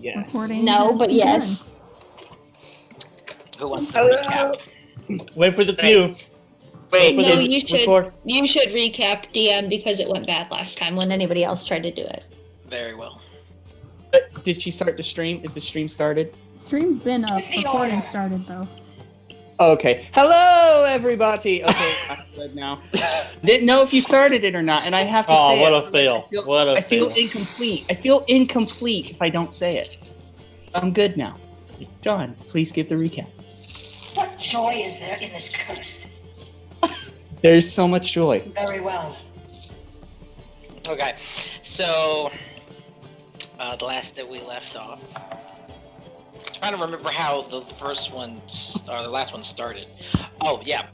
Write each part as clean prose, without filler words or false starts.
Yes. Recording No, has but begun. yes. Who wants to recap? Wait for the pew. Wait, No, is, you should. Record. You should recap DM because it went bad last time when anybody else tried to do it. Very well. did she start the stream? Is the stream started? Stream's been up. Recording started though. Okay. Hello, everybody. Okay, I'm good now. Didn't know if you started it or not, and I have to say what it. a fail. I feel incomplete. I feel incomplete if I don't say it. I'm good now. John, please give the recap. What joy is there in this curse? There's so much joy. Very well. Okay, so the last that we left off. I'm trying to remember how the first one or the last one started. Oh yeah.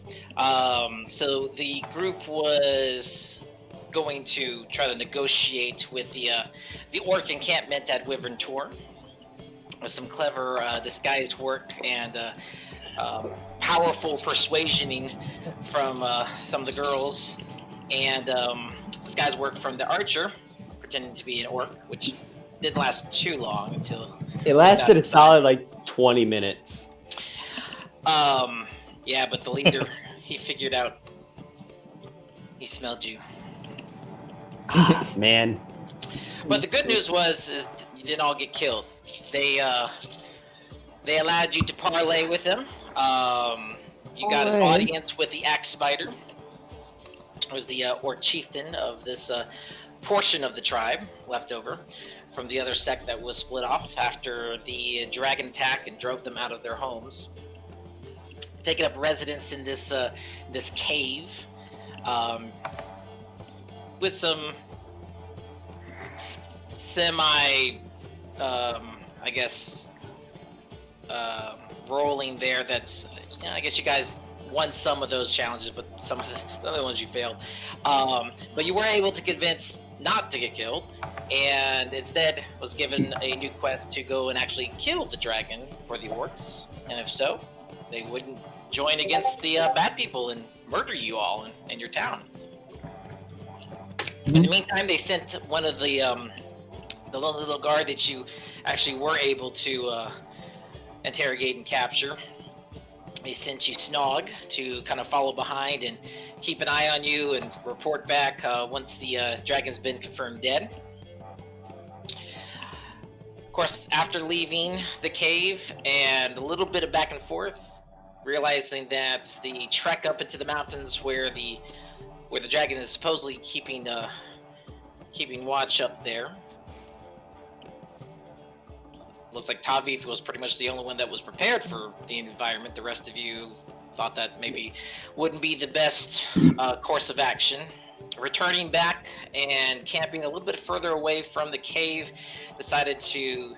So the group was going to try to negotiate with the orc encampment at Wyvern Tor with some clever disguised work and powerful persuasioning from some of the girls, and disguised work from the archer pretending to be an orc, which didn't last too long until it lasted a solid like 20 minutes. Yeah, but the leader he figured out he smelled you. Man. But the good news is you didn't all get killed. They allowed you to parlay with them. You got an audience with the Axe Spider. It was the orc chieftain of this portion of the tribe left over from the other sect that was split off after the dragon attack and drove them out of their homes. Taking up residence in this this cave with some semi, I guess, rolling there. That's, I guess you guys won some of those challenges, but some of the other ones you failed. But you were able to convince not to get killed, and instead was given a new quest to go and actually kill the dragon for the orcs. And if so, they wouldn't join against the bad people and murder you all in your town. In the meantime, they sent one of the little guard that you actually were able to interrogate and capture. They sent you Snog to kind of follow behind and keep an eye on you and report back once the dragon's been confirmed dead. Of course, after leaving the cave and a little bit of back and forth, realizing that the trek up into the mountains where the dragon is supposedly keeping watch up there. Looks like Tavith was pretty much the only one that was prepared for the environment. The rest of you thought that maybe wouldn't be the best course of action. Returning back and camping a little bit further away from the cave, decided to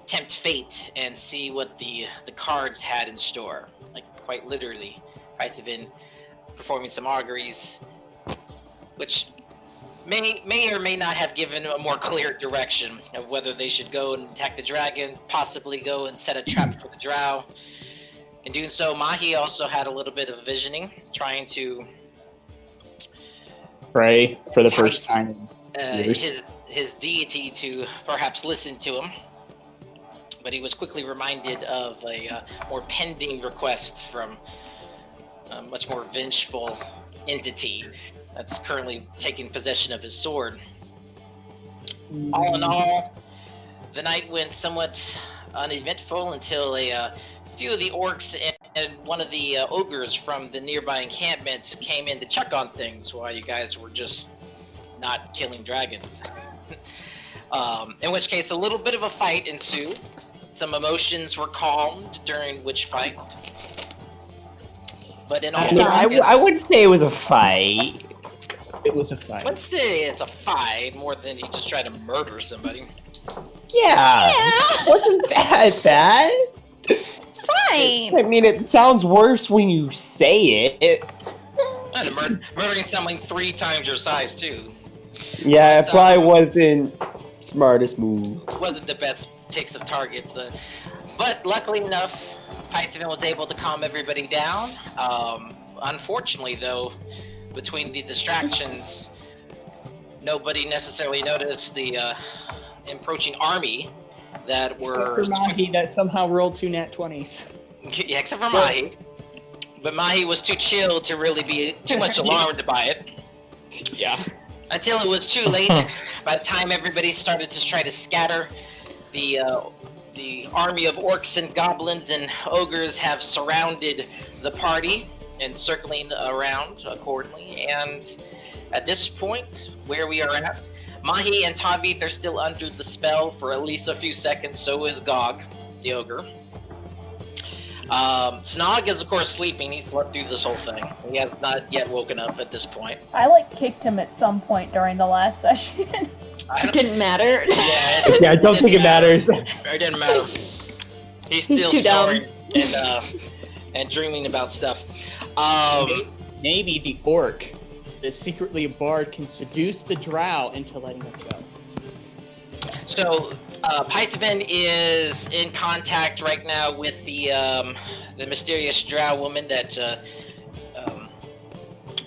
tempt fate and see what the cards had in store. Like, quite literally. I've been performing some auguries, which may or may not have given a more clear direction of whether they should go and attack the dragon, possibly go and set a trap for the drow. In doing so, Mahi also had a little bit of visioning, trying to pray for the first time in years. His deity to perhaps listen to him. But he was quickly reminded of a more pending request from a much more vengeful entity that's currently taking possession of his sword. All in all, the night went somewhat uneventful until a few of the orcs and one of the ogres from the nearby encampment came in to check on things while you guys were just not killing dragons. In which case, a little bit of a fight ensued. Some emotions were calmed during which fight. But in all I wouldn't say it was a fight. It was a fight. Let's say it's a fight more than you just try to murder somebody. Yeah. It wasn't bad at that. It's fine. I mean, it sounds worse when you say it. Murdering someone 3 times your size, too. Yeah, it probably wasn't smartest move. Wasn't the best picks of targets. But luckily enough, Python was able to calm everybody down. Unfortunately, though, between the distractions, nobody necessarily noticed the approaching army that Except were... for Mahi that somehow rolled 2 nat 20s. Yeah, except for Mahi. But Mahi was too chill to really be too much alarmed by it. Yeah. Until it was too late. By the time everybody started to try to scatter, the army of orcs and goblins and ogres have surrounded the party and circling around accordingly. And at this point, where we are at, Mahi and Tavith are still under the spell for at least a few seconds. So is Gog, the ogre. Snog is of course sleeping. He slept through this whole thing. He has not yet woken up at this point. I kicked him at some point during the last session. It didn't matter. Yeah, I don't think it matters. It didn't matter. He's still too dumb. snoring and dreaming about stuff. Maybe the orc that's secretly a bard can seduce the drow into letting us go. So, Python is in contact right now with the mysterious drow woman that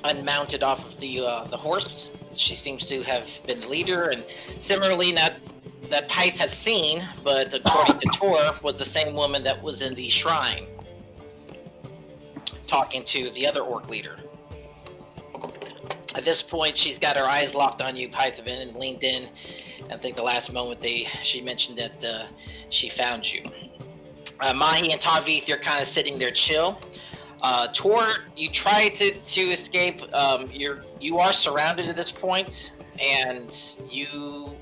unmounted off of the horse. She seems to have been the leader, and similarly, not that Pyth has seen, but according to Tor, was the same woman that was in the shrine, talking to the other orc leader. At this point, she's got her eyes locked on you, Python, and leaned in. I think the last moment she mentioned that she found you. Mahi and Tavith, you're kind of sitting there chill. Tor, you try to escape. You are surrounded at this point, and you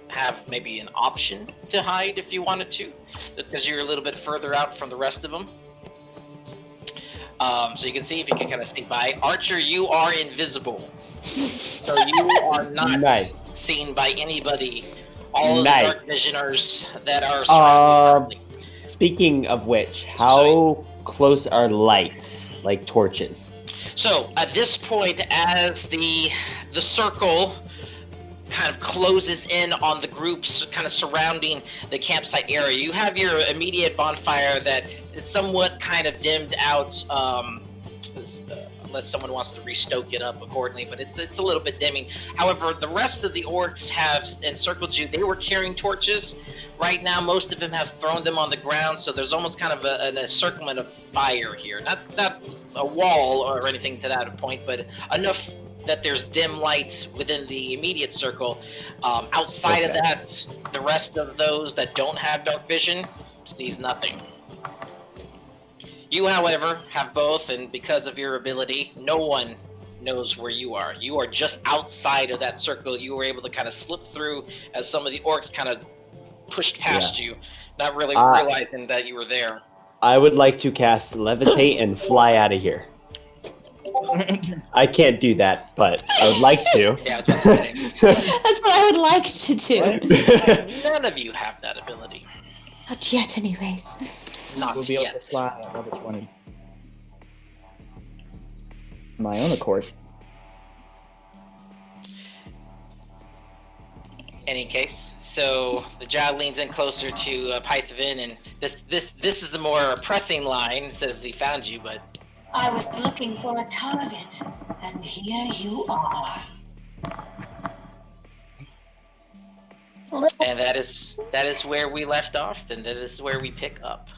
have maybe an option to hide if you wanted to, because you're a little bit further out from the rest of them. So you can see if you can kind of sneak by. Archer, you are invisible, so you are not seen by anybody. All of the dark visioners that are surrounding. Speaking of which, how close are lights, like torches? So at this point, as the circle kind of closes in on the groups kind of surrounding the campsite area, you have your immediate bonfire that is somewhat kind of dimmed out, unless someone wants to restoke it up accordingly, but it's a little bit dimming. However, the rest of the orcs have encircled you. They were carrying torches. Right now, most of them have thrown them on the ground, so there's almost kind of an encirclement of fire here. Not a wall or anything to that point, but enough that there's dim light within the immediate circle. Outside of that, the rest of those that don't have dark vision sees nothing. You, however, have both, and because of your ability, no one knows where you are. You are just outside of that circle. You were able to kind of slip through as some of the orcs kind of pushed past you, not really realizing that you were there. I would like to cast Levitate and fly out of here. I can't do that, but I would like to. Yeah, that's what I'm saying. That's what I would like to do. None of you have that ability. Not yet, anyways. Not We'll be yet. able to fly at level 20. My own accord. Any case, so the drow leans in closer to Python, and this is a more pressing line instead of "he found you," but I was looking for a target, and here you are. and that is where we left off, and that is where we pick up.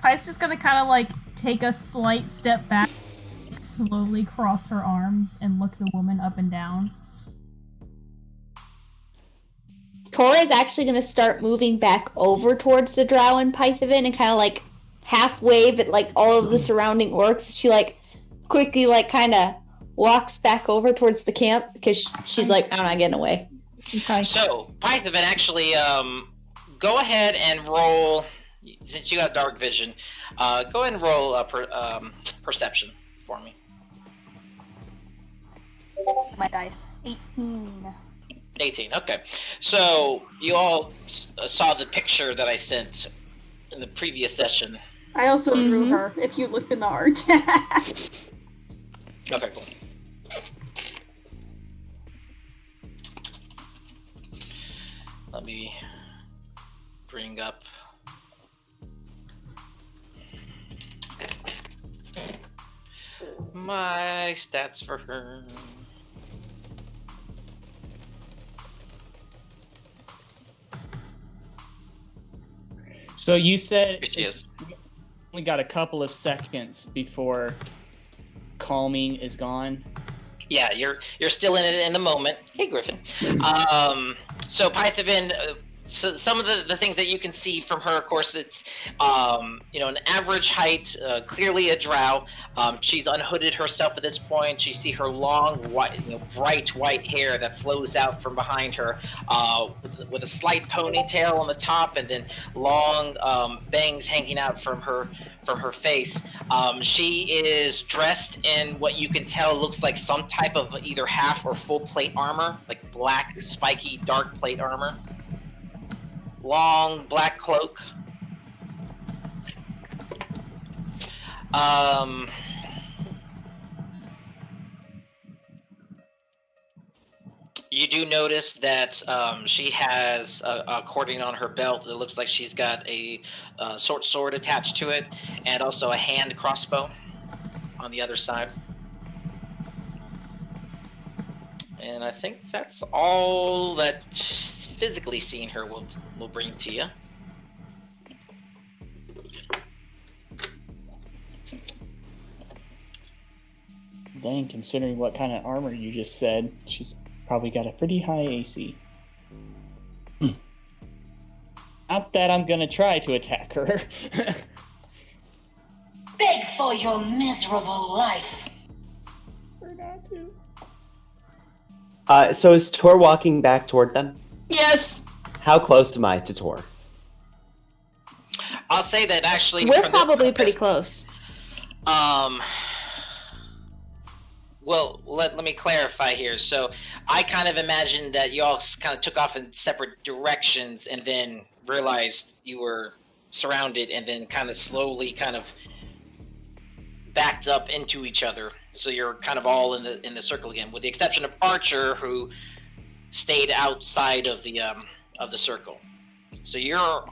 Pie's just gonna kind of take a slight step back, slowly cross her arms, and look the woman up and down. Tora is actually going to start moving back over towards the drow and Python and kind of half wave at all of the surrounding orcs. She quickly kind of walks back over towards the camp because she's I'm not getting away. Okay. So Python, actually, go ahead and roll. Since you got dark vision, go ahead and roll perception for me. My dice. 18. 18, okay. So, you all saw the picture that I sent in the previous session. I also drew her, if you looked in the art chat. Okay, cool. Let me bring up... my stats for her. So you said Here she is. we only got a couple of seconds before calming is gone. Yeah, you're still in it in the moment. Hey, Griffin. So Pythavin, so some of the things that you can see from her, of course, it's an average height, clearly a drow. She's unhooded herself at this point. You see her long, white, bright white hair that flows out from behind her, with a slight ponytail on the top, and then long bangs hanging out from her face. She is dressed in what you can tell looks like some type of either half or full plate armor, like black, spiky, dark plate armor. Long black cloak. You do notice that she has a cording on her belt that looks like she's got a short sword attached to it, and also a hand crossbow on the other side. And I think that's all that physically seeing her will bring to you. Dang, considering what kind of armor you just said, she's probably got a pretty high AC. Not that I'm gonna try to attack her. Beg for your miserable life. Forgot to. So is Tor walking back toward them? Yes. How close am I to Tor? I'll say that actually We're from this probably pretty purpose, close. Well, let me clarify here. So I kind of imagined that you all kind of took off in separate directions and then realized you were surrounded and then kind of slowly kind of backed up into each other. So you're kind of all in the circle again, with the exception of Archer, who stayed outside of the circle. So you're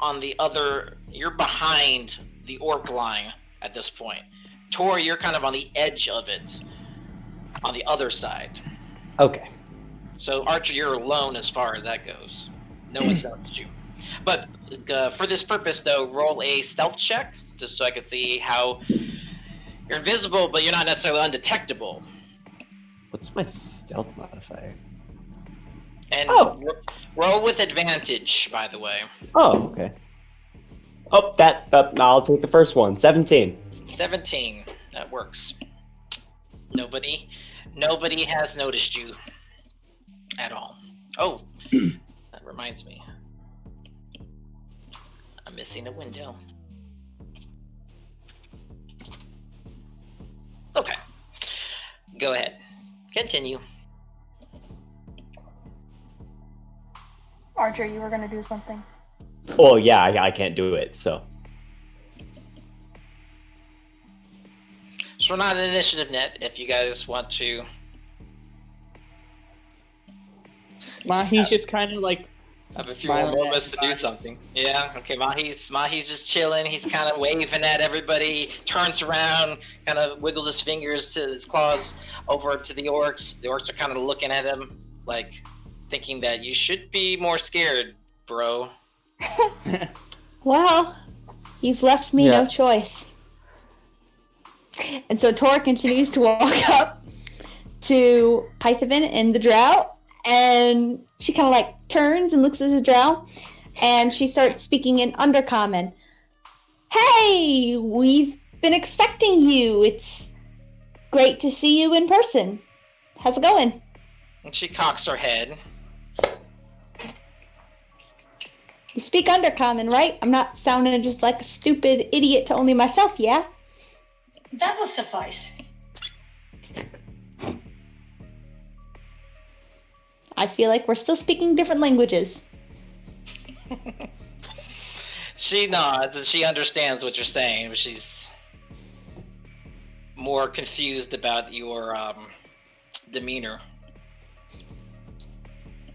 behind the orc line at this point. Tor, you're kind of on the edge of it, on the other side. Okay. So Archer, you're alone as far as that goes. No one's noticed you. But for this purpose, though, roll a stealth check, just so I can see how you're invisible, but you're not necessarily undetectable. What's my stealth modifier? And roll with advantage, by the way. Oh, okay. Oh, I'll take the first one. 17. 17. That works. Nobody has noticed you at all. Oh, that reminds me. I'm missing a window. Okay. Go ahead. Continue. Archer, you were gonna do something. Oh, yeah, I can't do it, so. So we're not an initiative net, if you guys want to. Mahi's just kind of like Have a few more moments to do something. Yeah, okay, Mahi's just chilling. He's kind of waving at everybody, turns around, kind of wiggles his fingers to his claws over to the orcs. The orcs are kind of looking at him, like, thinking that you should be more scared, bro. Well, you've left me no choice. And so Tor continues to walk up to Pythavin and the drow, and she kind of like turns and looks at the drow, and she starts speaking in Undercommon. Hey, we've been expecting you. It's great to see you in person. How's it going? And she cocks her head. You speak Undercommon, right? I'm not sounding just like a stupid idiot to only myself, yeah? That will suffice. I feel like we're still speaking different languages. She nods and she understands what you're saying, but she's more confused about your demeanor.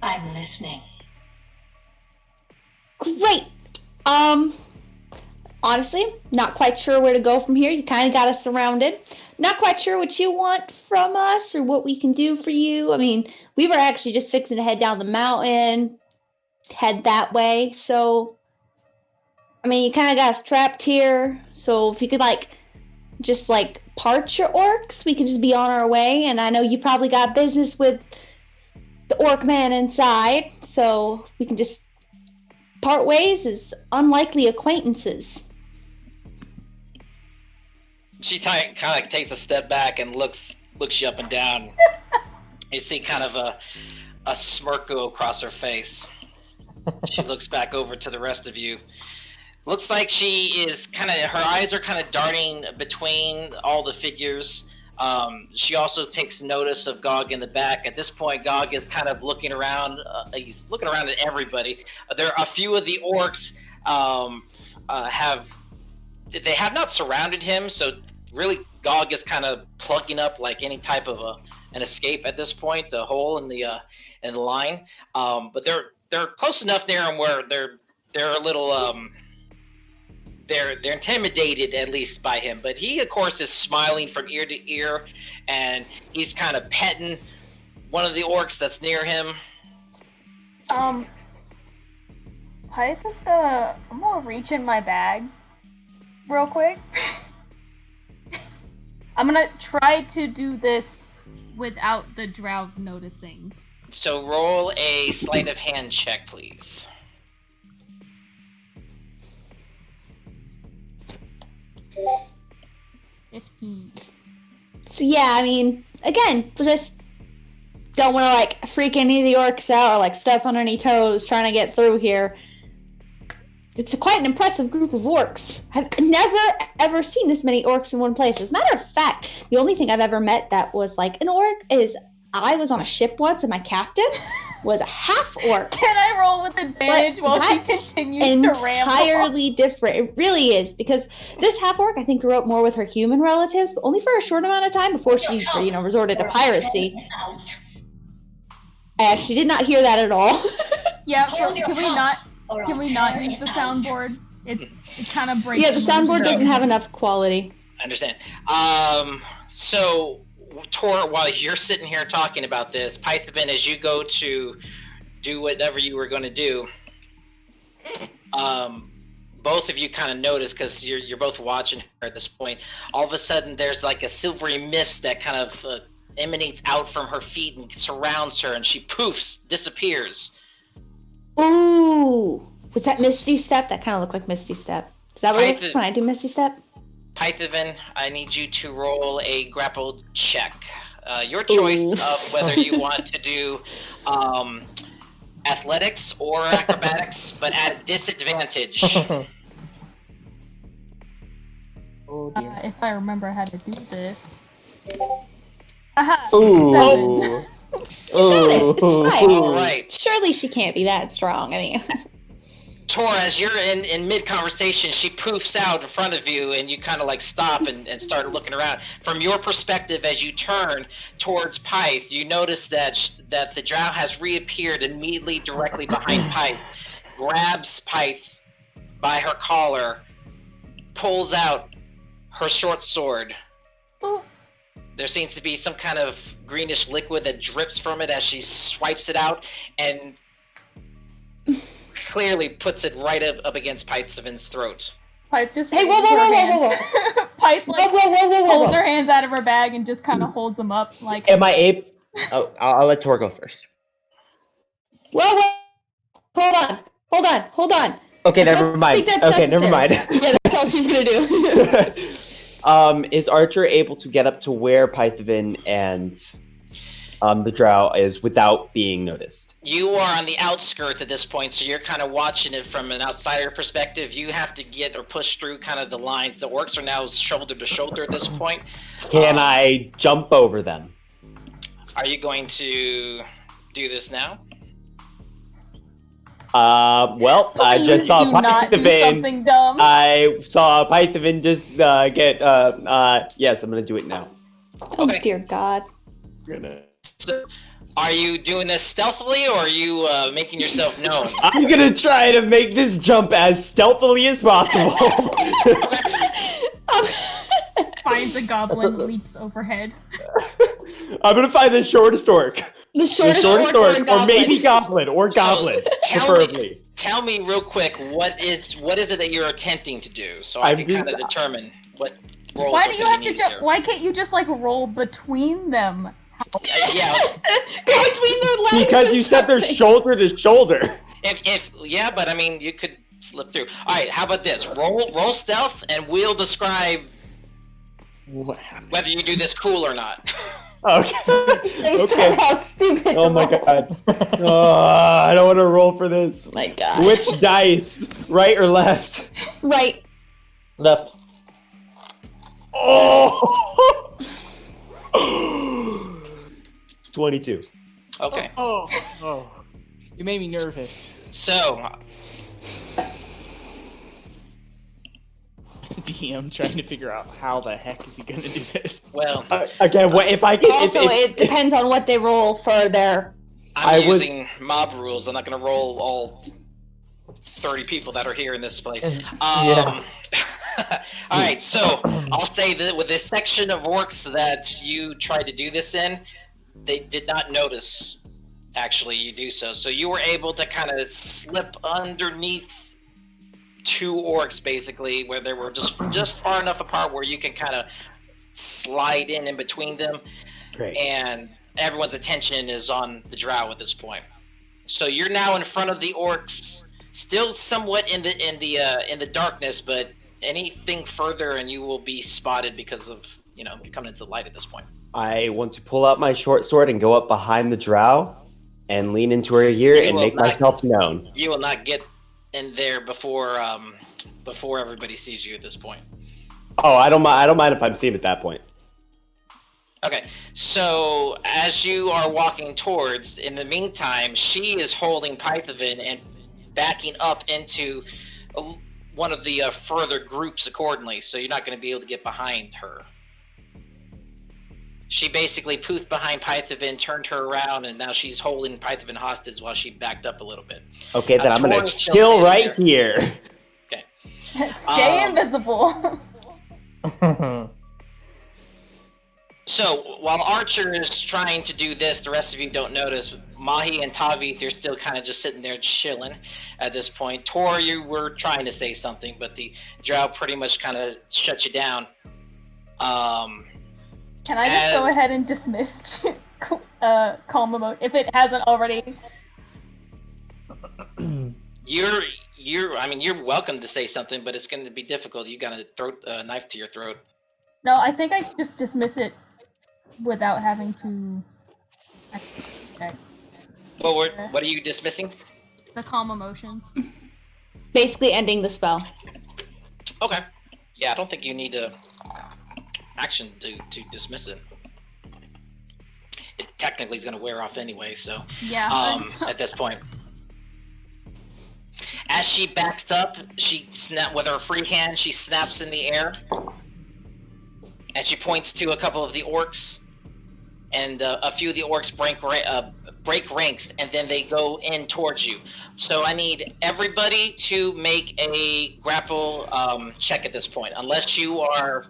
I'm listening. Great. Honestly, not quite sure where to go from here. You kind of got us surrounded. Not quite sure what you want from us or what we can do for you. I mean, we were actually just fixing to head down the mountain, head that way. So, I mean, you kind of got us trapped here, so if you could, like, just, like, part your orcs, we could just be on our way, and I know you probably got business with the orc man inside, so we can just part ways as unlikely acquaintances. She kind of takes a step back and looks you up and down. You see kind of a smirk go across her face. She looks back over to the rest of you. Looks like she is her eyes are kind of darting between all the figures. She also takes notice of Gog in the back. At this point, Gog is kind of looking around. He's looking around at everybody. There are a few of the orcs they have not surrounded him, so really Gog is kind of plugging up like any type of an escape at this point, a hole in the line. But they're close enough near him where they're a little they're intimidated at least by him. But he of course is smiling from ear to ear, and he's kind of petting one of the orcs that's near him. I'm gonna reach in my bag real quick. I'm gonna try to do this without the drow noticing. So roll a sleight of hand check, please. So yeah, I mean, again, just don't want to like freak any of the orcs out or like step on any toes trying to get through here. It's quite an impressive group of orcs. I've never ever seen this many orcs in one place. As a matter of fact, the only thing I've ever met that was like an orc is I was on a ship once and my captain was a half orc. Can I roll with advantage while she continues to ramble? Entirely different. It really is, because this half orc I think grew up more with her human relatives, but only for a short amount of time before she, resorted to piracy. I actually did not hear that at all. Yeah, can we not use the soundboard? It kind of breaks. Yeah, the soundboard doesn't have enough quality. I understand. So, Tor, while you're sitting here talking about this, Python, as you go to do whatever you were going to do, both of you kind of notice, because you're both watching her at this point, all of a sudden there's like a silvery mist that kind of emanates out from her feet and surrounds her, and she poofs, disappears. Ooh, was that Misty Step? That kind of looked like Misty Step. Is that what it is when I do Misty Step? Python, I need you to roll a grapple check. Your choice of whether you want to do athletics or acrobatics, but at disadvantage. Oh dear. If I remember how to do this. Aha! Ooh. 7. All right. Surely she can't be that strong. I mean, Tor, as you're in mid-conversation, she poofs out in front of you, and you kind of like stop and start looking around. From your perspective, as you turn towards Pyth, you notice that the drow has reappeared immediately directly behind Pyth, grabs Pyth by her collar, pulls out her short sword. Oh. There seems to be some kind of greenish liquid that drips from it as she swipes it out, and clearly puts it right up against Python's throat. Pyth just hey, whoa. Pyth like pulls her hands out of her bag and just kind of holds them up like. Am I able? Oh, I'll let Tor go first. whoa, hold on. Okay, never mind. Okay, never mind. Yeah, that's all she's gonna do. Is Archer able to get up to where Python and the drow is without being noticed? You are on the outskirts at this point, so you're kind of watching it from an outsider perspective. You have to get or push through kind of the lines. The orcs are now shoulder to shoulder at this point. Can I jump over them? Are you going to do this now? Well, I just saw something dumb. I saw Python just get. Yes, I'm gonna do it now. Oh Okay. dear God. So, are you doing this stealthily, or are you making yourself known? I'm gonna try to make this jump as stealthily as possible. Finds a goblin, leaps overhead. I'm gonna find the shortest orc. The shortest shortest orc orc, or maybe goblin, preferably. Tell me real quick, what is it that you're attempting to do, so I can kind of determine what roles. Why do you have to jump? Why can't you just like roll between them? Yeah. Go between their legs. Because you said they're shoulder to shoulder. Yeah, but I mean, you could slip through. All right, how about this? Roll stealth, and we'll describe whether you do this cool or not. Okay. Based on how stupid. Oh my god. I don't want to roll for this. Oh my god. Which dice? Right or left? Right. Left. Oh. 22. Okay. Oh. You made me nervous. So, DM trying to figure out how the heck is he gonna do this. well, Again, if I can. Also, it depends on what they roll for their. I'm using mob rules. I'm not going to roll all 30 people that are here in this place. Yeah. All right, so I'll say that with this section of orcs that you tried to do this in, they did not notice, actually, you do so. So you were able to kind of slip underneath two orcs, basically, where they were just far enough apart where you can kind of slide in between them. Great. And everyone's attention is on the drow at this point. So you're now in front of the orcs, still somewhat in the darkness, but anything further and you will be spotted because of, you're coming into the light at this point. I want to pull out my short sword and go up behind the drow and lean into her ear and make myself known. You will not get in there before everybody sees you at this point. Oh, I don't mind if I'm seen at that point. Okay, so as you are walking towards, in the meantime, she is holding Pythavin and backing up into one of the further groups accordingly, so you're not going to be able to get behind her. She basically poofed behind Pythavin, turned her around, and now she's holding Pythavin hostage while she backed up a little bit. Okay, then I'm going to chill right here. Okay. Stay invisible. So, while Archer is trying to do this, the rest of you don't notice. Mahi and Tavith, you're still kind of just sitting there chilling at this point. Tor, you were trying to say something, but the drow pretty much kind of shut you down. Can I just go ahead and dismiss calm emotion if it hasn't already? You're welcome to say something, but it's going to be difficult. You got a knife to your throat. No, I think I just dismiss it without having to. Okay. Well, what are you dismissing? The calm emotions. Basically ending the spell. Okay. Yeah, I don't think you need to action to dismiss it. It technically is going to wear off anyway, so yeah. At this point. As she backs up, she with her free hand, she snaps in the air. And she points to a couple of the orcs. And a few of the orcs break ranks, and then they go in towards you. So I need everybody to make a grapple check at this point. Unless you are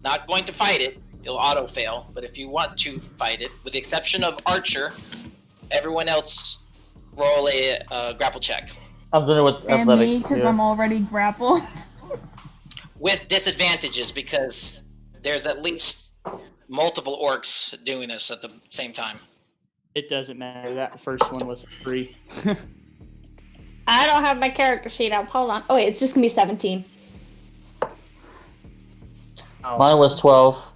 not going to fight it, it'll auto-fail. But if you want to fight it, with the exception of Archer, everyone else roll a grapple check. I'm doing it with and athletics. me, because I'm already grappled. With disadvantages, because there's at least multiple orcs doing this at the same time. It doesn't matter. That first one was 3. I don't have my character sheet up. Hold on. Oh wait, it's just gonna be 17. Mine was 12.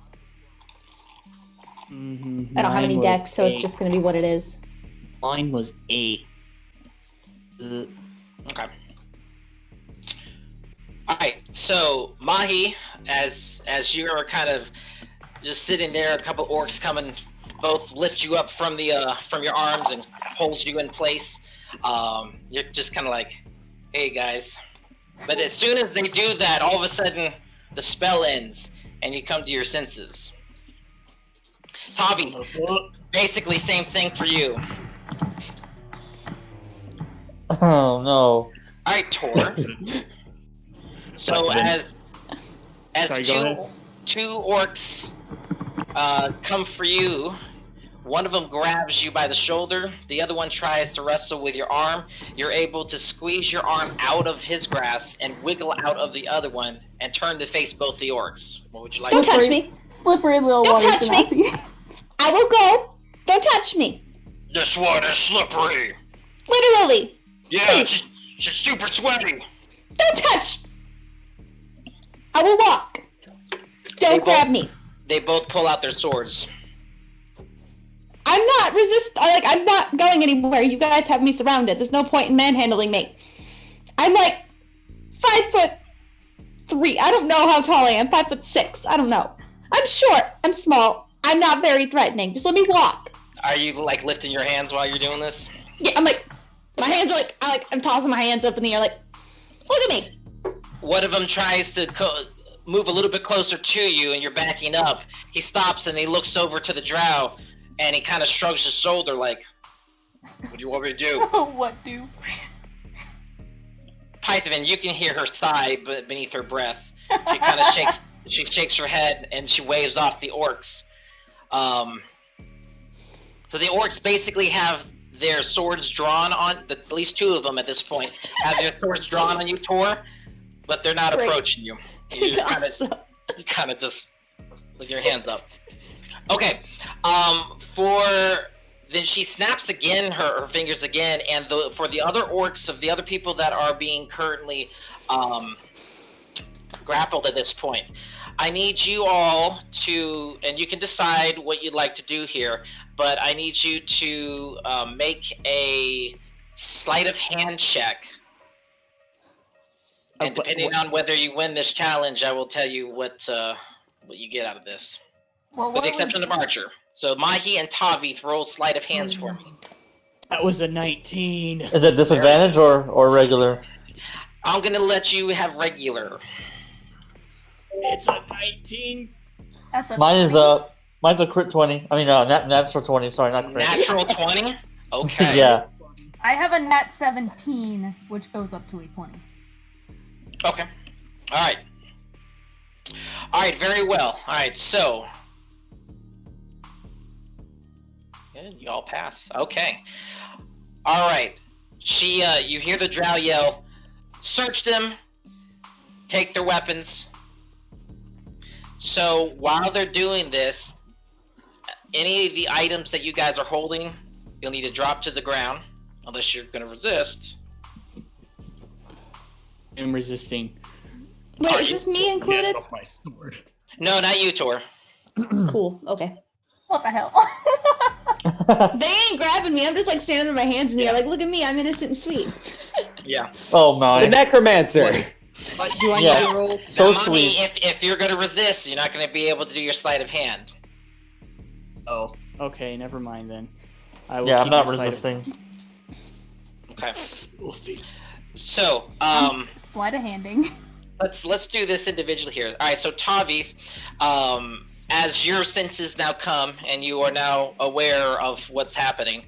Mm-hmm. I don't have any decks, so it's just gonna be what it is. Mine was 8. Okay. Alright, so Mahi, as you're kind of just sitting there, a couple orcs come and both lift you up from your arms and hold you in place. You're just kind of like, hey guys. But as soon as they do that, all of a sudden the spell ends and you come to your senses. Tavi, basically same thing for you. Oh no. Alright, Tor. So as Sorry, two orcs come for you One of them grabs you by the shoulder. The other one tries to wrestle with your arm. You're able to squeeze your arm out of his grasp and wiggle out of the other one and turn to face both the orcs. What would you like Don't to touch me. Slippery little Don't water touch me. genasi. I will go. Don't touch me. This one is slippery. Literally. Yeah, Please. she's super sweaty. Don't touch. I will walk. Don't grab me. They both pull out their swords. I'm not I'm not going anywhere. You guys have me surrounded. There's no point in manhandling me. I'm like 5'3". I don't know how tall I am. 5'6". I don't know. I'm short. I'm small. I'm not very threatening. Just let me walk. Are you like lifting your hands while you're doing this? Yeah, I'm like, my hands are like, I'm tossing my hands up in the air like, look at me. One of them tries to move a little bit closer to you, and you're backing up. He stops and he looks over to the drow, and he kind of shrugs his shoulder like, "What do you want me to do?" What do? Python, you can hear her sigh beneath her breath. She kind of shakes her head, and she waves off the orcs. So the orcs basically have their swords drawn on, at least two of them at this point, have their swords drawn on you, Tor, but they're not approaching you. You kind of just with your hands up. Okay, then she snaps again, her fingers again, and for the other orcs of the other people that are being currently grappled at this point, I need you all to, and you can decide what you'd like to do here, but I need you to make a sleight of hand check. And depending on whether you win this challenge, I will tell you what you get out of this. Well, With the exception of Archer. So Mahi and Tavi roll sleight of hands for me. That was a 19. Is it disadvantage or regular? I'm gonna let you have regular. It's a 19. That's a Mine's a crit 20. I mean, natural 20. Sorry, not crit. Natural 20? Okay. Yeah. I have a nat 17, which goes up to a 20. Okay. Alright. Alright, very well. Alright, so. Good, you all pass. Okay. Alright. You hear the drow yell, "Search them! Take their weapons!" So, while they're doing this, any of the items that you guys are holding, you'll need to drop to the ground, unless you're going to resist. I'm resisting. Wait, is this me included? Yes, off my sword. No, not you, Tor. Cool, okay. What the hell? They ain't grabbing me. I'm just like standing with my hands in the air like, look at me, I'm innocent and sweet. Yeah. Oh my. The necromancer. Do I Yeah. need to roll? So Now, sweet. Mommy, if you're going to resist, you're not going to be able to do your sleight of hand. Oh, okay, never mind then. I will Yeah, I'm keep not my sleight of- resisting. Okay. We'll see. So, Sleight of handing. let's do this individually here. All right, so Tavi, as your senses now come and you are now aware of what's happening,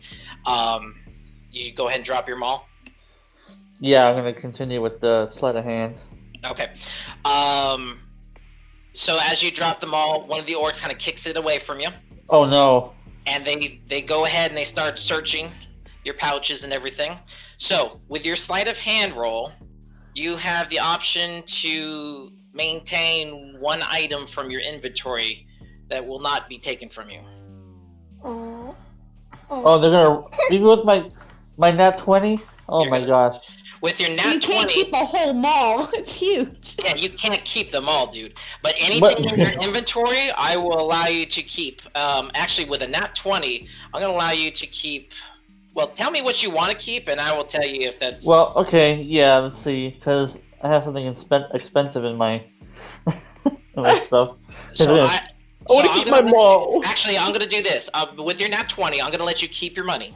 you go ahead and drop your maul. Yeah, I'm gonna continue with the sleight of hand. Okay. So as you drop the maul, one of the orcs kind of kicks it away from you, Oh no. and they go ahead and they start searching your pouches and everything. So with your sleight of hand roll, you have the option to maintain one item from your inventory that will not be taken from you. Oh. Oh, they're gonna leave me with my nat 20. Oh You're my gonna- gosh. With your nat You can't 20, keep a whole mall. It's huge. yeah, you can't keep them all, dude. But anything in your inventory, I will allow you to keep. Actually, with a nat 20, I'm gonna allow you to keep. Well, tell me what you want to keep, and I will tell you if that's. Well, okay, yeah. Let's see, because I have something expensive in my in my stuff. so it is. I want to I'm keep my gonna let maul. you- Actually, I'm gonna do this. With your nat 20, I'm gonna let you keep your money,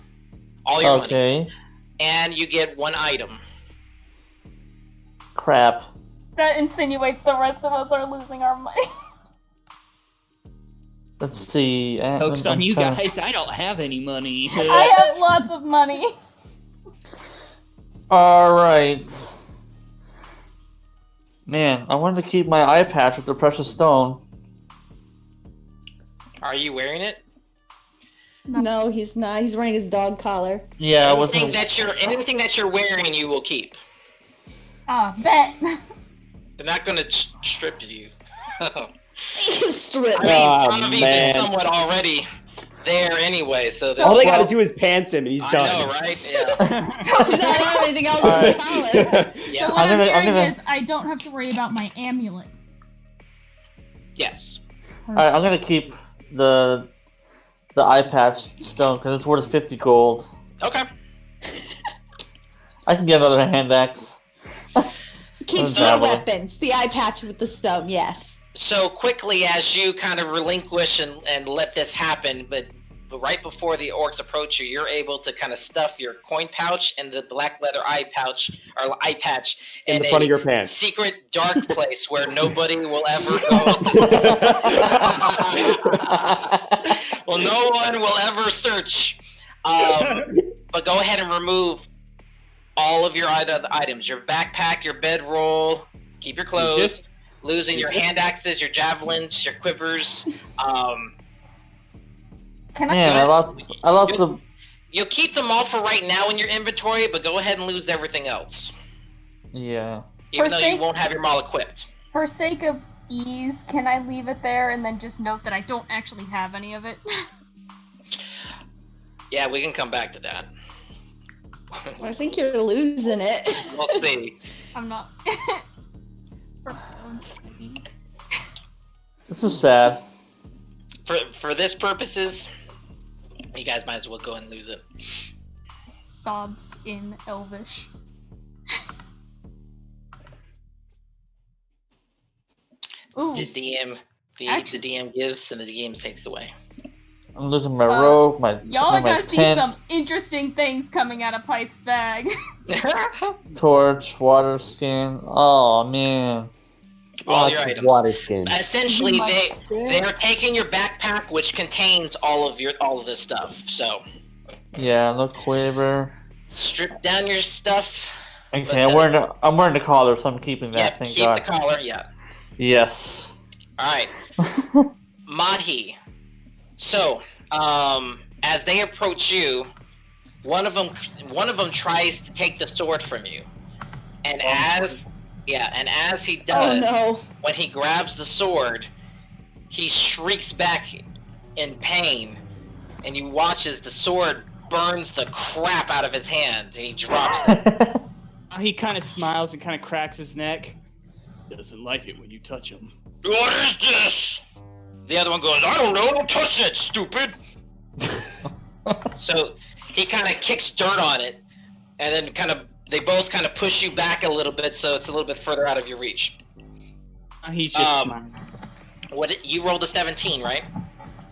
all your money, Okay. and you get one item. Crap. That insinuates the rest of us are losing our money. Let's see. Joke's on you trying- guys, I don't have any money. I have lots of money. All right. Man, I wanted to keep my eye patch with the precious stone. Are you wearing it? No, he's not. He's wearing his dog collar. Yeah, I anything wasn't. anything that you're wearing, you will keep. Ah, bet. They're not gonna strip you. Strip. I mean, Tavi man. is somewhat already there anyway, so All they Well- gotta do is pants him and he's I done. know, right? Yeah. He's not wearing anything else on his collar. Yeah. So what I'm I'm hearing gonna- is I don't have to worry about my amulet. Yes. Alright, I'm gonna keep the eye patch stone because it's worth 50 gold. Okay. I can get another hand axe. Keeps Yeah, no well- weapons. The eye patch with the stone, yes. So quickly as you kind of relinquish and let this happen, but right before the orcs approach you, you're able to kind of stuff your coin pouch and the black leather eye pouch or eye patch In the front of your pants. secret dark place where nobody will ever go. Well, no one will ever search. But go ahead and remove all of your items: your backpack, your bedroll. Keep your clothes. Just Losing your hand axes, your javelins, your quivers. Can I? Man, I lost the. You'll keep them all for right now in your inventory, but go ahead and lose everything else. Yeah. Even For though you sake- won't have your maul equipped. For sake of ease, can I leave it there and then just note that I don't actually have any of it? Yeah, we can come back to that. I think you're losing it. We'll see. I'm not. For my own sake. This is sad. For this purposes, you guys might as well go and lose it. Sobs in Elvish. Ooh. The DM, the DM gives and the DM takes away. I'm losing my robe, my Y'all are my gonna see tent, some interesting things coming out of Pike's bag. torch, water skin. Oh man. All your Lots of items. water skin. Essentially, My they're taking your backpack, which contains all of this stuff. So Yeah, no quiver. strip down your stuff. Okay, I'm wearing the collar, so I'm keeping that. Yep, Thank keep God. the collar. Yeah. Yes. All right, Madhi. So, as they approach you, one of them tries to take the sword from you, and as he Oh does, no. when he grabs the sword, he shrieks back in pain, and you watch as the sword burns the crap out of his hand, and he drops it. he kind of smiles and kind of cracks his neck. Doesn't like it when you touch him. What is this? The other one goes, I don't know, don't touch it, stupid! So, he kind of kicks dirt on it, and then they both kind of push you back a little bit, so it's a little bit further out of your reach. He's just smiling. You rolled a 17, right?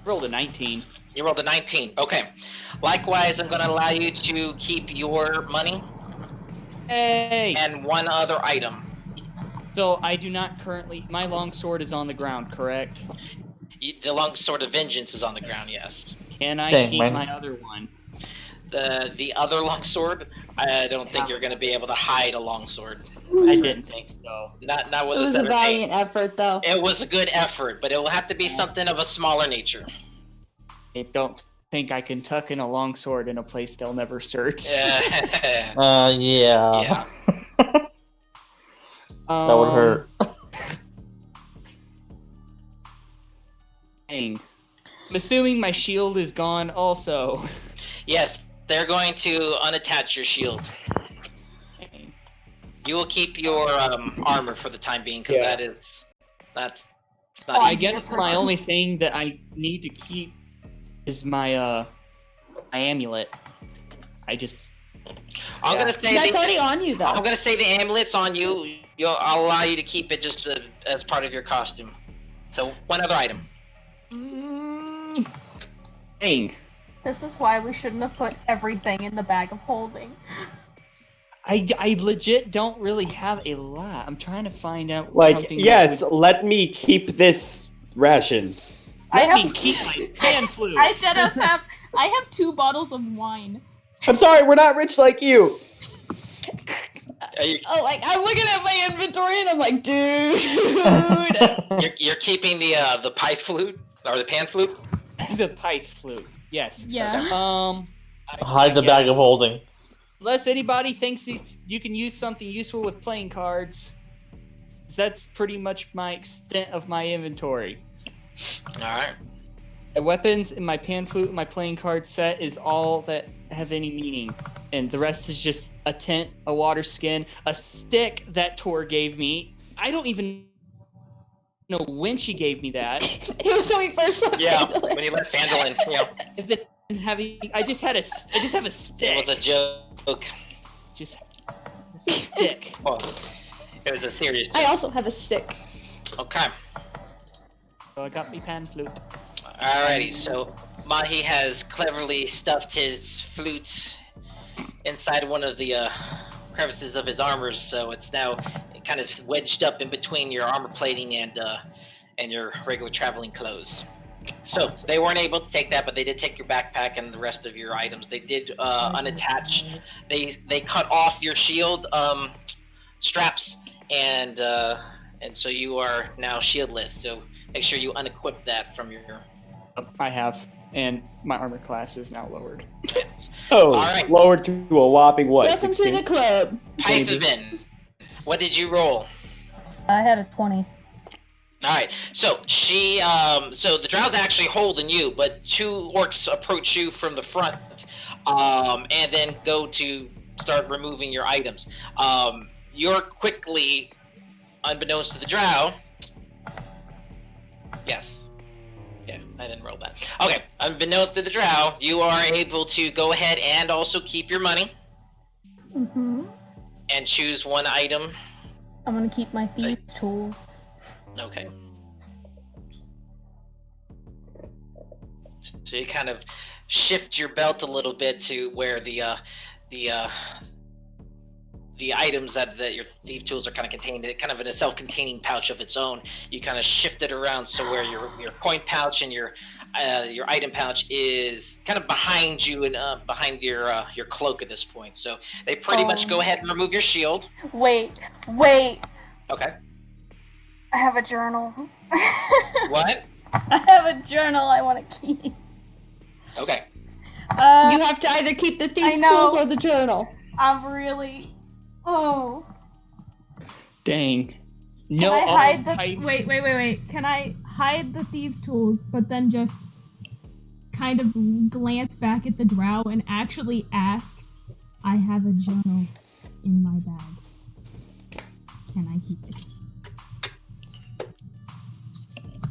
Rolled a 19. You rolled a 19, okay. Likewise, I'm gonna allow you to keep your money Hey! and one other item. So I do not currently. My longsword is on the ground, correct? The long sword of vengeance is on the ground, yes. Can I Dang, keep man. my other one? The other longsword, I don't think you're gonna be able to hide a longsword. I didn't think so. Not with It a was a 17. valiant effort, though. It was a good effort, but it will have to be something of a smaller nature. I don't think I can tuck in a longsword in a place they'll never search. Yeah. Yeah. Yeah. That would hurt. Dang. I'm assuming my shield is gone also. Yes, they're going to unattach your shield. Dang. You will keep your armor for the time being, because Yeah. that's not I easy. guess my only thing that I need to keep is my my amulet. I'm gonna say That's already on you, though. I'm gonna say the amulet's on you. I'll allow you to keep it just as part of your costume. So one other item. Dang. This is why we shouldn't have put everything in the bag of holding. I legit don't really have a lot. I'm trying to find out Like, something. yes, let me keep this ration. I Let me have- keep my pan flute. I have 2 bottles of wine. I'm sorry, we're not rich like you. Oh, like, I'm looking at my inventory and I'm like, dude. You're keeping the pipe flute or the pan flute. The pipe flute. Yes. Yeah. Hide the bag of holding. Unless anybody thinks that you can use something useful with playing cards. That's pretty much my extent of my inventory. Alright. My weapons and my pan flute and my playing card set is all that have any meaning. And the rest is just a tent, a water skin, a stick that Tor gave me. I don't even know when she gave me that. It was when we first saw Fandolin. When you let Fandolin, It's been heavy. I just have a stick. It was a joke. Just a stick. Well, it was a serious joke. I also have a stick. Okay. So I got me pan flute. Alrighty, so Mahi has cleverly stuffed his flute inside one of the crevices of his armor, so it's now kind of wedged up in between your armor plating and your regular traveling clothes. So they weren't able to take that, but they did take your backpack and the rest of your items. They did unattach. They cut off your shield straps, and so you are now shieldless. So make sure you unequip that from your. I have, and my armor class is now lowered. Oh, Alright. lowered to a whopping what? Welcome 16? to the club. Python, what did you roll? I had a 20. Alright, so so the drow's actually holding you, but two orcs approach you from the front, and then go to start removing your items. You're quickly, unbeknownst to the drow. Yes. Yeah, I didn't roll that. Okay, unbeknownst to the drow, you are able to go ahead and also keep your money. Mm-hmm. And choose one item. I'm gonna keep my thieves' tools. Okay. So you kind of shift your belt a little bit to where the items that your thief tools are kind of contained, kind of in a self-containing pouch of its own. You kind of shift it around so where your coin pouch and your item pouch is kind of behind you and behind your cloak at this point. So they pretty much go ahead and remove your shield. Wait. Okay. I have a journal. What? I have a journal I want to keep. Okay. You have to either keep the thieves' tools or the journal. I'm really. Oh. Dang. Can I hide the? Wait. Can I hide the thieves' tools, but then just kind of glance back at the drow and actually ask, I have a journal in my bag. Can I keep it?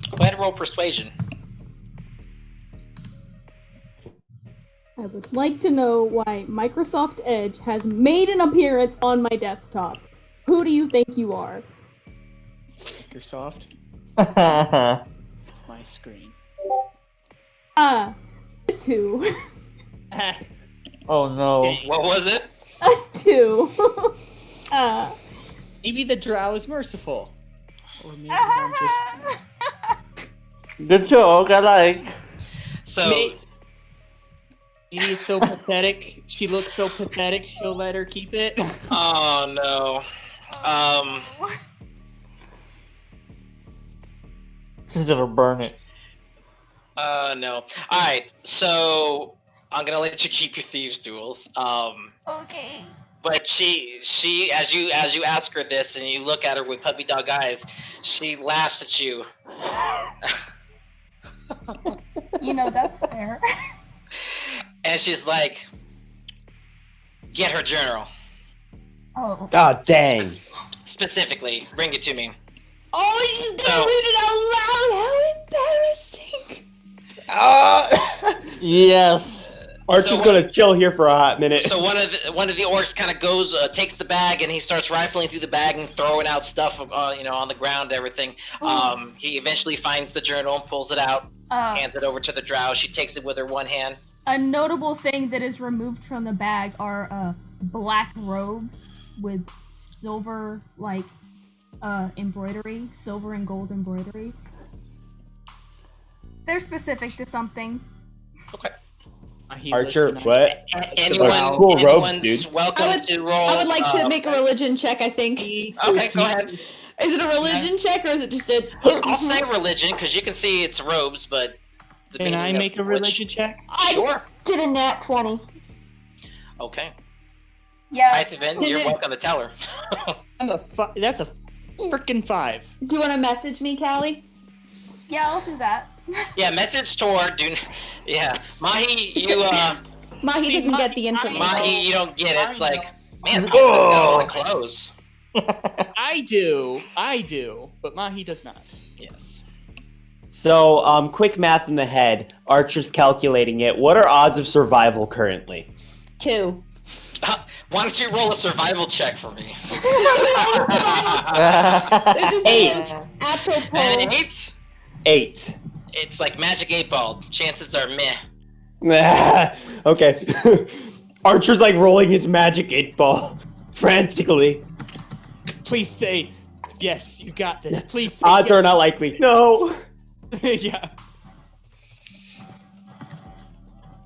Go ahead and roll persuasion. I would like to know why Microsoft Edge has made an appearance on my desktop. Who do you think you are? Microsoft. My screen. It's who? Oh no. What was it? A 2. Maybe the drow is merciful. Or maybe I'm just... Good joke, I like. So... Maybe it's so pathetic. She looks so pathetic, she'll let her keep it. Oh no. She's gonna burn it. No. Alright, so I'm gonna let you keep your thieves' tools. Okay. But she as you ask her this and you look at her with puppy dog eyes, she laughs at you. You know, that's fair. And she's like, get her journal. Oh. Oh, dang. Specifically, bring it to me. Oh, she's gonna read it out loud! How embarrassing! Yes. Archer's gonna chill here for a hot minute. So one of the orcs kind of goes, takes the bag, and he starts rifling through the bag and throwing out stuff, on the ground, everything. He eventually finds the journal, pulls it out, hands it over to the drow. She takes it with her one hand. A notable thing that is removed from the bag are black robes with silver, embroidery, silver and gold embroidery. They're specific to something. Okay. Archer, what? Anyone's welcome to roll. I would like to make a religion check, I think. Okay, go ahead. Is it a religion check or is it just a... I'll say religion, because you can see it's robes, but the Can I meaning make a of which- religion check? I Sure. just did a nat 20. Okay. Yeah. Pythavin, you're welcome to tell her. That's a freaking 5. Do you want to message me, Callie? Yeah, I'll do that. Yeah, message Tor. Yeah, Mahi, you Mahi See, doesn't Mahi- get the information. Mahi, you don't get it. It's like, man, Pythavin's Oh. got a lot of clothes. I do, but Mahi does not. Yes. So, quick math in the head. Archer's calculating it. What are odds of survival currently? 2. Why don't you roll a survival check for me? This is 8. apropos. An 8? 8. It's like magic 8-ball. Chances are meh. Okay. Archer's like rolling his magic 8-ball frantically. Please say, yes, you got this. Please say Odds yes. are not likely. No. Yeah.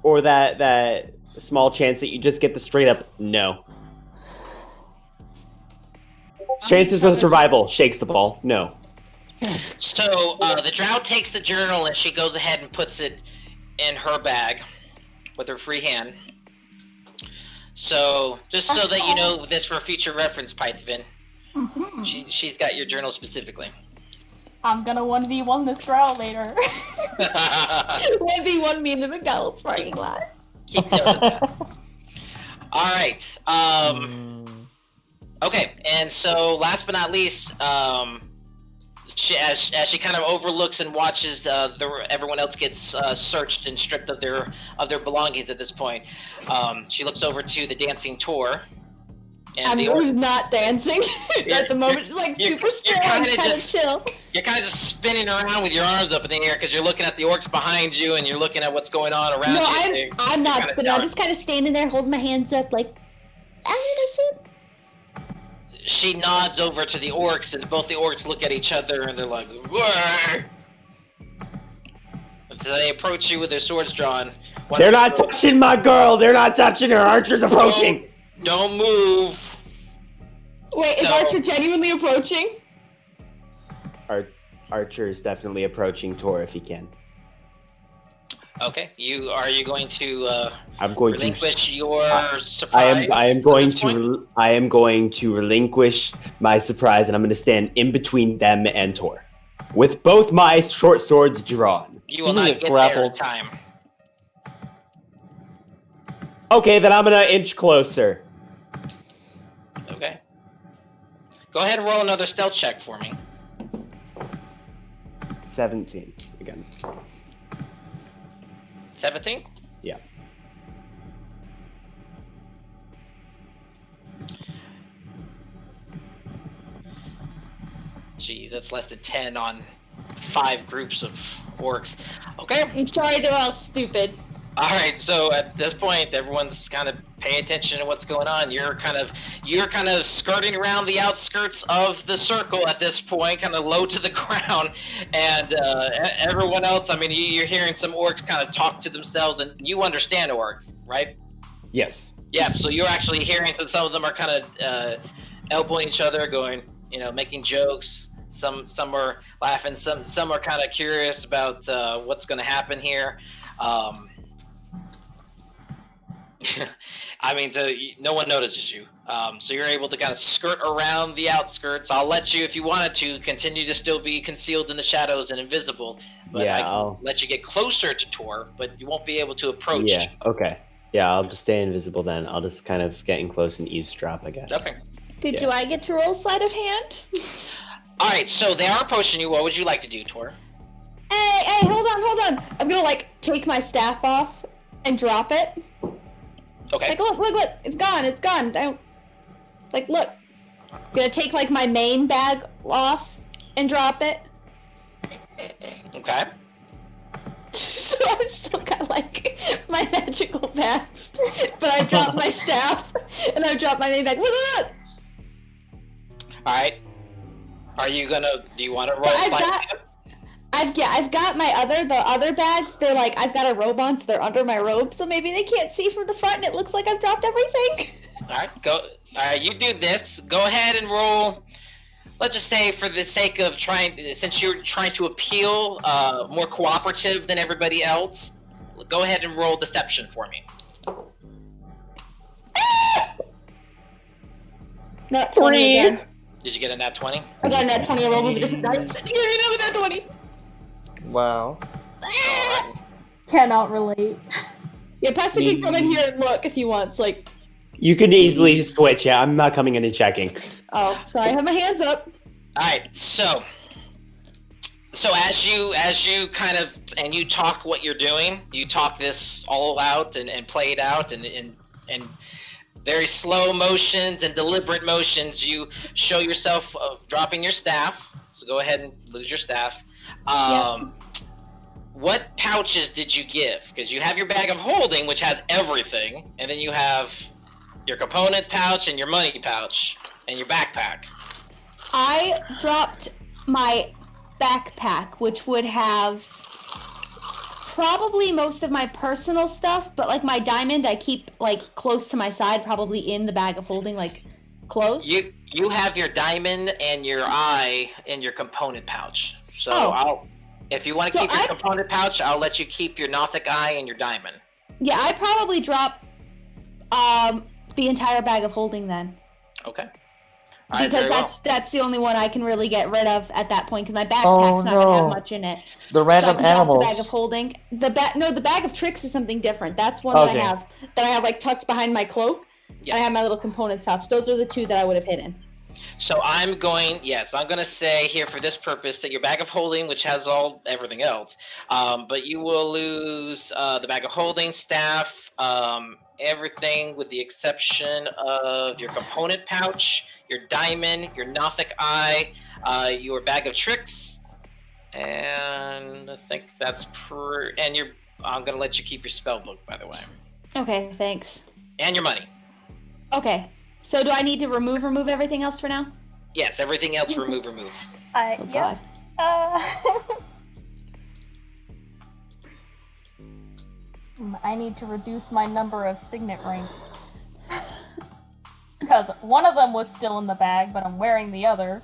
Or that small chance that you just get the straight up no. Chances of survival shakes the ball. No. So the drow takes the journal and she goes ahead and puts it in her bag with her free hand. So just so that you know this for future reference, Pythavin, she's got your journal specifically. I'm gonna 1v1 this drow later. 1v1 me in the McDonald's parking lot. Keep note of that. All right. Okay, and so last but not least, she, as she kind of overlooks and watches everyone else gets searched and stripped of their belongings at this point, she looks over to the dancing Tor. And I mean, who's not dancing at the moment? She's like super still and kind of chill. You're kind of just spinning around with your arms up in the air because you're looking at the orcs behind you and you're looking at what's going on around you. No, I'm not spinning. I'm just kind of standing there holding my hands up like, I'm innocent. She nods over to the orcs and both the orcs look at each other and they're like, "Whoa!" Until they approach you with their swords drawn. They're not touching my girl. They're not touching her. Archer's approaching. Don't move. Wait, is Archer genuinely approaching? Archer is definitely approaching Tor if he can. Okay, are you going to I'm going relinquish to. your surprise? I am going to relinquish my surprise, and I'm going to stand in between them and Tor, with both my short swords drawn. You will not get there in time. Okay, then I'm going to inch closer. Okay. Go ahead and roll another stealth check for me. 17 again. 17? Yeah. Jeez, that's less than 10 on 5 groups of orcs. Okay. I'm sorry, they're all stupid. All right, so at this point, everyone's kind of paying attention to what's going on. You're kind of skirting around the outskirts of the circle at this point, kind of low to the ground, and everyone else. I mean, you're hearing some orcs kind of talk to themselves, and you understand orc, right? Yes. Yeah. So you're actually hearing that some of them are kind of elbowing each other, going, making jokes. Some are laughing. Some are kind of curious about what's going to happen here. I mean, no one notices you. So you're able to kind of skirt around the outskirts. I'll let you, if you wanted to, continue to still be concealed in the shadows and invisible. But Yeah, I can I'll let you get closer to Tor, but you won't be able to approach. Yeah, okay. Yeah, I'll just stay invisible then. I'll just kind of get in close and eavesdrop, I guess. Okay. Do I get to roll sleight of hand? All right, so they are approaching you. What would you like to do, Tor? Hey, hold on. I'm gonna, take my staff off and drop it. Okay. Look, it's gone. Look. I'm gonna take, my main bag off and drop it. Okay. So I've still got, my magical bags. But I dropped my staff, and I dropped my main bag. Look! All right. Do you want to roll sleight? I've got the other bags. They're I've got a robe on, so they're under my robe, so maybe they can't see from the front, and it looks like I've dropped everything. All right, go. All right, you do this. Go ahead and roll let's just say, for the sake of since you're trying to appeal, more cooperative than everybody else, go ahead and roll deception for me. Nat 20 again. Did you get a nat 20? I got a nat 20. I rolled with a different dice. Give me another nat 20. Wow. Cannot relate. Yeah, Preston can come in here and look if he wants. Like, You could easily switch. Yeah, I'm not coming in and checking. oh, sorry, I have my hands up. All right, so as you kind of and you talk what you're doing, you talk this all out and play it out and very slow motions and deliberate motions. You show yourself dropping your staff. So go ahead and lose your staff. What pouches did you give? Because you have your bag of holding, which has everything, and then you have your component pouch and your money pouch and your backpack. I dropped my backpack, which would have probably most of my personal stuff, but like my diamond I keep like close to my side, probably in the bag of holding, like close. You have your diamond and your eye in your component pouch. So if you want to keep your component pouch, I'll let you keep your Nothic eye and your diamond. Yeah, I probably drop the entire bag of holding then. Okay. Because that's the only one I can really get rid of at that point, because my backpack's not gonna have much in it. The random animals. The bag of holding. The bag of tricks is something different. That's one that I have like tucked behind my cloak. Yes. And I have my little components pouch. Those are the two that I would have hidden. So I'm going to say here for this purpose that your bag of holding, which has everything else, but you will lose the bag of holding, staff, everything with the exception of your component pouch, your diamond, your Nothic eye, your bag of tricks, and I think that's I'm gonna let you keep your spell book, by the way. Okay, thanks. And your money. Okay. So do I need to remove everything else for now? Yes, everything else remove. God. I need to reduce my number of signet rings. Because one of them was still in the bag, but I'm wearing the other.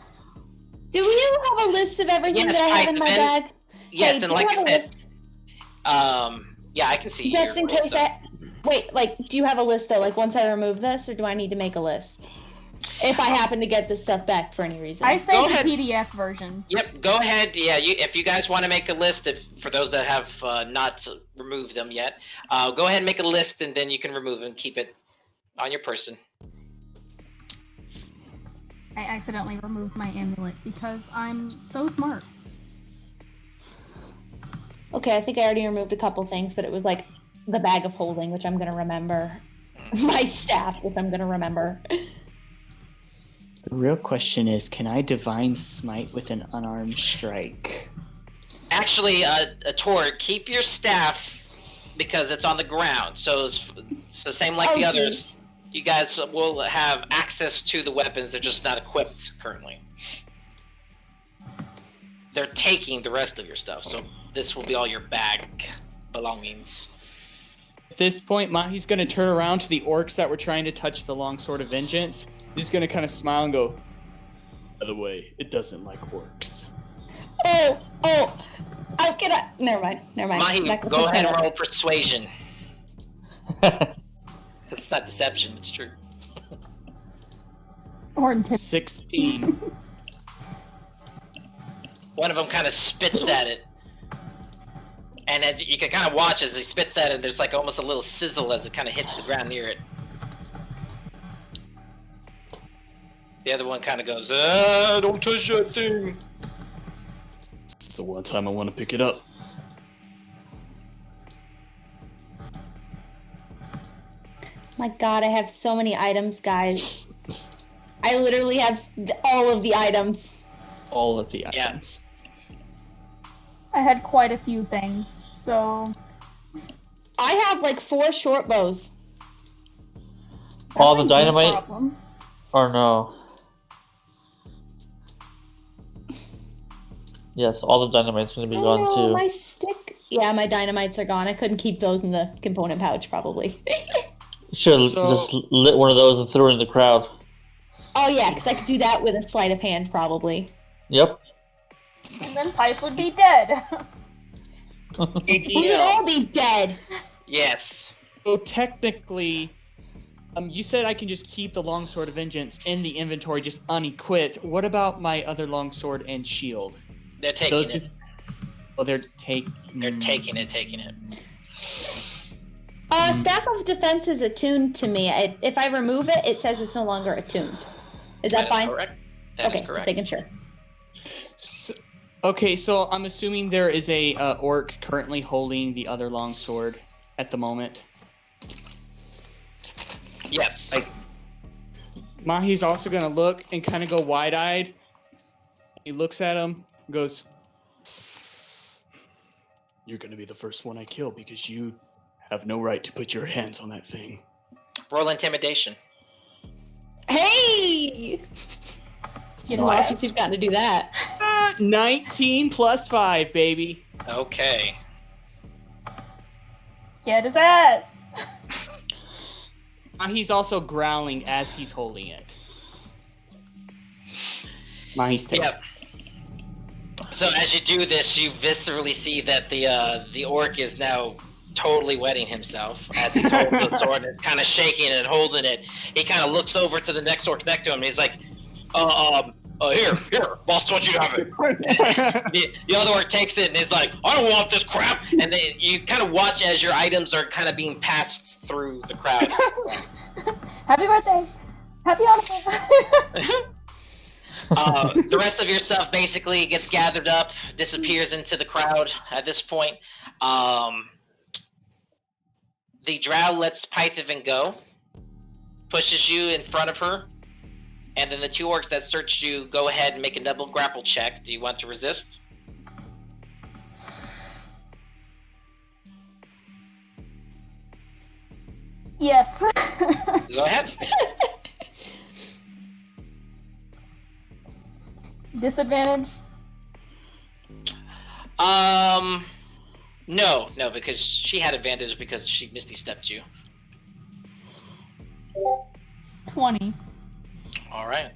Do you have a list of everything that I have in my bag? Yes, and like I said, yeah, I can see. Just in case do you have a list though? Like once I remove this, or do I need to make a list? If I happen to get this stuff back for any reason. I saved the PDF version. Yep, go ahead. Yeah, if you guys want to make a list, for those that have not removed them yet, go ahead and make a list, and then you can remove them. Keep it on your person. I accidentally removed my amulet because I'm so smart. Okay, I think I already removed a couple things, but it was like the bag of holding, which I'm gonna remember. My staff, which I'm gonna remember. The real question is, can I divine smite with an unarmed strike? Actually, Tor, keep your staff because it's on the ground. So same like the others. You guys will have access to the weapons. They're just not equipped currently. They're taking the rest of your stuff, so this will be all your bag belongings. At this point, Mahi's going to turn around to the orcs that were trying to touch the longsword of vengeance. He's going to kind of smile and go, by the way, it doesn't like orcs. Never mind. Mahi, go ahead and roll persuasion. It's not deception, it's true. Or 16. One of them kind of spits at it. And then you can kind of watch as he spits at it, there's like almost a little sizzle as it kind of hits the ground near it. The other one kind of goes, don't touch that thing. It's the one time I want to pick it up. My God, I have so many items, guys. I literally have all of the items. All of the items. I had quite a few things, so... I have like 4 short bows. All the dynamite? Or no? Yes, all the dynamite's gonna be gone too. My stick. Yeah, my dynamites are gone. I couldn't keep those in the component pouch, probably. Should have just lit one of those and threw it in the crowd. Oh yeah, because I could do that with a sleight of hand, probably. Yep. And then Pipe would be dead. We would all be dead. Yes. So technically, you said I can just keep the longsword of vengeance in the inventory, just unequipped. What about my other longsword and shield? They're taking it. Oh, they're taking it. Staff of Defense is attuned to me. If I remove it, it says it's no longer attuned. Is that fine? Correct. That is correct. Just making sure. So I'm assuming there is a orc currently holding the other longsword at the moment. Yes. Mahi's also gonna look and kind of go wide-eyed. He looks at him, and goes, "You're gonna be the first one I kill because you have no right to put your hands on that thing." Roll intimidation. Hey! You know, since you've gotten to do that. 19 plus 5, baby. Okay. Get his ass. Mahi's also growling as he's holding it. Mahi's taken. Yep. So as you do this, you viscerally see that the orc is now totally wetting himself as he's holding the sword and it's kind of shaking and holding it. He kind of looks over to the next orc next to him and he's like, here, boss wants you to have it. the other orc takes it and is like, I don't want this crap. And then you kind of watch as your items are kind of being passed through the crowd. Happy birthday. Happy Hanukkah. The rest of your stuff basically gets gathered up, disappears into the crowd at this point. The drow lets Python go, pushes you in front of her, and then the two orcs that searched you go ahead and make a double grapple check. Do you want to resist? Yes. Go ahead. Disadvantage? No, because she had advantage because she Misty stepped you. 20. All right.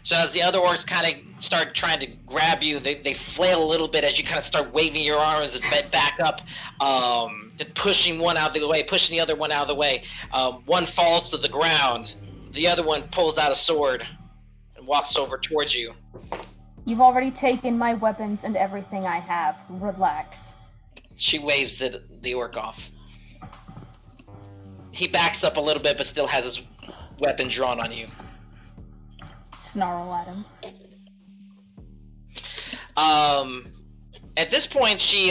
So as the other orcs kind of start trying to grab you, they flail a little bit as you kind of start waving your arms and back up, then pushing one out of the way, pushing the other one out of the way. One falls to the ground. The other one pulls out a sword and walks over towards you. You've already taken my weapons and everything I have. Relax. She waves the orc off. He backs up a little bit, but still has his weapon drawn on you. Snarl at him. At this point, she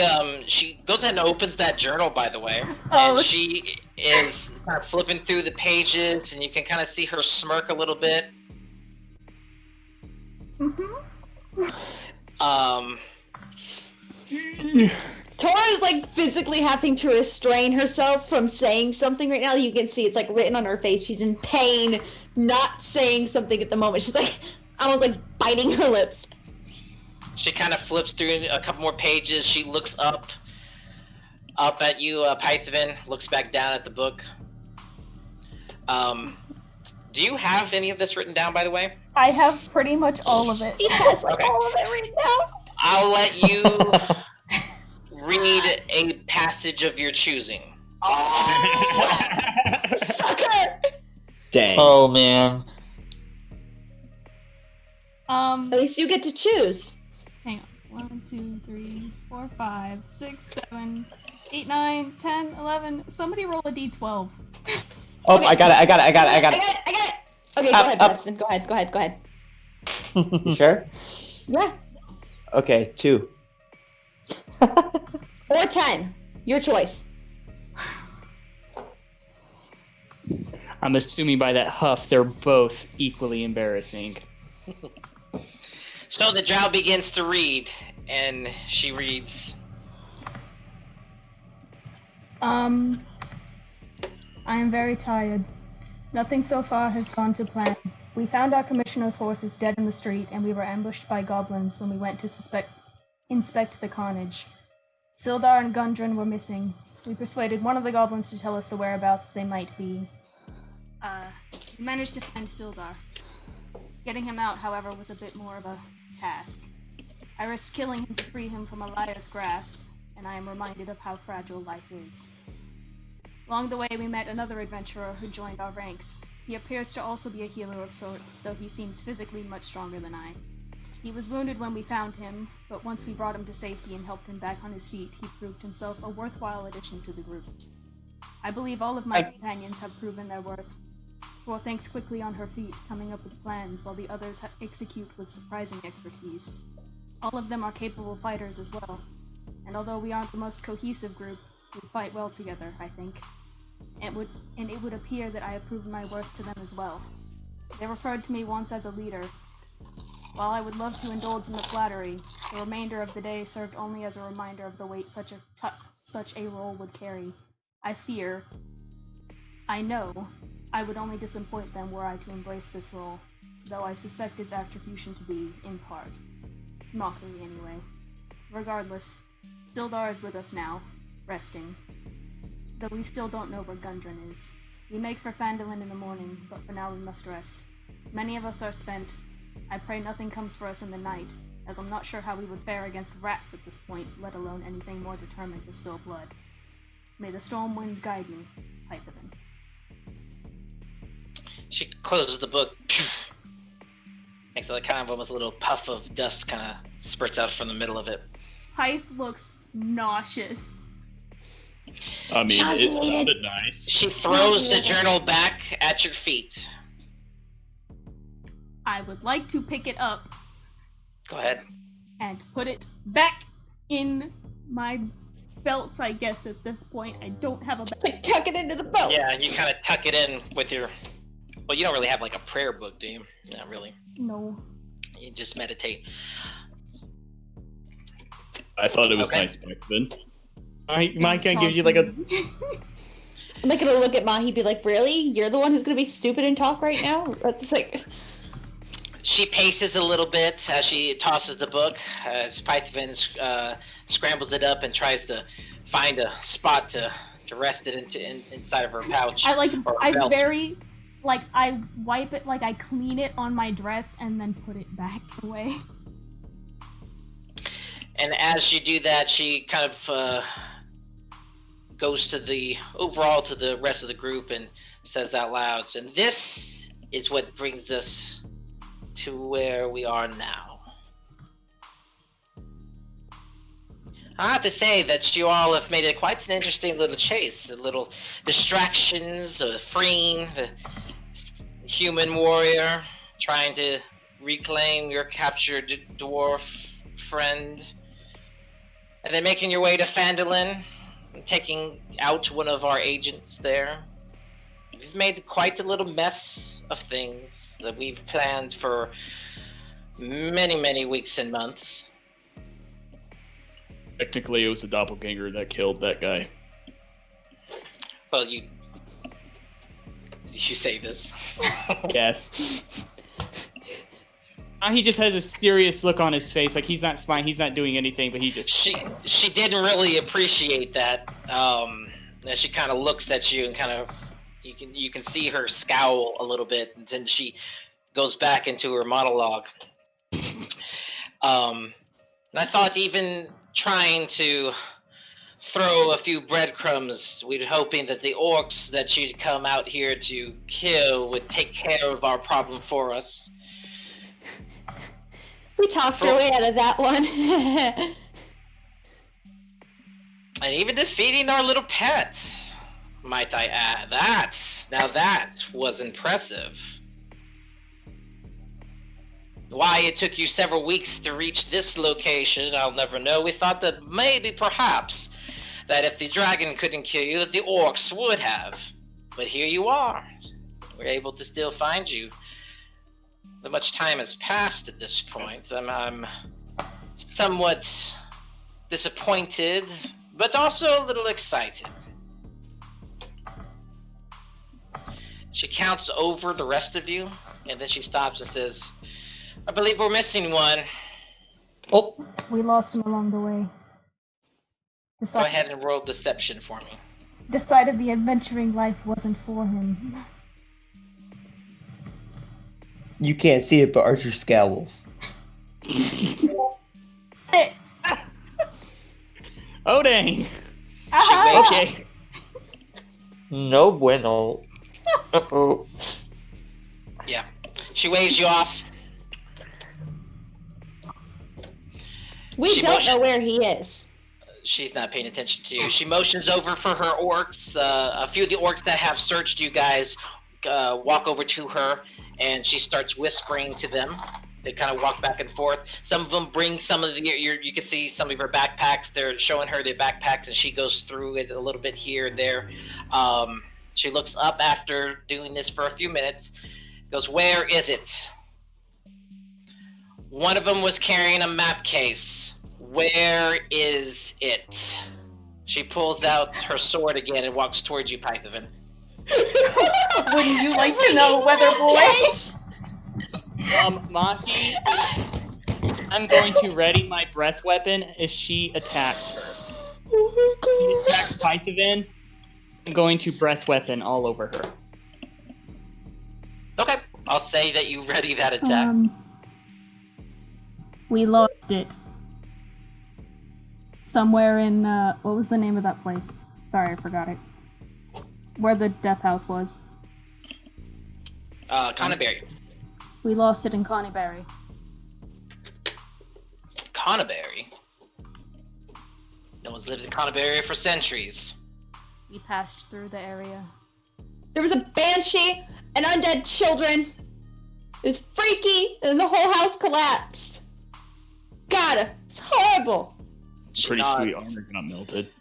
goes ahead and opens that journal, by the way, Oh. and she is kind of flipping through the pages, and you can kind of see her smirk a little bit. Tora's like physically having to restrain herself from saying something right now. You can see it's like written on her face. She's in pain, not saying something at the moment. She's like almost like biting her lips. She kind of flips through a couple more pages. She looks up at you, Python, looks back down at the book. Do you have any of this written down, by the way? I have pretty much all of it. She has like all of it written down. I'll let you read a passage of your choosing. Oh, sucker! Dang. Oh man. At least you get to choose. Hang on. 1, 2, 3, 4, 5, 6, 7, 8, 9, 10, 11. Somebody roll a d12. Oh, Okay. I got it. I got it. Okay, go ahead, Preston. Go ahead. You sure? Yeah. Okay, 2. Or 10. Your choice. I'm assuming by that huff, they're both equally embarrassing. So the drow begins to read, and she reads, I am very tired. Nothing so far has gone to plan. We found our commissioner's horses dead in the street, and we were ambushed by goblins when we went to inspect the carnage. Sildar and Gundren were missing. We persuaded one of the goblins to tell us the whereabouts they might be. We managed to find Sildar. Getting him out, however, was a bit more of a task. I risked killing him to free him from a liar's grasp, and I am reminded of how fragile life is. Along the way, we met another adventurer who joined our ranks. He appears to also be a healer of sorts, though he seems physically much stronger than I. He was wounded when we found him, but once we brought him to safety and helped him back on his feet, he proved himself a worthwhile addition to the group. I believe all of my companions have proven their worth. Four thinks quickly on her feet, coming up with plans, while the others execute with surprising expertise. All of them are capable fighters as well, and although we aren't the most cohesive group, we fight well together, I think. It would appear that I have proven my worth to them as well. They referred to me once as a leader. While I would love to indulge in the flattery, the remainder of the day served only as a reminder of the weight such a role would carry. I know, I would only disappoint them were I to embrace this role, though I suspect its attribution to be, in part, mockery anyway. Regardless, Sildar is with us now, resting. Though we still don't know where Gundren is. We make for Phandalin in the morning, but for now we must rest. Many of us are spent. I pray nothing comes for us in the night, as I'm not sure how we would fare against rats at this point, let alone anything more determined to spill blood. May the storm winds guide me, Python. She closes the book. Makes like kind of almost a little puff of dust kind of spurts out from the middle of it. Pyth looks nauseous. I mean, it sounded nice. She throws the journal back at your feet. I would like to pick it up. Go ahead. And put it back in my belt, I guess, at this point. I don't have a belt. Like, tuck it into the belt. Yeah, you kind of tuck it in with your... Well, you don't really have like a prayer book, do you? Not really. No. You just meditate. I thought it was nice back then. Mike can give you like a... I'm not gonna look at Mahi be like, really? You're the one who's gonna be stupid and talk right now? That's like... She paces a little bit as she tosses the book, as Python scrambles it up and tries to find a spot to rest it inside of her pouch. I wipe it, like I clean it on my dress and then put it back away. And as you do that, she kind of goes to the rest of the group and says out loud, and this is what brings us to where we are now. I have to say that you all have made it quite an interesting little chase. The little distractions of freeing the human warrior, trying to reclaim your captured dwarf friend, and then making your way to Phandalin and taking out one of our agents there. We've made quite a little mess of things that we've planned for many, many weeks and months. Technically, it was the doppelganger that killed that guy. Well, you say this. Yes. He just has a serious look on his face, like he's not smiling, he's not doing anything, but he just... She didn't really appreciate that. As she kind of looks at you and kind of... You can see her scowl a little bit, and then she goes back into her monologue. And I thought even trying to throw a few breadcrumbs, we're hoping that the orcs that you'd come out here to kill would take care of our problem for us. We talked our way out of that one. And even defeating our little pet, might I add. That was impressive. Why it took you several weeks to reach this location, I'll never know. We thought that maybe, perhaps, that if the dragon couldn't kill you, that the orcs would have. But here you are. We're able to still find you. Not much time has passed at this point. I'm somewhat disappointed, but also a little excited. She counts over the rest of you, and then she stops and says, I believe we're missing one. Oh. We lost him along the way. Go ahead and roll deception for me. Decided the adventuring life wasn't for him. You can't see it, but Archer scowls. 6. Oh dang. Uh-huh. Okay. No bueno. Uh-oh. Yeah. She waves you off. We She don't motion- know where he is. She's not paying attention to you. She motions over for her orcs. A few of the orcs that have searched you guys walk over to her, and she starts whispering to them. They kind of walk back and forth. Some of them bring some of you can see some of her backpacks. They're showing her their backpacks, and she goes through it a little bit here and there. She looks up after doing this for a few minutes. Goes, where is it? One of them was carrying a map case. Where is it? She pulls out her sword again and walks towards you, Pythavan. Wouldn't you like to know, Weather Boy? Mahi, I'm going to ready my breath weapon if she attacks her. If she attacks Pythavan, I'm going to breath weapon all over her. Okay, I'll say that you ready that attack. We lost it. Somewhere in, what was the name of that place? Sorry, I forgot it. Where the death house was. Conneberry. We lost it in Connieberry. Conneberry? No one's lived in Conneberry for centuries. We passed through the area. There was a banshee and undead children. It was freaky, and the whole house collapsed. God, it's horrible. Pretty She sweet nods. armor got melted.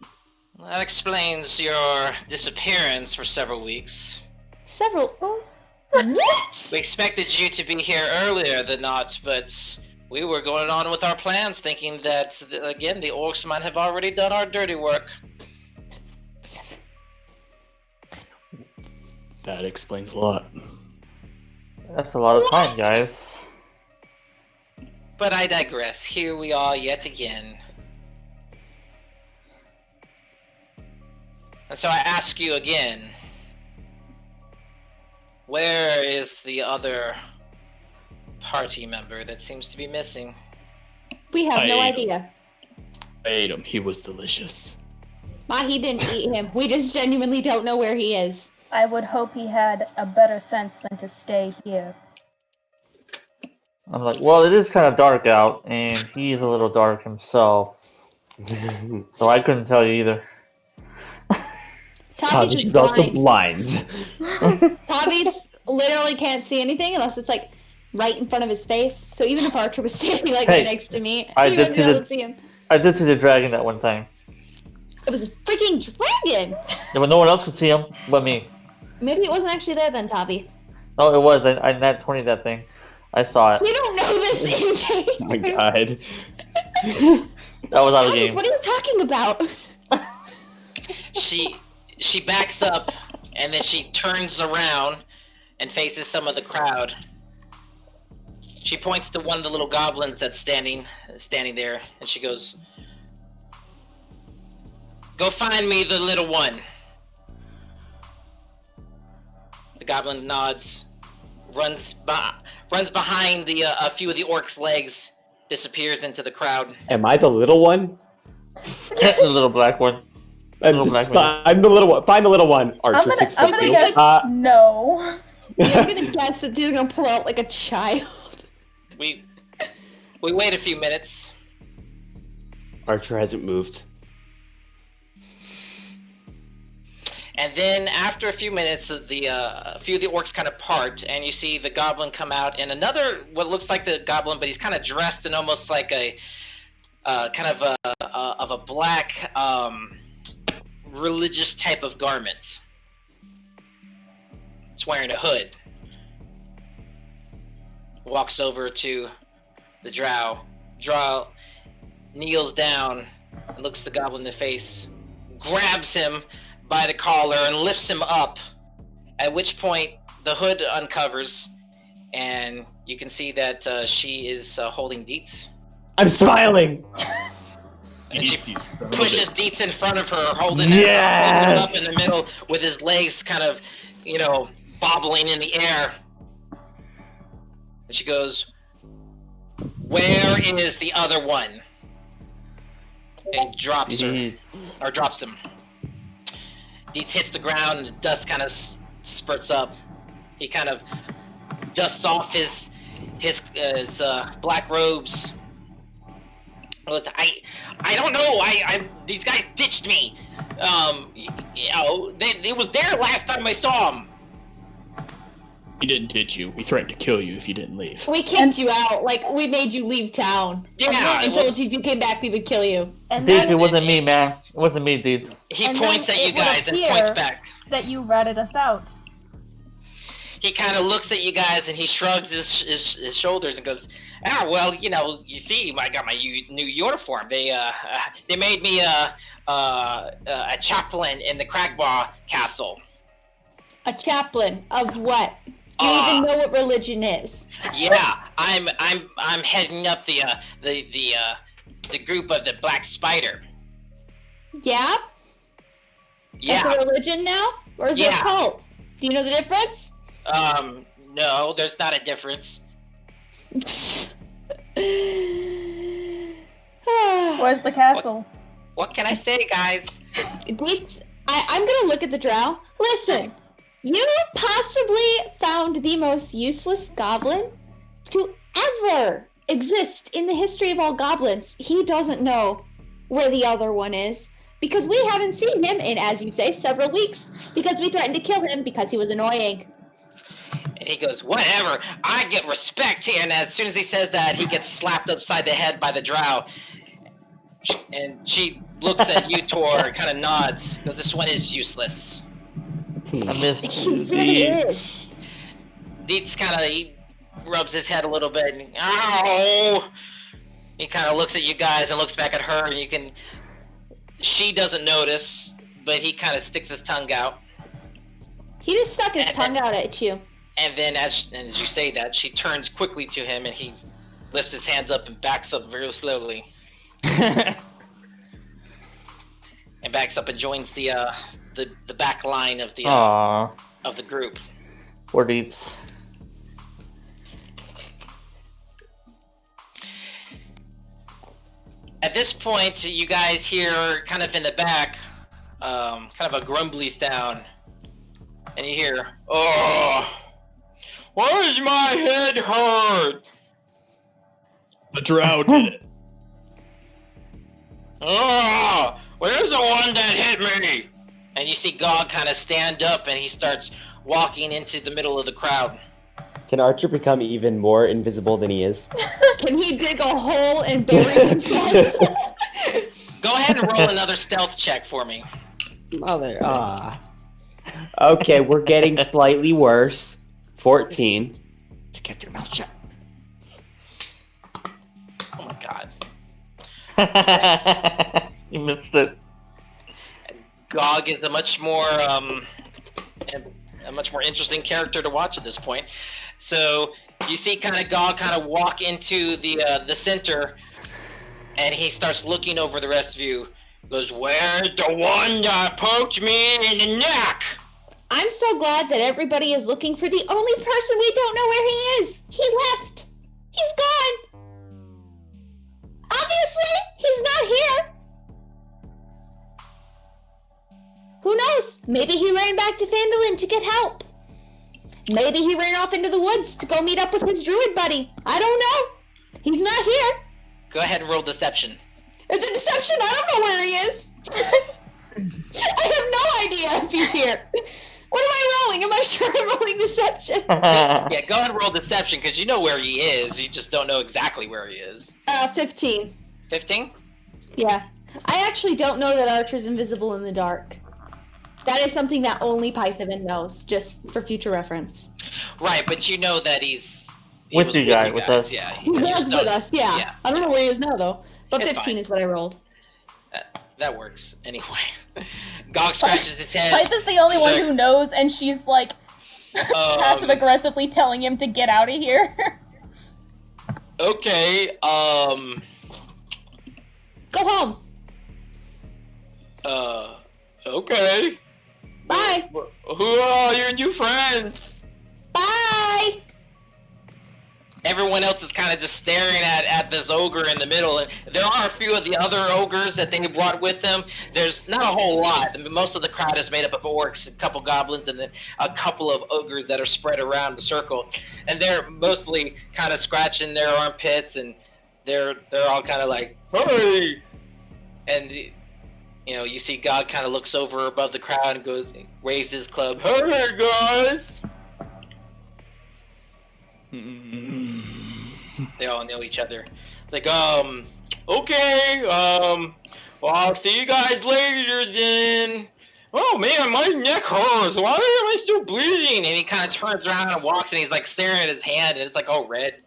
That explains your disappearance for several weeks. Several. Oh, what? We expected you to be here earlier than not, but we were going on with our plans, thinking that, again, the orcs might have already done our dirty work. That explains a lot. That's a lot of time, guys. But I digress. Here we are yet again. And so I ask you again, where is the other party member that seems to be missing? We have no I- idea. I ate him. He was delicious. Mahi didn't eat him. We just genuinely don't know where he is. I would hope he had a better sense than to stay here. I'm like, well, it is kind of dark out, and he's a little dark himself. So I couldn't tell you either. Tavi She's just also blind. blind. Tavi literally can't see anything unless it's like right in front of his face. So even if Archer was standing like Hey, right next to me, I he did wouldn't be see able the- to see him. I did see the dragon that one time. It was a freaking dragon. Yeah, but no one else could see him but me. Maybe it wasn't actually there then, Tavi. Oh, it was. I nat 20 that thing. I saw it. We don't know this in Oh my game. god. That was out of the Tavi, game. what are you talking about? She backs up, and then she turns around and faces some of the crowd. She points to one of the little goblins that's standing there, and she goes, "Go find me the little one." The goblin nods, runs behind a few of the orcs' legs, disappears into the crowd. Am I the little one? The little black one. Little black man. I'm the little one. Find the little one. I'm Archer gonna 6 I'm foot gonna two. guess- No. Yeah, I'm gonna guess that they're gonna pull out like a child. We wait a few minutes. Archer hasn't moved. And then after a few minutes, a few of the orcs kind of part, and you see the goblin come out, and another what looks like the goblin, but he's kind of dressed in almost like a kind of a black religious type of garment. It's wearing a hood. Walks over to the drow. Drow kneels down and looks the goblin in the face, grabs him by the collar and lifts him up, at which point the hood uncovers and you can see that she is holding Dietz. I'm smiling. And she Deets, you son of a pushes bitch. Dietz in front of her, holding Yes! him up in the middle with his legs kind of, bobbling in the air. And she goes, "Where is the other one?" And drops her, or drops him. Deets hits the ground, and the dust kind of spurts up. He kind of dusts off his black robes. I don't know. These guys ditched me. It was there last time I saw him. We didn't ditch you. We threatened to kill you if you didn't leave. We kicked you out. Like, we made you leave town. Yeah. And told you if you came back, we would kill you. And Deeds, it wasn't me, man. It wasn't me, Deeds. He points at you guys and points back. That you ratted us out. He kind of looks at you guys and he shrugs his shoulders and goes, well, you see, I got my new uniform. They made me a chaplain in the Cragbaugh Castle. A chaplain of what? Do you even know what religion is? Yeah, I'm heading up the group of the Black Spider. Yeah? Yeah. That's a religion now? Or is it a cult? Do you know the difference? No, there's not a difference. Where's the castle? What can I say, guys? I'm gonna look at the drow. Listen, you possibly found the most useless goblin to ever exist in the history of all goblins. He doesn't know where the other one is because we haven't seen him in, as you say, several weeks because we threatened to kill him because he was annoying. And he goes, whatever, I get respect. And as soon as he says that, he gets slapped upside the head by the drow. And she looks at you, Tor, and kind of nods. Goes, this one is useless. I missed you, Deeds. Deets he rubs his head a little bit and, ow! He kind of looks at you guys and looks back at her, and she doesn't notice, but he kind of sticks his tongue out. He just stuck his tongue out at you. And then as you say that, she turns quickly to him, and he lifts his hands up and backs up very slowly. And backs up and joins the back line of the group. Poor Deeds. At this point, you guys hear kind of in the back, kind of a grumbly sound, and you hear, "Oh, why does my head hurt?" The drow did it. "Oh, where's the one that hit me?" And you see Gog kind of stand up, and he starts walking into the middle of the crowd. Can Archer become even more invisible than he is? Can he dig a hole and bury himself? Go ahead and roll another stealth check for me. Mother, Okay, we're getting slightly worse. 14. Get your mouth shut. Oh my god. You missed it. Gog is a much more interesting character to watch at this point. So you see Gog walk into the center, and he starts looking over the rest of you. Goes, "Where's the one that poked me in the neck?" I'm so glad that everybody is looking for the only person we don't know where he is. He left. He's gone. Obviously, he's not here. Who knows? Maybe he ran back to Phandalin to get help. Maybe he ran off into the woods to go meet up with his druid buddy. I don't know. He's not here. Go ahead and roll deception. It's a deception. I don't know where he is. I have no idea if he's here. What am I rolling? Am I sure I'm rolling deception? Yeah, go ahead and roll deception, because you know where he is. You just don't know exactly where he is. 15. 15? Yeah. I actually don't know that Archer's invisible in the dark. That is something that only Python knows, just for future reference. Right, but you know that he with was you guys, with us. Yeah, He was with us, yeah. I don't know where he is now, though. But It's 15 fine. is what I rolled. That works. Anyway. Gog scratches his head. Pytha's the only one who knows, and she's like passive-aggressively telling him to get out of here. Okay, Go home. Okay. Bye. Who are your new friends? Bye. everyone else is kind of just staring at this ogre in the middle. And there are a few of the other ogres that they brought with them. There's not a whole lot. I mean, most of the crowd is made up of orcs, a couple goblins, and then a couple of ogres that are spread around the circle. And they're mostly kind of scratching their armpits, and they're all kind of like, hey! And you see God kind of looks over above the crowd and waves his club. Hey guys! They all know each other. Like, okay, well, I'll see you guys later then. Oh man, my neck hurts. Why am I still bleeding? And he kind of turns around and walks, and he's like staring at his hand, and it's like all red,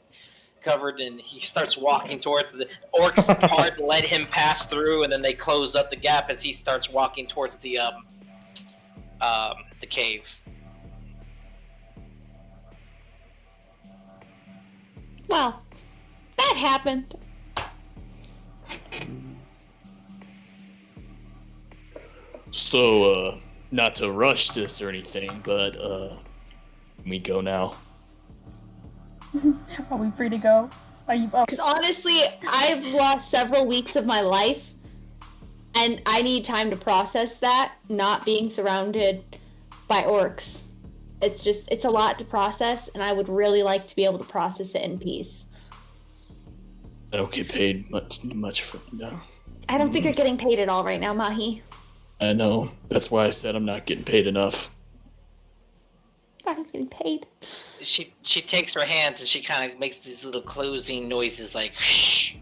covered, and he starts walking towards the orcs. Hard to let him pass through, and then they close up the gap as he starts walking towards the cave. Well, that happened. So, not to rush this or anything, but, we go now. Are we free to go? Are you? Because honestly, I've lost several weeks of my life, and I need time to process that, not being surrounded by orcs. It's a lot to process, and I would really like to be able to process it in peace. I don't get paid much for no. I don't think you're getting paid at all right now, Mahi. I know. That's why I said I'm not getting paid enough. I'm not getting paid. She takes her hands and she kind of makes these little closing noises like shh.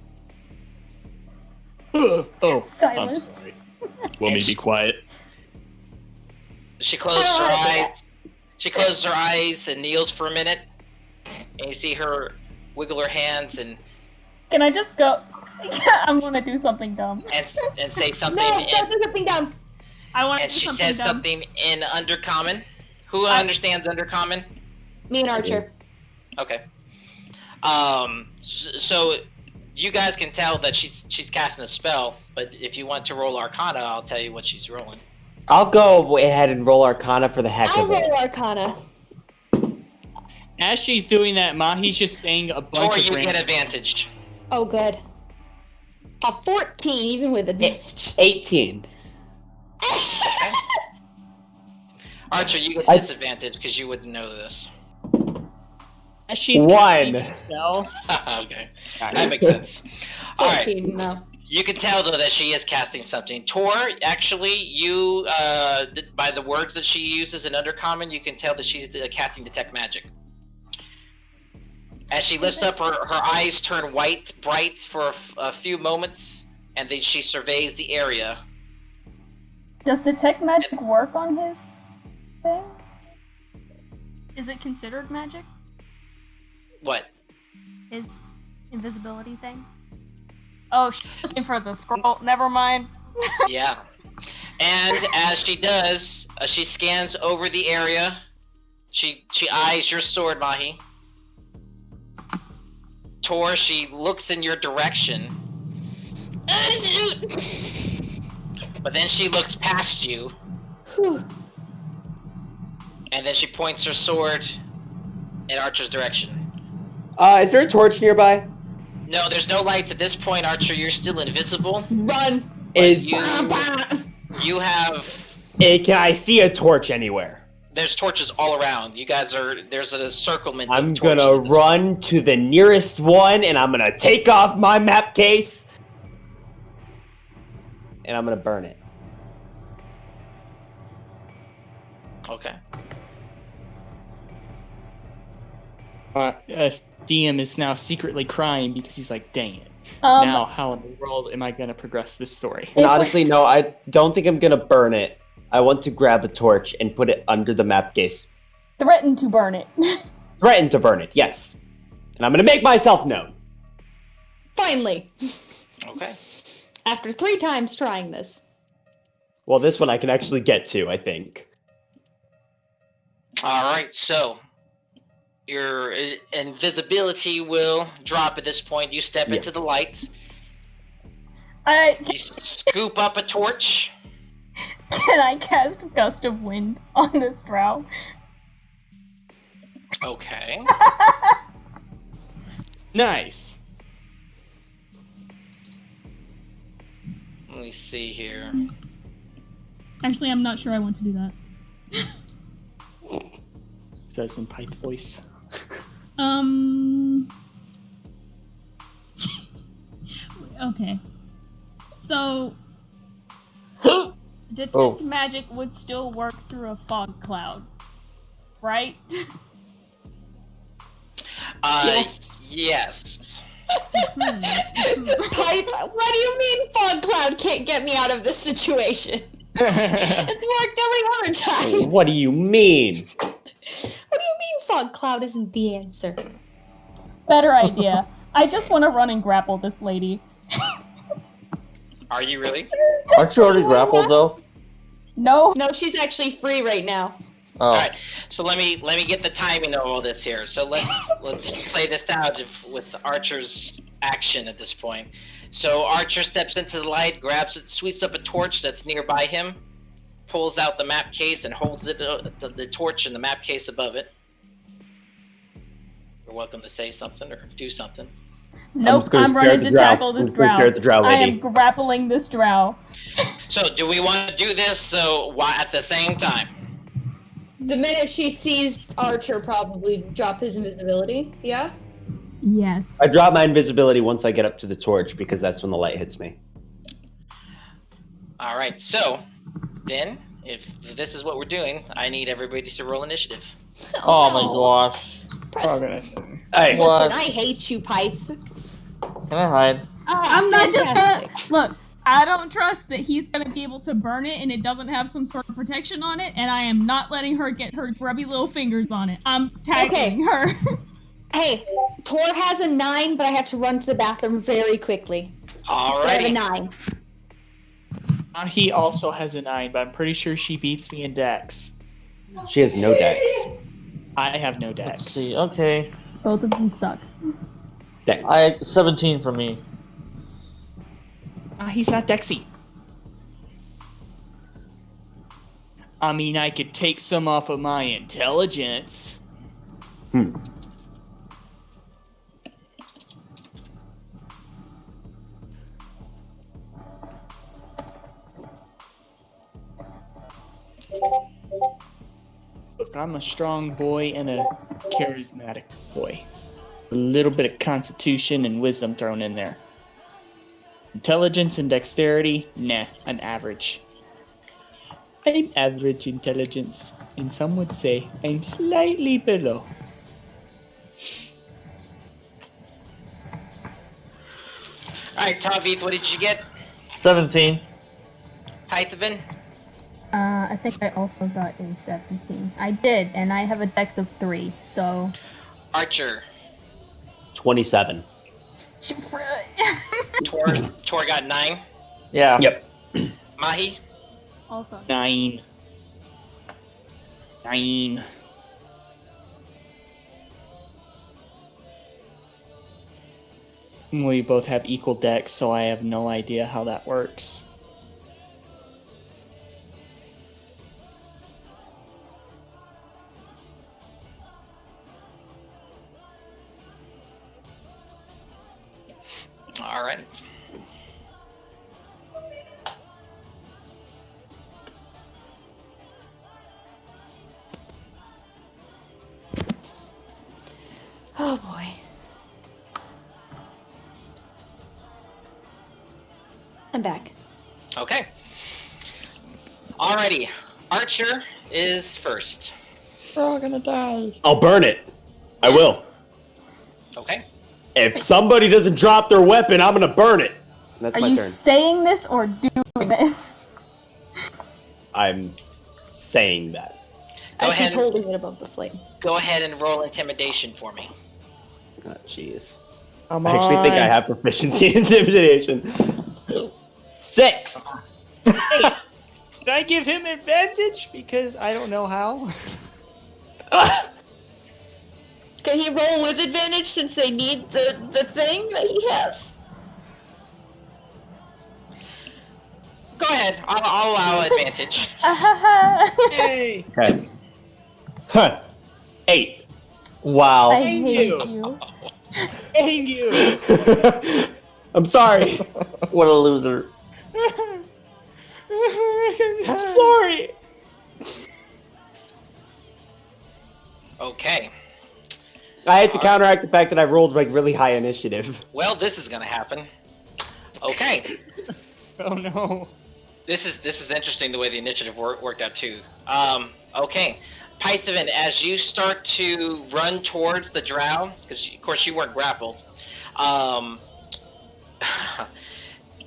Oh, Silence. I'm sorry. Want me to be quiet? She closes her eyes. She closes her eyes and kneels for a minute, and you see her wiggle her hands and. Can I just go? I'm gonna do something dumb. And say something. No, don't do something dumb. I want to And do she something says dumb. something in Undercommon. Who understands Undercommon? Me and Archer. Okay. So you guys can tell that she's casting a spell, but if you want to roll Arcana, I'll tell you what she's rolling. I'll go ahead and roll Arcana for the heck I'll of it. roll Arcana. As she's doing that, Mahi's just saying a bunch Or of you random... get advantage. Oh, good. A 14, even with advantage. 18. Archer, you get disadvantage because you wouldn't know this. As she's One. casting a spell, Okay, that makes sense. All right. 14, no. You can tell though that she is casting something. Tor, actually, you by the words that she uses in Undercommon, you can tell that she's casting Detect Magic. As she lifts up, her eyes turn white, bright for a few moments, and then she surveys the area. Does detect magic work on his thing? Is it considered magic? What? His invisibility thing? Oh, she's looking for the scroll. Never mind. Yeah. And as she does, she scans over the area. She eyes your sword, Mahi. Tor, she looks in your direction. But then she looks past you. And then she points her sword in Archer's direction. Is there a torch nearby? No, there's no lights at this point, Archer. You're still invisible. Run! You have... Can I see a torch anywhere? There's torches all around. You guys are... There's an encirclement of I'm torches gonna at this run to the nearest one, and I'm gonna take off my map case, and I'm gonna burn it. Okay. DM is now secretly crying because he's like, dang it. Um, Now, how in the world am I going to progress this story? And honestly, no, I don't think I'm gonna burn it. I want to grab a torch and put it under the map case. Threaten to burn it. Threaten to burn it, yes. And I'm gonna make myself known. Finally! Okay. After 3 times trying this. Well, this one I can actually get to, I think. Alright, so... Your invisibility will drop at this point. You step into the light. You scoop up a torch. Can I cast Gust of Wind on this drow? Okay. Nice. Let me see here. Actually, I'm not sure I want to do that. Says in pipe voice. Okay. So, detect magic would still work through a fog cloud, right? Yes. Pyth, what do you mean fog cloud can't get me out of this situation? It's worked every other time. What do you mean? What do you mean fog cloud isn't the answer? Better idea. I just want to run and grapple this lady. Are you really? Aren't you already grappled though? No. No, she's actually free right now. Oh. All right. So let me get the timing of all this here. So let's play this out with Archer's action at this point. So Archer steps into the light, grabs it, sweeps up a torch that's nearby him, pulls out the map case and holds it the torch and the map case above it. You're welcome to say something or do something. Nope, I'm running to tackle this drow. I am grappling this drow. So do we want to do this at the same time? The minute she sees Archer probably drop his invisibility, yeah? Yes. I drop my invisibility once I get up to the torch because that's when the light hits me. All right, so then if this is what we're doing, I need everybody to roll initiative. Oh my gosh. Hey, What? Listen, I hate you, Pyth. Can I hide? I'm not just gonna look. I don't trust that he's gonna be able to burn it and it doesn't have some sort of protection on it, and I am not letting her get her grubby little fingers on it. I'm tagging her. Hey, Tor has a 9, but I have to run to the bathroom very quickly. All I have a right. 9. He also has a 9, but I'm pretty sure she beats me in dex. she has no dex. I have no Let's dex. see. Okay. Both of them suck. I 17 for me. He's not dexy. I mean, I could take some off of my intelligence. Look, I'm a strong boy and a charismatic boy. A little bit of constitution and wisdom thrown in there. Intelligence and dexterity, nah, I'm average. I'm average intelligence, and some would say I'm slightly below. All right, Tavith, what did you get? 17. Pythavin? I think I also got a 17. I did, and I have a dex of 3, so... Archer. 27. Tor got 9. Yeah. Yep. Mahi? Also. 9. We both have equal dex, so I have no idea how that works. All right. Oh boy. I'm back. Okay. Alrighty. Archer is first. We're all gonna die. I'll burn it. I will. Okay. If somebody doesn't drop their weapon, I'm gonna burn it. That's Are my you turn. saying this or doing this? I'm saying that. Go As he's ahead. holding it above the flame. Go ahead and roll intimidation for me. Oh, jeez. Come I actually think I have proficiency in intimidation. 6. Did I give him advantage? Because I don't know how. Can he roll with advantage since they need the thing that he has? Go ahead. I'll allow advantage. Hey! Okay. Huh. 8. Wow. I hate you. Dang you! I'm sorry. What a loser. Sorry. Okay. I had to counteract the fact that I rolled like really high initiative. Well, this is gonna happen. Okay. Oh no. This is interesting the way the initiative worked out too. Okay. Python, as you start to run towards the drow, because of course you weren't grappled,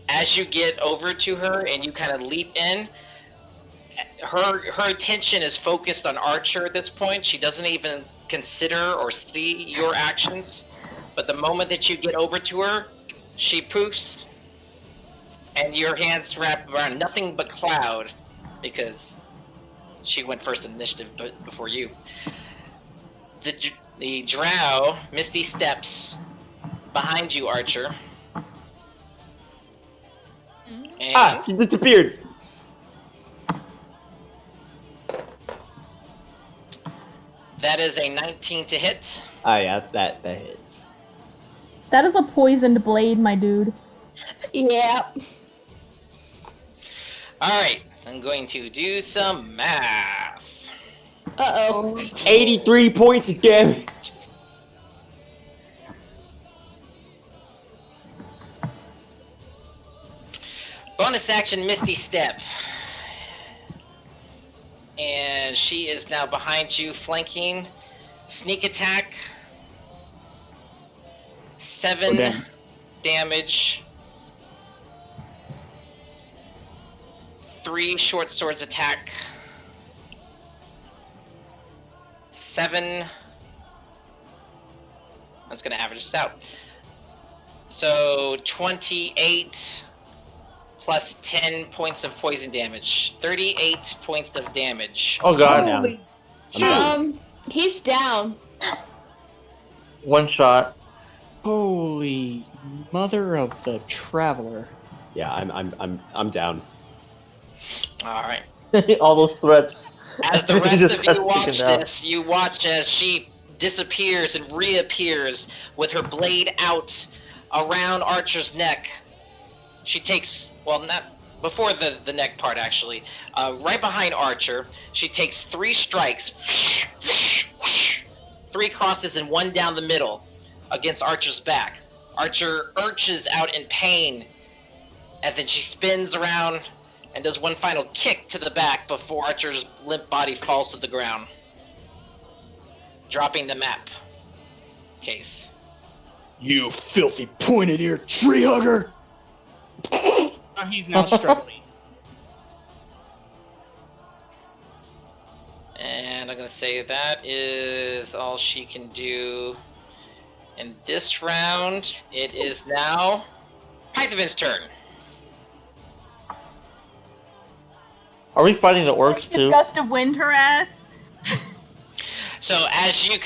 as you get over to her and you kind of leap in, her attention is focused on Archer at this point. She doesn't even consider or see your actions. But the moment that you get over to her, she poofs, and your hands wrap around nothing but cloud, because she went first in initiative before you. The drow, Misty steps behind you, Archer. And She disappeared. that is a 19 to hit. Oh yeah, that hits. That is a poisoned blade, my dude. Yeah. Alright, I'm going to do some math. Uh-oh. 83 points of damage. Bonus action Misty Step. And she is now behind you, flanking. Sneak attack. 7 damage. 3 short swords attack. 7. I'm just going to average this out. So 28 plus 10 points of poison damage. 38 points of damage. Oh god. Holy He's down. One shot. Holy mother of the traveler. Yeah, I'm down. All right. All those threats. As the rest Just of got you watch taken out. this, you watch as she disappears and reappears with her blade out around Archer's neck. She takes, well, not before the neck part, actually. Right behind Archer, she takes 3 strikes, 3 crosses and 1 down the middle against Archer's back. Archer urges out in pain, and then she spins around and does 1 final kick to the back before Archer's limp body falls to the ground, dropping the map case. You filthy pointed-eared tree hugger! He's now struggling. And I'm going to say that is all she can do in this round. It is now Python's turn. Are we fighting the orcs The too? gust of wind her ass. So as you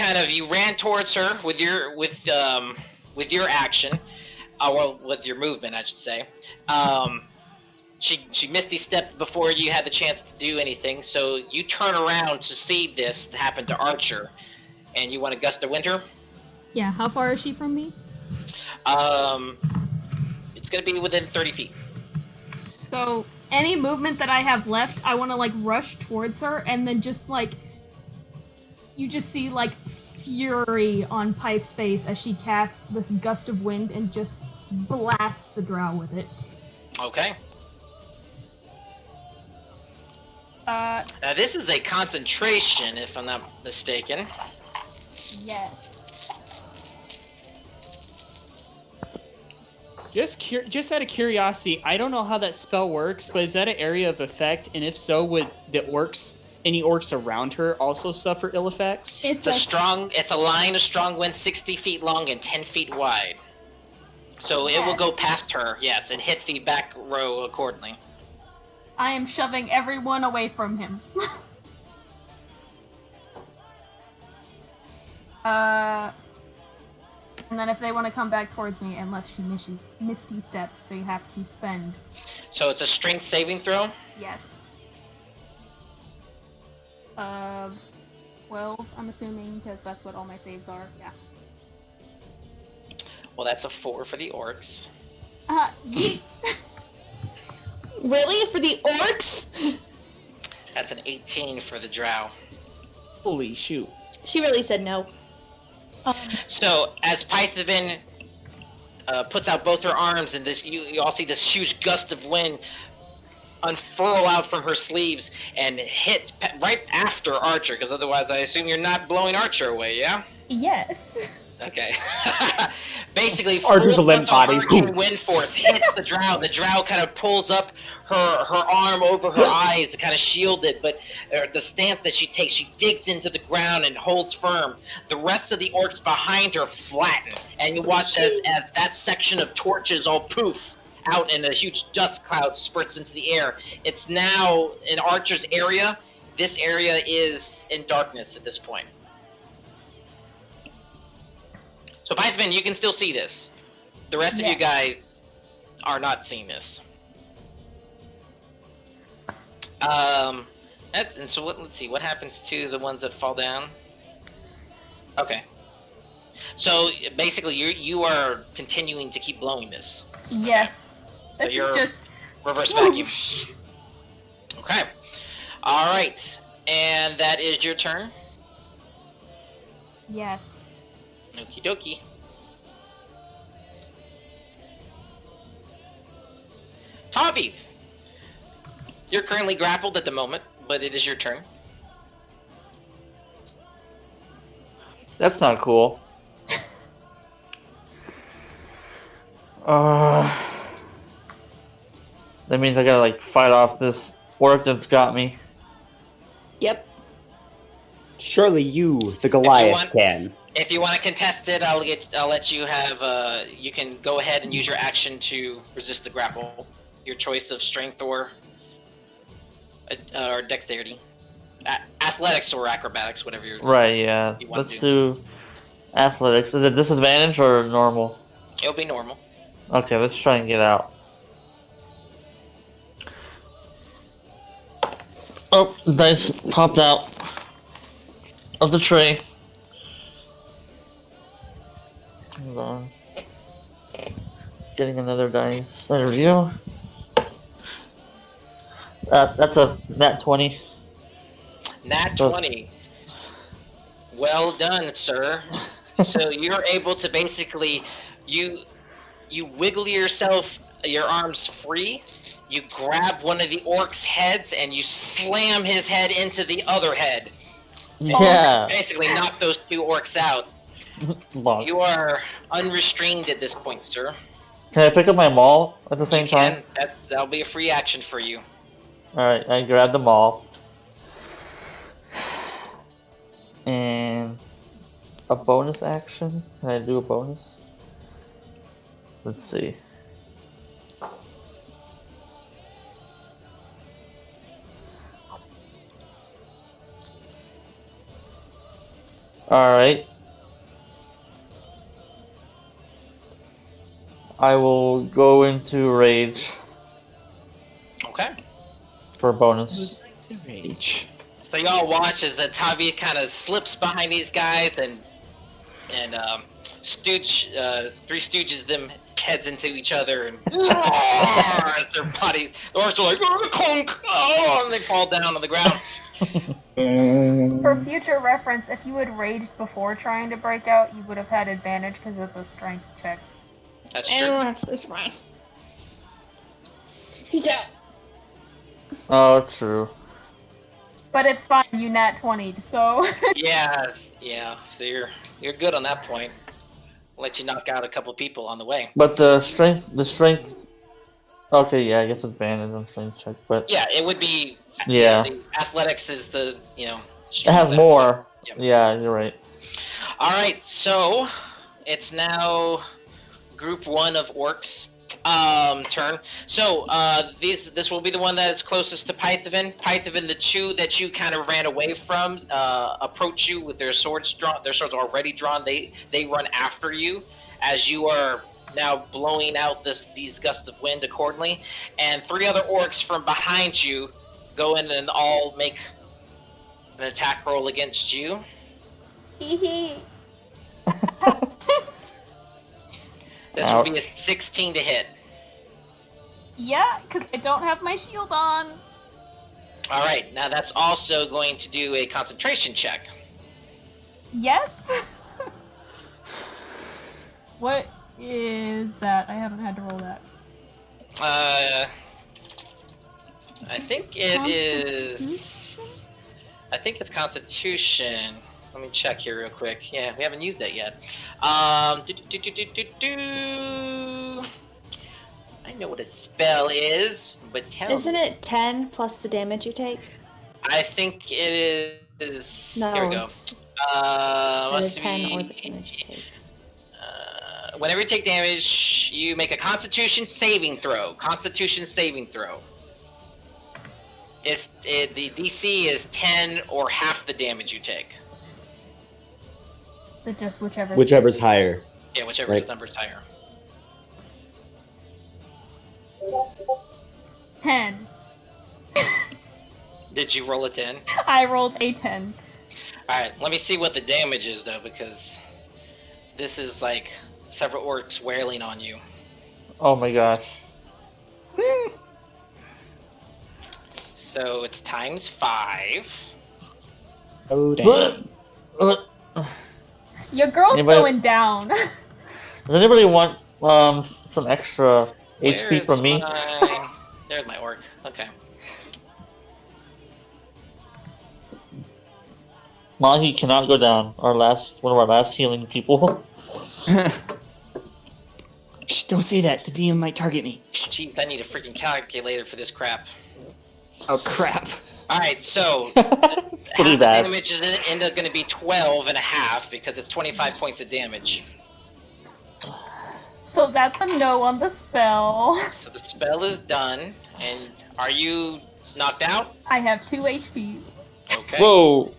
ran towards her with your action, well, with your movement, I should say. She misty stepped before you had the chance to do anything. So you turn around to see this happen to Archer, and you want to gust of wind her. Yeah, how far is she from me? It's gonna be within 30 feet. So any movement that I have left, I want to like rush towards her, and then just like you just see like fury on Pipe's face as she casts this gust of wind and just blasts the drow with it. Okay. Uh, Now this is a concentration, if I'm not mistaken. Yes. Just out of curiosity, I don't know how that spell works, but is that an area of effect? And if so, would any orcs around her also suffer ill effects? It's a line of strong wind 60 feet long and 10 feet wide. So it will go past her, yes, and hit the back row accordingly. I am shoving everyone away from him. And then if they want to come back towards me, unless she misty steps, they have to spend. So it's a strength saving throw? Yes. 12, I'm assuming, because that's what all my saves are. Yeah. Well, that's a 4 for the orcs. Really? For the orcs? That's an 18 for the drow. Holy shoot. She really said no. So, as Pythevin puts out both her arms, and this you all see this huge gust of wind unfurl out from her sleeves and hit right after Archer, because otherwise I assume you're not blowing Archer away, yeah? Yes. Okay. Basically, Archer's a full limp body. hurricane wind force hits the drow. The drow kind of pulls up her arm over her eyes to kind of shield it, but the stance that she takes, she digs into the ground and holds firm. The rest of the orcs behind her flatten, and you watch as that section of torches all poof out and a huge dust cloud spurts into the air. It's now in Archer's area. This area is in darkness at this point. So, Python, you can still see this. The rest of you guys are not seeing this. And so let's see, what happens to the ones that fall down? Okay. So, basically, you are continuing to keep blowing this. Yes. So This you're is just reverse vacuum. Okay. All right. And that is your turn. yes. Okie dokie. Taviv, you're currently grappled at the moment, but it is your turn. That's not cool. That means I gotta like fight off this orc that's got me. Yep. Surely you, the Goliath, can. If you want to contest it, I'll let you have. You can go ahead and use your action to resist the grapple. Your choice of strength or dexterity, athletics or acrobatics, whatever you're. Right. Yeah. You want Let's to do athletics. Is it disadvantage or normal? It'll be normal. Okay. Let's try and get out. Oh, dice popped out of the tray. Hold on. Getting another dice. There we go. That's a nat 20. Nat 20. Well done, sir. So you're able to basically you wiggle your arms free. You grab one of the orc's heads and you slam his head into the other head. Yeah. Basically knock those two orcs out. Long. You are unrestrained at this point, sir. Can I pick up my maul at the same time? That'll be a free action for you. Alright, I grab the maul. And a bonus action? Can I do a bonus? Let's see. Alright. I will go into rage Okay. for a bonus. Rage. So y'all watch as Tavi kind of slips behind these guys and Three Stooges them heads into each other and as their bodies, the orcs are like clunk, and they fall down on the ground. For future reference, if you had raged before trying to break out, you would have had advantage because it's a strength check. That's true. And this fine. He's out. Oh, true. But it's fine, you nat 20'd, so... Yes, yeah. So you're good on that point. I'll let you knock out a couple people on the way. But the strength. Okay, yeah, I guess advantage on strength check, but Yeah, it would be. Yeah. The athletics is the it has more. Yep. Yeah, you're right. All right, so it's now group 1 of orcs turn. So this will be the one that is closest to Pythevin. Pythevin, the two that you kind of ran away from approach you with their swords drawn. Their swords are already drawn. They run after you as you are now blowing out these gusts of wind accordingly. And 3 other orcs from behind you go in and all make an attack roll against you. This will be a 16 to hit. Yeah, because I don't have my shield on. All right, now that's also going to do a concentration check. Yes. What is that? I haven't had to roll that. I think it is. I think it's Constitution. Let me check here real quick. Yeah, we haven't used that yet. I know what a spell is, but tell Isn't me. it 10 plus the damage you take? I think it is. No, Here we go. it's Must 10 be. or the damage you take. Whenever you take damage, you make a Constitution saving throw. Constitution saving throw. The DC is 10 or half the damage you take. But just whichever. Whichever's higher. Yeah, whichever Right. number's higher. 10. Did you roll a 10? I rolled a 10. Alright, let me see what the damage is though, because this is like several orcs wailing on you. Oh my gosh. So it's times 5. Oh, damn. Your girl's Anybody- going down. Does anybody want some extra HP Where's from me? There's my orc. Okay. Mahi cannot go down. One of our last healing people. Shh, don't say that. The DM might target me. Shh. Jeez, I need a freaking calculator for this crap. Oh, crap. Alright, so Pretty half the bad. damage is end up going to be 12 and a half because it's 25 points of damage. So that's a no on the spell. So the spell is done, and are you knocked out? I have 2 HP. Okay. Whoa!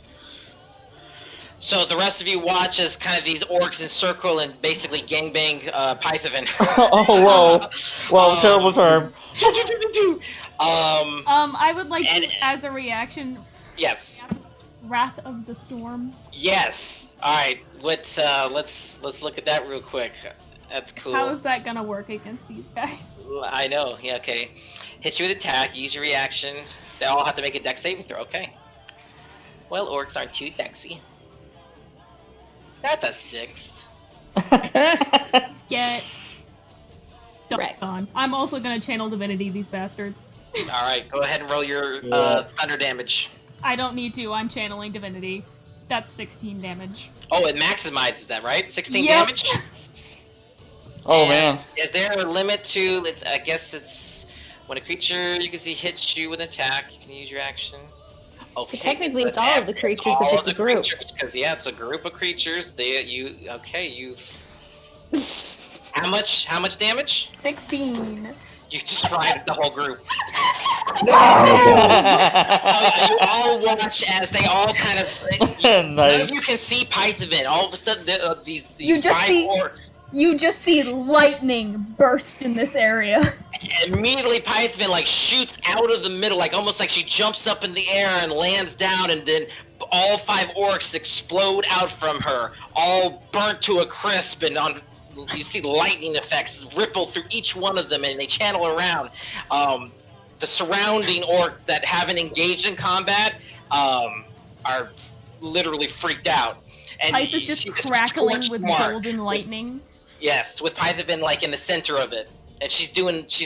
So the rest of you watch as kind of these orcs encircle and basically gangbang Python. Oh, whoa! Terrible term. I would like And- to, as a reaction, Yes. Wrath of the Storm. Yes. All right. Let's look at that real quick. That's cool. How is that gonna work against these guys? I know. Yeah. Okay. Hit you with attack. Use your reaction. They all have to make a dex saving throw. Okay. Well, orcs aren't too dexy. That's a 6. Get Wrecked. on. I'm also gonna channel divinity these bastards. All right. Go ahead and roll your thunder damage. I don't need to. I'm channeling divinity. That's 16 damage. Oh, it maximizes that, right? 16 Yep. damage. Oh And man. Is there a limit to? I guess it's when a creature you can see hits you with an attack, you can use your action. Okay, So technically it's all of the creatures if it's a group. Because yeah, it's a group of creatures. How much damage? 16. You just fried the whole group. Nice. So you all watch as they all kind of. None of you can see Python. All of a sudden, these You just 5 see- orcs. You just see lightning burst in this area. Immediately Python like shoots out of the middle, like almost like she jumps up in the air and lands down, and then all 5 orcs explode out from her, all burnt to a crisp, and you see lightning effects ripple through each one of them, and they channel around. The surrounding orcs that haven't engaged in combat are literally freaked out. And Pipe is you just see this crackling scorch with mark. golden lightning. Yes, with Python like in the center of it. And she's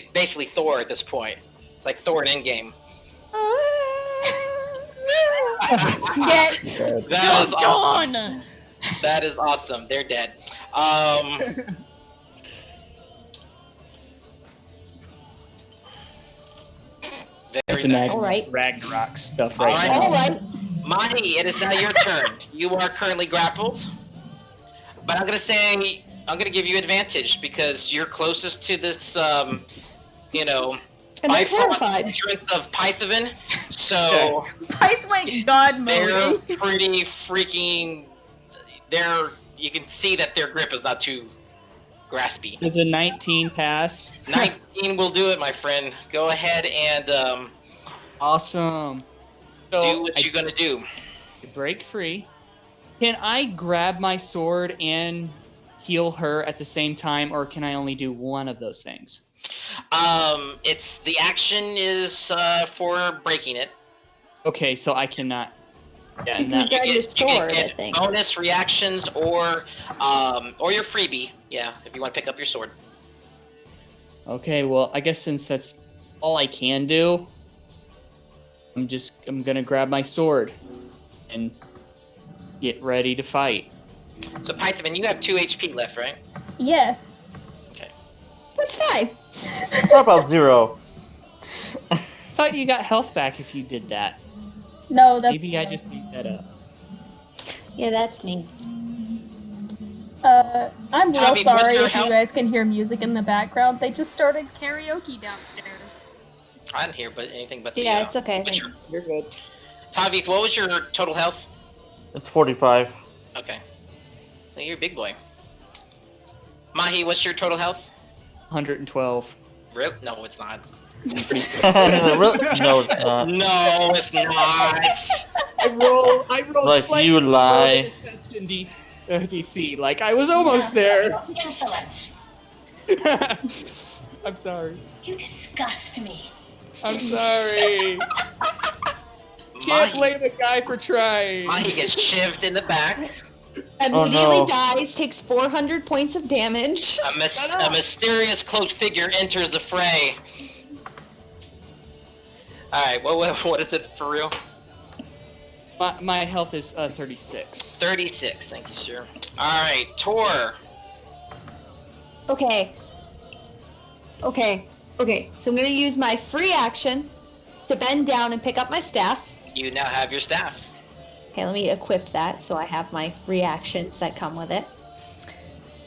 basically Thor at this point. It's like Thor in Endgame. Get That is awesome. done! That is awesome. They're dead. Just Very nice. imagine Alright. Ragnarok stuff All right right. now. All right. Mahi, it is now your turn. You are currently grappled. But I'm gonna give you advantage because you're closest to this And they're by far terrified. entrance of Python. So Yes. Pipe went god they're mode. pretty freaking. You can see that their grip is not too graspy. Does a 19 pass? 19 will do it, my friend. Go ahead and Awesome. So do what I you're gonna do. break free. Can I grab my sword and heal her at the same time, or can I only do one of those things? It's the action is for breaking it. Okay, so I cannot. Yeah, You and can that, grab your You sword, I can get think. bonus reactions or your freebie. Yeah, if you want to pick up your sword. okay, well, I guess since that's all I can do, I'm gonna grab my sword and get ready to fight. So Python, you have 2 HP left, right? Yes. Okay. That's fine. How about 0? Thought you got health back if you did that. No, that's Maybe I just made that up. Yeah, that's me. I'm real Tommy, what's sorry your if you health? guys can hear music in the background. They just started karaoke downstairs. I didn't hear anything but the. Yeah, it's okay. Witcher. You're good. Tavith, what was your total health? It's 45. Okay. Well, you're a big boy. Mahi, what's your total health? 112. Rip? No, it's not. No, it's not. No, it's not. I rolled Like, slightly you below lie. the deception DC. Like, I was almost there. Insolence. I'm sorry. You disgust me. I'm sorry. Can't Mahi, blame a guy for trying. Mahi gets shivved in the back. Immediately no. dies, takes 400 points of damage. A mysterious cloaked figure enters the fray. Alright, what is it for real? My health is 36. 36, thank you, sir. Alright, Tor. Okay. So I'm gonna use my free action to bend down and pick up my staff. You now have your staff. Okay, let me equip that so I have my reactions that come with it.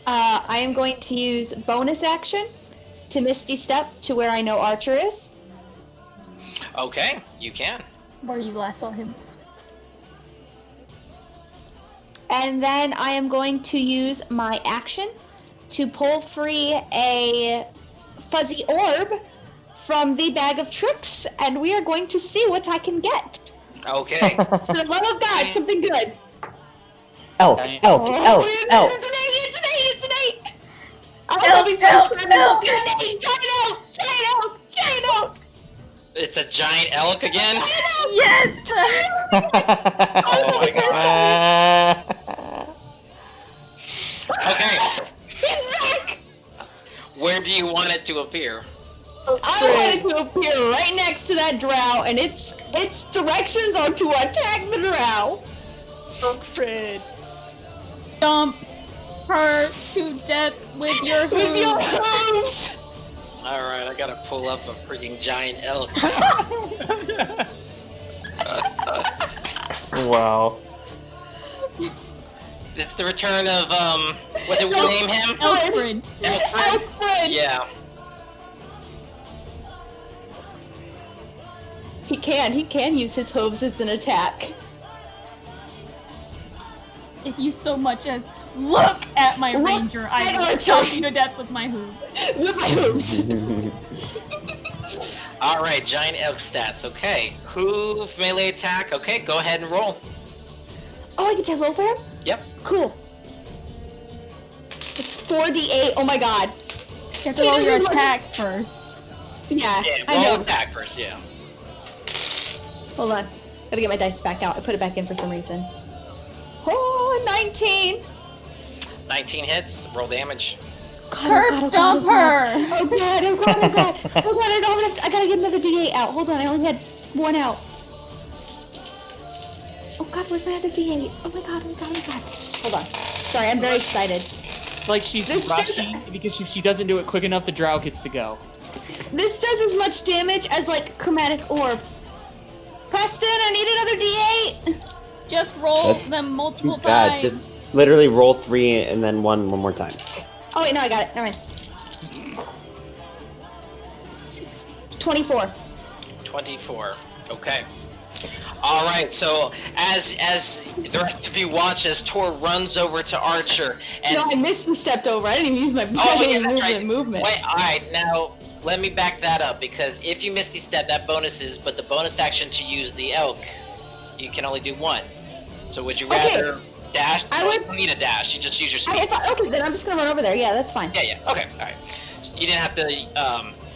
I am going to use bonus action to Misty Step to where I know Archer is. Okay, you can. Where you last saw him. And then I am going to use my action to pull free a fuzzy orb from the bag of tricks, and we are going to see what I can get. Okay. For the love of God, something good. Elk. It's an 8! I'm hoping for a giant elk! It's a giant elk again? Yes! Oh my god. Okay. He's back! Where do you want it to appear? I want it to appear right next to that drow, and its directions are to attack the drow. Fred. Stomp her to death with your With your hooves. hooves! Alright, I gotta pull up a freaking giant elk. Wow. It's the return of, what did we name him? Alfred. Alfred? Alfred! Yeah. He can use his hooves as an attack. If you so much as look at my Look ranger, I at will my stomp ranger. you to death with my hooves. With my hooves. Alright, giant elk stats. Okay. Hoof, melee attack. Okay, go ahead and roll. Oh, I get to roll for him? Yep. Cool. It's 4d8. Oh my god. You have to roll your attack first. Yeah, Yeah, I roll know. attack first, yeah. Hold on. Gotta get my dice back out. I put it back in for some reason. Oh, 19! 19 hits, roll damage. Curb stomp her! Oh god, oh god, oh god. Oh god, I don't have to, I gotta get another d8 out. Hold on, I only had one out. Oh god, where's my other d8? Oh my god, oh my god, oh my god. Hold on. Sorry, I'm very excited. Like she's This rushing because if she doesn't do it quick enough, the drow gets to go. This does as much damage as, like, Chromatic Orb. Preston, I need another d8! Just roll That's them multiple God, times. just literally roll 3 and then one more time. Oh wait, no, I got it. Never mind. 16. 24. 24. Okay. Alright, so as the rest of you watch as Tor runs over to Archer and No, I misstepped over. I didn't even use my Oh, yeah, that's movement. Wait, alright, now let me back that up because if you Misty Step, that bonuses, but the bonus action to use the elk, you can only do one. So would you Okay. rather dash? I would- You don't need a dash. You just use your speed. Okay, then I'm just gonna run over there. Yeah, that's fine. Yeah. Okay. All right. So you didn't have to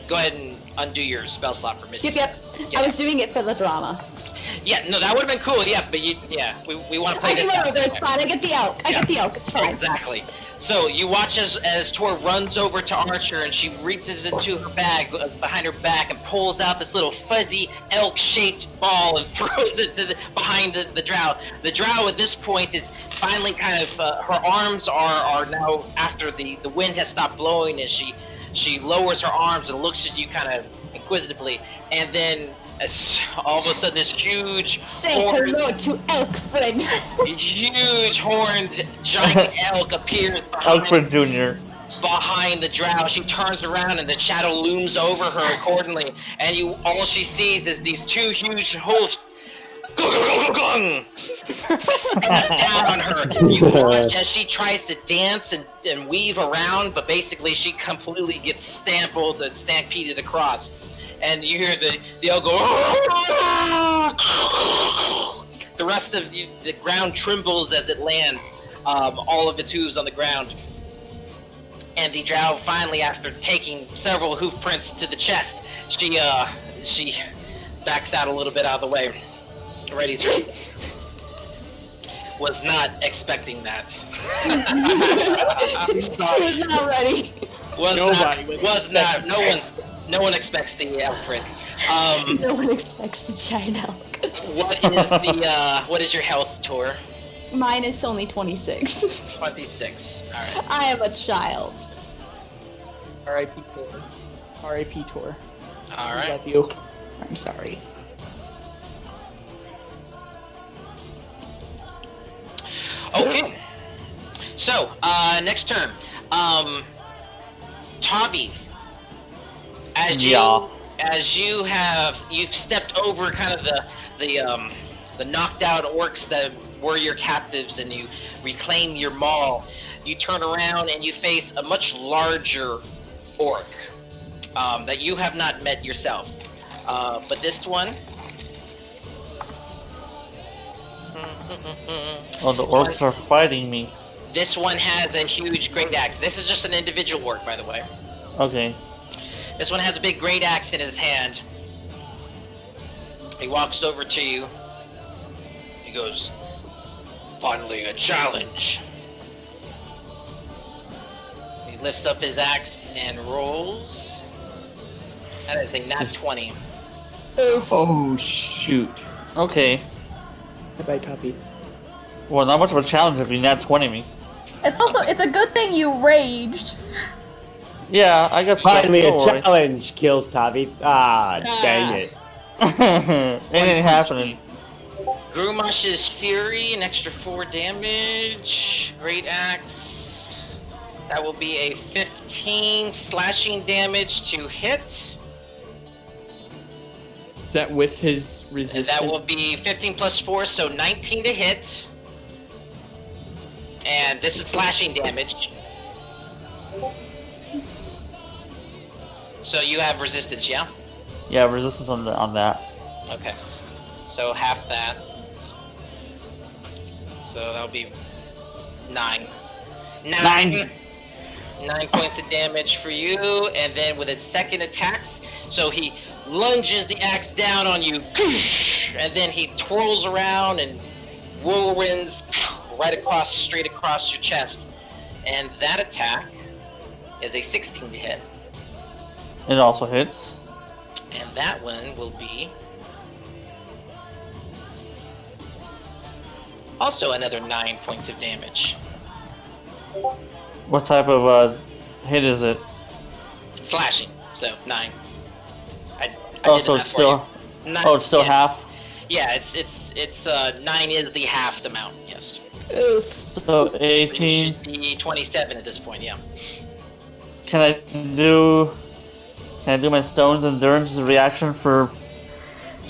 go ahead and undo your spell slot for Misty. Yep. Yeah, I was doing it for the drama. Yeah. No, that would have been cool. Yeah, but we want to play I this. can run out over. It's anyway. fine. I get the elk. I get the elk. It's fine. Exactly. So you watch as Tor runs over to Archer and she reaches into her bag behind her back and pulls out this little fuzzy elk-shaped ball and throws it to behind the drow. The drow at this point is finally kind of her arms are now, after the wind has stopped blowing, and she lowers her arms and looks at you kind of inquisitively, and then all of a sudden this huge Say horned, hello to elk friend. huge horned giant elk appears Alfred Jr. behind the drow. She turns around and the shadow looms over her accordingly, and all she sees is these two huge hoofs down on her. You watch as she tries to dance and weave around, but basically she completely gets stampeded across. And you hear the elk go. The rest of the ground trembles as it lands, all of its hooves on the ground. And the drow finally, after taking several hoof prints to the chest, she backs out a little bit out of the way. Ready's her. Was not expecting that. She was not ready. No one expects the Alfred. No one expects the giant elk. What is your health, Tor? Mine is only 26. 26. All right. I am a child. R.I.P. Tor. R.I.P. Tor. All I right. love you. I'm sorry. Okay. So, next turn. Tavi. As you've stepped over kind of the knocked out orcs that were your captives, and you reclaim your maul. You turn around and you face a much larger orc that you have not met yourself. But this one. Oh, the orcs are fighting me. This one has a huge great axe. This is just an individual orc, by the way. Okay. This one has a big great axe in his hand. He walks over to you. He goes, "Finally, a challenge." He lifts up his axe and rolls. That is a nat 20. Oh, shoot. Okay. Bye-bye, Tuffy. Well, not much of a challenge if you nat 20 me. It's a good thing you raged. Yeah, I got Finally, a don't worry. challenge kills Tavi. Ah, dang it. It ain't happening. Grumash's Fury, an extra 4 damage. Great Axe. That will be a 15 slashing damage to hit. Is that with his And resistance? that will be 15 plus 4, so 19 to hit. And this is slashing damage. So you have resistance, yeah? Yeah, resistance on that. Okay. So half that. So that'll be 9. 9. 9 points of damage for you, and then with its second attacks, so he lunges the axe down on you, and then he twirls around and whirlwinds straight across your chest. And that attack is a 16 to hit. It also hits. And that one will be also another 9 points of damage. What type of hit is it? Slashing, so 9. I Oh, did so that it's for still. you. 9, Oh, it's still yes. half. Yeah, it's 9 is the halved amount. Yes. Oof. So It 18. should be 27 at this point. Yeah. Can I do my stone's endurance reaction for?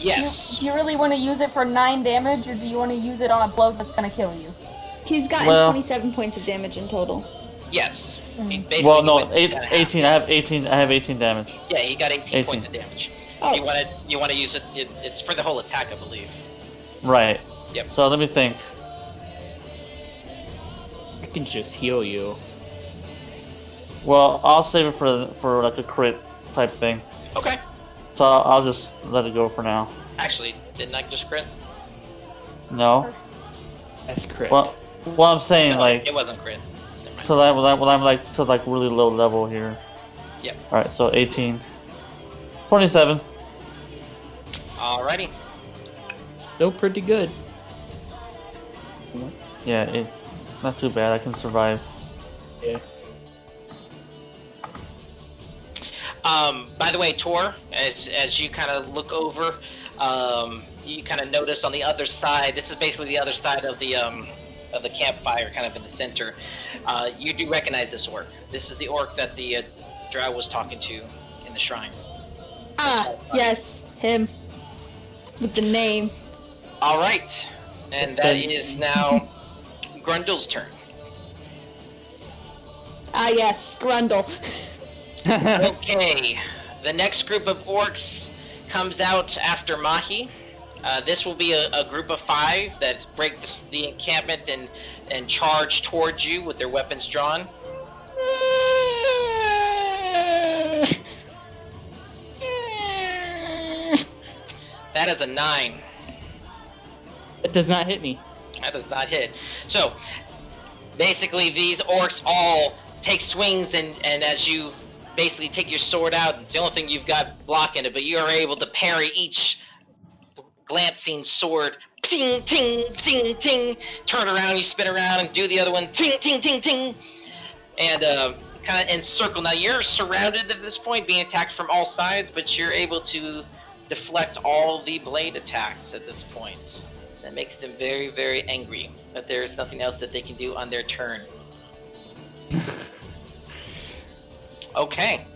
Yes. Do you really want to use it for 9 damage, or do you want to use it on a blow that's gonna kill you? He's gotten Well- 27 points of damage in total. Yes. He basically Well, no, went kinda half. 18. I have 18. I have 18 damage. Yeah, he got 18 18. points of damage. Oh. You want to use it? It's for the whole attack, I believe. Right. Yep. So let me think. can just heal you. Well, I'll save it for like a crit type thing. Okay. So I'll just let it go for now. Actually, didn't I just crit? No. That's crit. Well, what I'm saying, No, like, it wasn't crit. Never mind. so that when I'm like to like really low level here. Yep. All right, so 18, 27. Alrighty. Still pretty good. Yeah, not too bad. I can survive. Yeah. By the way, Tor, as you kind of look over, you kind of notice on the other side. This is basically the other side of the campfire, kind of in the center. You do recognize this orc. This is the orc that the drow was talking to in the shrine. Ah, yes, him. With the name. All right, and that is now Grundle's turn. Ah, yes, Grundle. Okay, the next group of orcs comes out after Mahi. This will be a group of 5 that break the encampment and charge towards you with their weapons drawn. That is a 9. It does not hit me. That does not hit. So, basically, these orcs all take swings, and as you basically take your sword out, it's the only thing you've got blocking it, but you are able to parry each glancing sword. Ting, ting, ting, ting. Turn around, you spin around, and do the other one. Ting, ting, ting, ting. And kind of encircle. Now, you're surrounded at this point, being attacked from all sides, but you're able to deflect all the blade attacks at this point. That makes them very, very angry. But there's nothing else that they can do on their turn. Okay.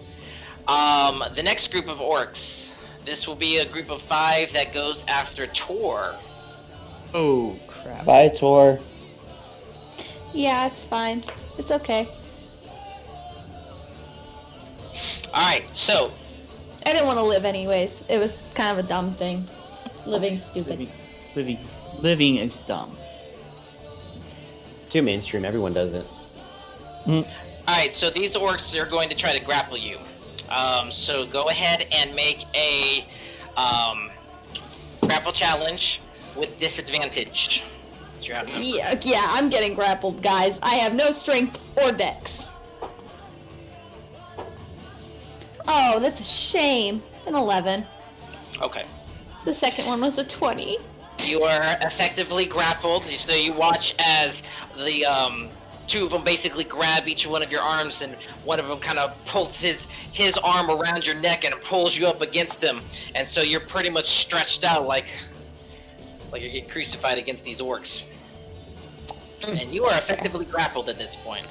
The next group of orcs. This will be a group of 5 that goes after Tor. Oh, crap. Bye, Tor. Yeah, it's fine. It's okay. Alright, so I didn't want to live anyways. It was kind of a dumb thing. Living's stupid. Living is dumb. Too mainstream. Everyone does it. Alright, so these orcs are going to try to grapple you. So go ahead and make a grapple challenge with disadvantage. Yeah, I'm getting grappled, guys. I have no strength or dex. Oh, that's a shame. An 11. Okay. The second one was a 20. You are effectively grappled, so you watch as the 2 of them basically grab each one of your arms, and one of them kind of pulls his arm around your neck and pulls you up against him, and so you're pretty much stretched out like you get crucified against these orcs. And you are effectively grappled at this point.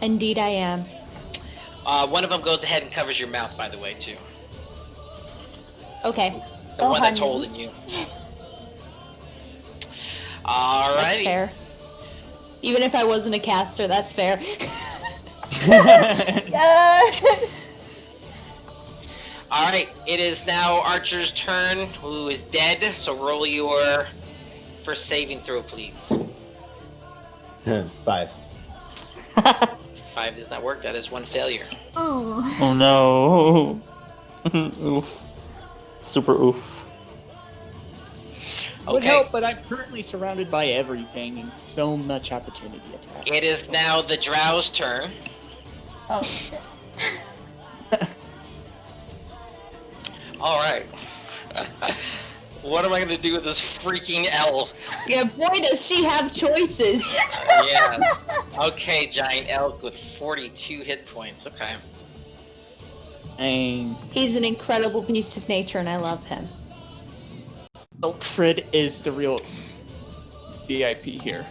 Indeed I am. One of them goes ahead and covers your mouth, by the way, too. Okay. The one that's holding you. Alrighty. That's fair. Even if I wasn't a caster, that's fair. Yeah. Alright, it is now Archer's turn, who is dead, so roll your first saving throw, please. 5. 5 does not work, that is 1 failure. Oh. Oh no. Oof. Super oof. Would Okay. help, but I'm currently surrounded by everything and so much opportunity attack. It is now the Drow's turn. Oh shit. Alright. What am I gonna do with this freaking elf? Yeah, boy does she have choices. Yes. Okay, giant elk with 42 hit points. Okay. And He's an incredible beast of nature and I love him. Elkfrid is the real VIP here.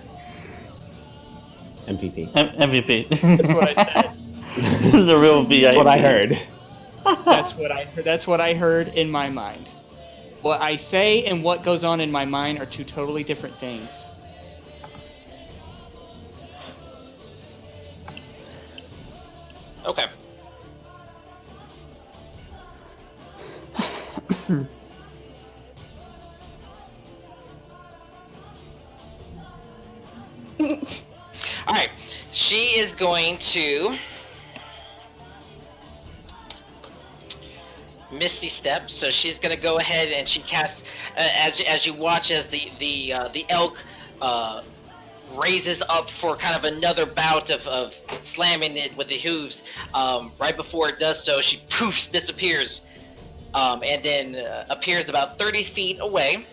MVP. MVP. That's what I said. The real VIP. That's what I heard. That's what I heard in my mind. What I say and what goes on in my mind are 2 totally different things. Okay. Alright. is going to Misty Step. So she's going to go ahead and she casts as you watch as the elk raises up for kind of another bout of slamming it with the hooves. Right before it does so, she poofs, disappears, and then appears about 30 feet away.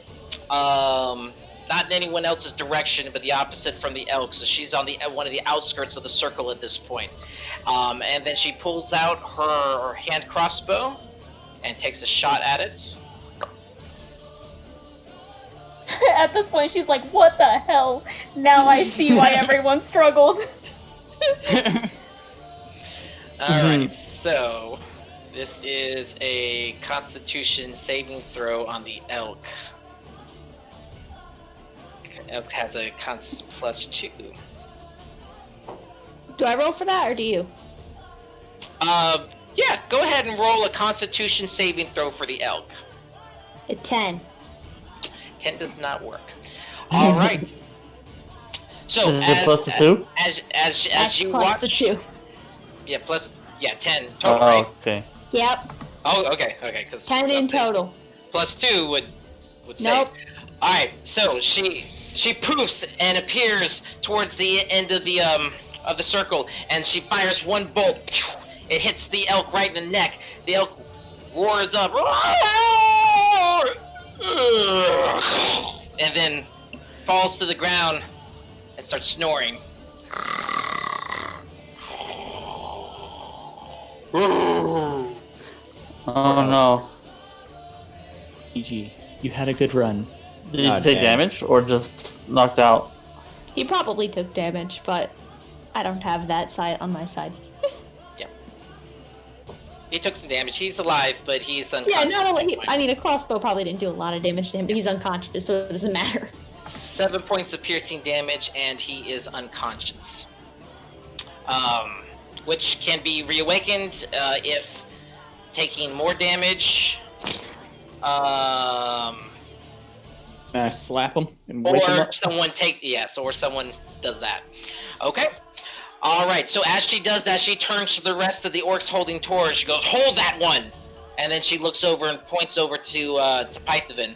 Not in anyone else's direction, but the opposite from the elk. So she's on one of the outskirts of the circle at this point. And then she pulls out her hand crossbow and takes a shot at it. At this point, she's like, what the hell? Now I see why everyone struggled. Alright, so this is a Constitution saving throw on the elk. Elk has a cons +2. Do I roll for that, or do you? Yeah, go ahead and roll a Constitution saving throw for the elk. A 10. 10 does not work. All right. So Is it plus the 2? As you plus watch, the 2. yeah, 10 total, right? Okay. Yep. Oh, okay, because 10 in total. +2 would say. Nope. All right, so she poofs and appears towards the end of the circle, and she fires one bolt. It hits the elk right in the neck. The elk roars up, and then falls to the ground and starts snoring. Oh no. GG, you had a good run. Did you take damage or just knocked out? He probably took damage, but I don't have that side on my side. Yeah. He took some damage. He's alive, but he's Yeah, unconscious. not only a crossbow probably didn't do a lot of damage to him, but he's unconscious, so it doesn't matter. 7 points of piercing damage, and he is unconscious. Which can be reawakened if taking more damage. Slap him and wake him Or up. someone does that. Okay. All right. So as she does that, she turns to the rest of the orcs holding Tor, and she goes, "Hold that one!" And then she looks over and points over to Pythavin,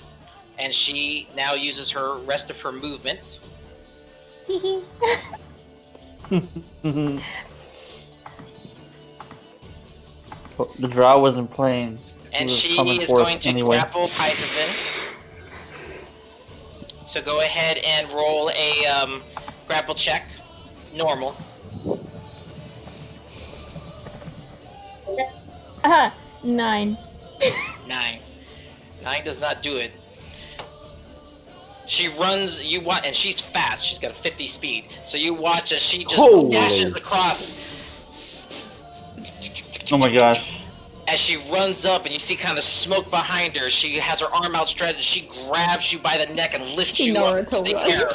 and she now uses her rest of her movement. The drow wasn't playing. And He was she coming is forth going to anyway. grapple Pythavin. So go ahead and roll a grapple check. Normal. 9. 9 does not do it. She runs, and she's fast. She's got a 50 speed. So you watch as she just dashes across. Oh my gosh. As she runs up and you see kind of smoke behind her, she has her arm outstretched. She grabs you by the neck and lifts you up to the air.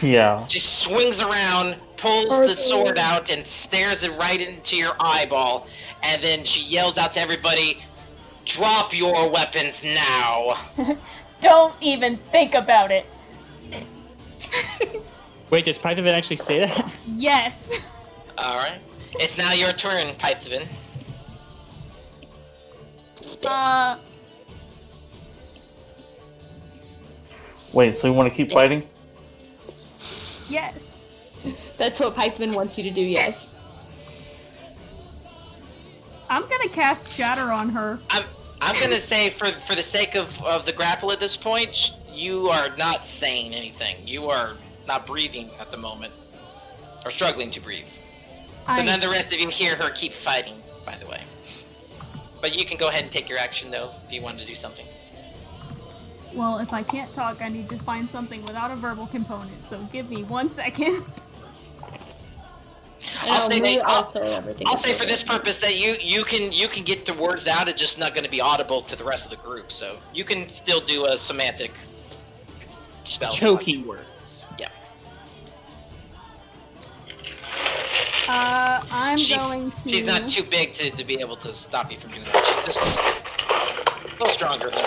Yeah. She swings around, pulls the sword out, and stares it right into your eyeball. And then she yells out to everybody, "Drop your weapons now!" Don't even think about it. Wait, does Python actually say that? Yes. Alright. It's now your turn, Python. Wait, so you want to keep fighting? Yes. That's what Pikeman wants you to do, yes. I'm gonna cast Shatter on her. I'm gonna say, for the sake of the grapple at this point, you are not saying anything. You are not breathing at the moment. Or struggling to breathe. So none of the rest of you hear her keep fighting, by the way. But you can go ahead and take your action, though, if you wanted to do something. Well, if I can't talk, I need to find something without a verbal component, so give me 1 second. I'll say for this purpose that you can get the words out. It's just not going to be audible to the rest of the group. So you can still do a semantic spell. Choking words. Yeah. She's not too big to be able to stop you from doing that. She's just a little stronger than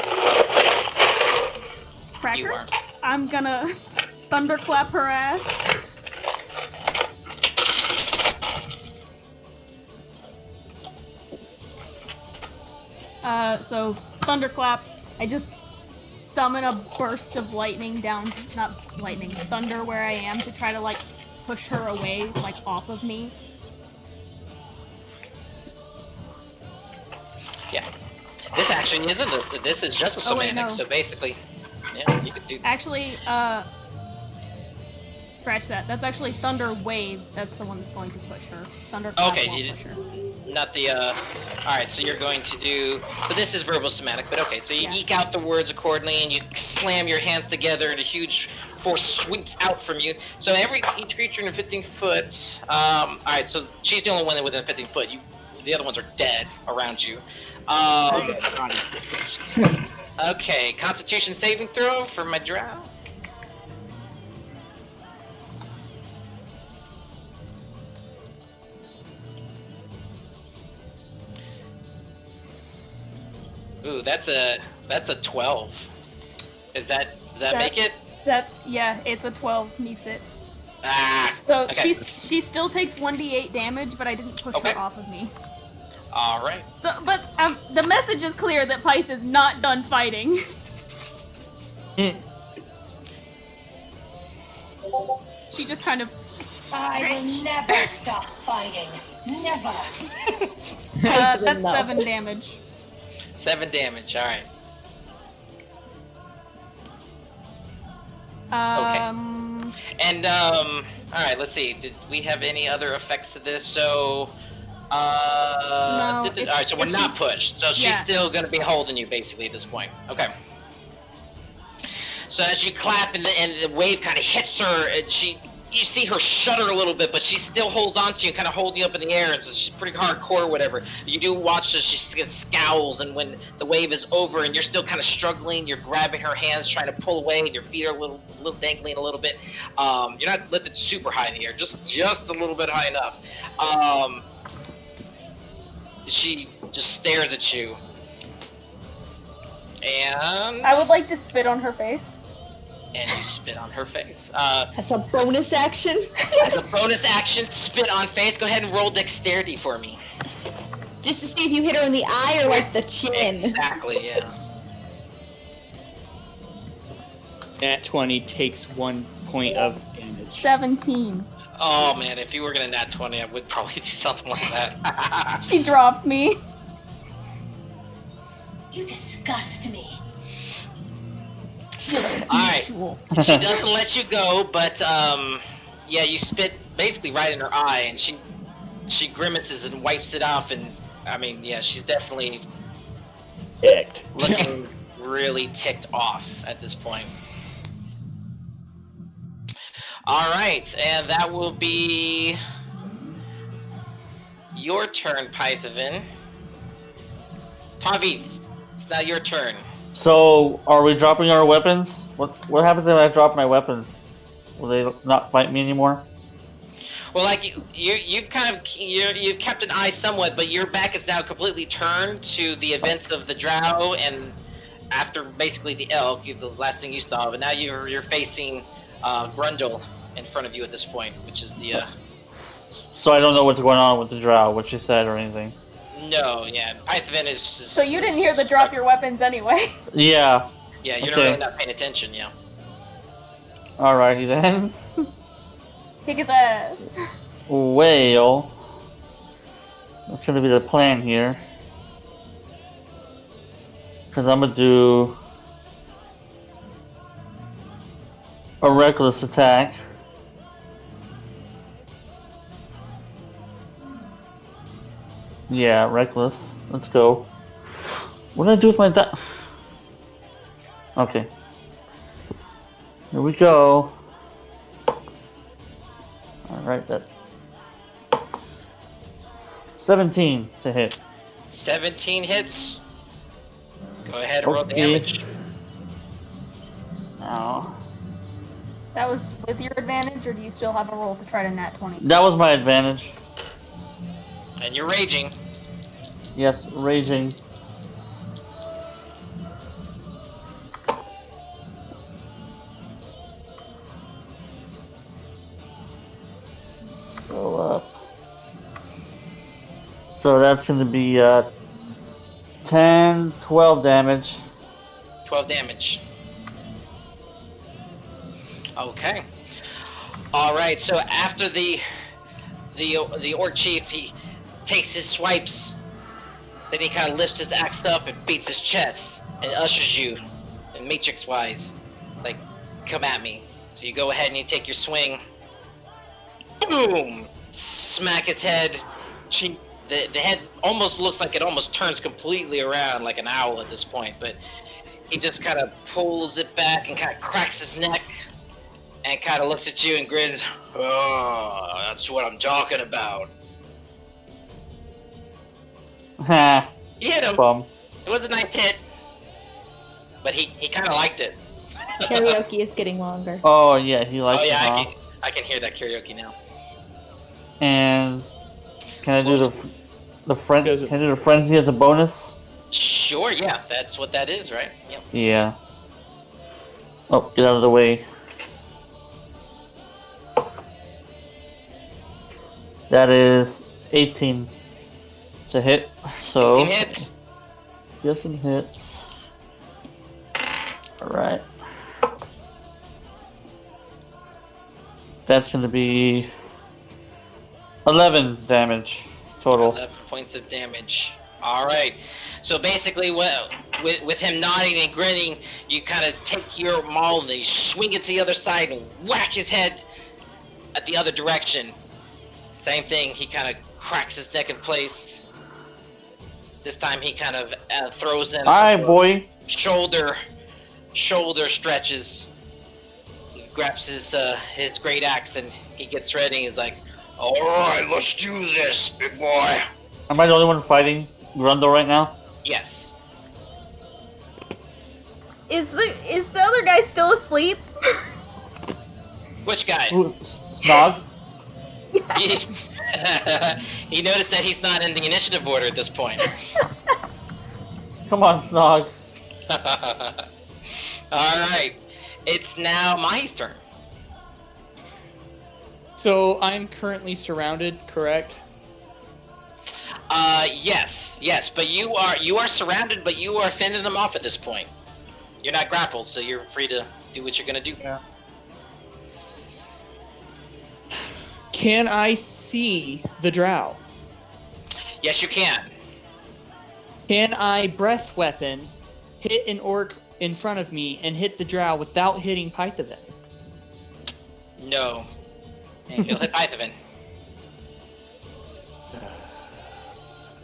Crackers. you are. I'm gonna thunderclap her ass. So thunderclap. I just summon a burst of lightning down, not lightning, thunder where I am to try to like push her away, like off of me. Yeah. This actually isn't. This is just a Oh, wait, semantic. no. So basically, yeah, you could do. Actually, scratch that. That's actually Thunder Wave. That's the one that's going to push her. Thunder Clap Okay, won't push her. Not the. All right, so you're going to do. But this is verbal semantic. But okay, so you Yeah. eke out the words accordingly, and you slam your hands together, and a huge force sweeps out from you. So each creature in 15 foot. All right, so she's the only one within 15 foot. The other ones are dead around you. Okay, Constitution saving throw for my drow. Ooh, that's a 12. Does that make it? Yeah, it's a 12. Meets it. Ah. So okay. she still takes 1d8 damage, but I didn't push her off of me. All right. So, but the message is clear that Pyth is not done fighting. She just kind of. I will never stop fighting. Never. That's 7 damage. 7 damage. All right. And all right. Let's see. Did we have any other effects to this? So. No, all right. So we're not pushed. So she's still gonna be holding you basically at this point. Okay. So as you clap and the wave kind of hits her, and you see her shudder a little bit, but she still holds on to you and kind of holding you up in the air, and so she's pretty hardcore or whatever. You do watch as she scowls, and when the wave is over and you're still kind of struggling, you're grabbing her hands, trying to pull away, and your feet are a little dangling a little bit. You're not lifted super high in the air, just a little bit high enough. She just stares at you. And I would like to spit on her face. And you spit on her face. As a bonus action? As a bonus action, spit on face. Go ahead and roll dexterity for me. Just to see if you hit her in the eye or like the chin. Exactly, yeah. Nat 20 takes 1 point of damage. 17. Oh man, if you were gonna nat 20, I would probably do something like that. She drops me. You disgust me. Alright. She doesn't let you go, but yeah, you spit basically right in her eye, and she grimaces and wipes it off, and I mean, yeah, she's definitely ticked. Looking really ticked off at this point. Alright, and that will be your turn, Pythavin. Tavith, it's now your turn. So, are we dropping our weapons? What happens if I drop my weapons? Will they not fight me anymore? Well, like you've kept an eye somewhat, but your back is now completely turned to the events of the drow, and after basically the elk, the last thing you saw. But now you're facing Grundle in front of you at this point, which is the. So I don't know what's going on with the drow, what you said or anything. No, yeah, Pythavin is. So you didn't hear the drop your weapons anyway. Yeah. Yeah, you're okay. really not paying attention, yeah. Alrighty then. Kick his ass. Well, what's gonna be the plan here? Because I'm gonna do a reckless attack. Yeah, reckless. Let's go. What did I do with my die? Okay. Here we go. Alright, that 17 to hit. 17 hits. Go ahead and roll damage. Oh. That was with your advantage, or do you still have a roll to try to nat 20? That was my advantage. And you're raging. Yes, raging. Go up. So that's going to be 10, 12 damage. 12 damage. Okay. All right. So after the orc chief, he takes his swipes. Then he kind of lifts his axe up and beats his chest and ushers you, in Matrix-wise, like, come at me. So you go ahead and you take your swing. Boom! Smack his head. The head almost looks like it almost turns completely around like an owl at this point, but he just kind of pulls it back and kind of cracks his neck and kind of looks at you and grins. Oh, that's what I'm talking about. Ha. You hit him. Bum. It was a nice hit, but he kind of liked it. Karaoke is getting longer. Oh yeah, he likes Oh yeah, it, huh? I can hear that karaoke now. And can I do the frenzy? Can I do the frenzy as a bonus? Sure, yeah, that's what that is, right? Yep. Yeah. Oh, get out of the way. That is 18 to hit. So 18 hits. Yes, and hits. All right. That's going to be 11 damage total. 11 points of damage. All right. So basically, with him nodding and grinning, you kind of take your maul and you swing it to the other side and whack his head at the other direction. Same thing. He kind of cracks his neck in place. This time he kind of throws in. All right, boy. Shoulder stretches. He grabs his great axe and he gets ready. He's like, "All right, let's do this, big boy." Am I the only one fighting Grundle right now? Yes. Is the other guy still asleep? Which guy? Snog? He noticed that he's not in the initiative order at this point. Come on, Snog. Alright. It's now Mahi's turn. So I'm currently surrounded, correct? Yes, but you are surrounded, but you are fending them off at this point. You're not grappled, so you're free to do what you're gonna do. Yeah. Can I see the drow? Yes, you can. Can I breath weapon hit an orc in front of me and hit the drow without hitting Pythavin? No. You'll hit Pythavin.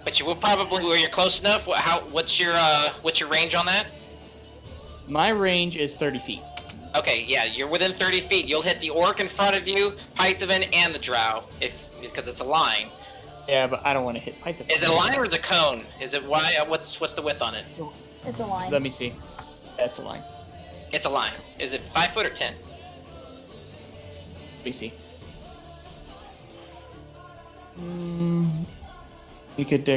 But you will probably, where you're close enough. What's your range on that? My range is 30 feet. Okay, yeah, you're within 30 feet. You'll hit the orc in front of you, Pythavin, and the drow, because it's a line. Yeah, but I don't want to hit Pythavin. Is it a line or is it a cone? Is it what's the width on it? It's a line. Let me see. That's a line. It's a line. Is it 5 foot or 10? Let me see. You could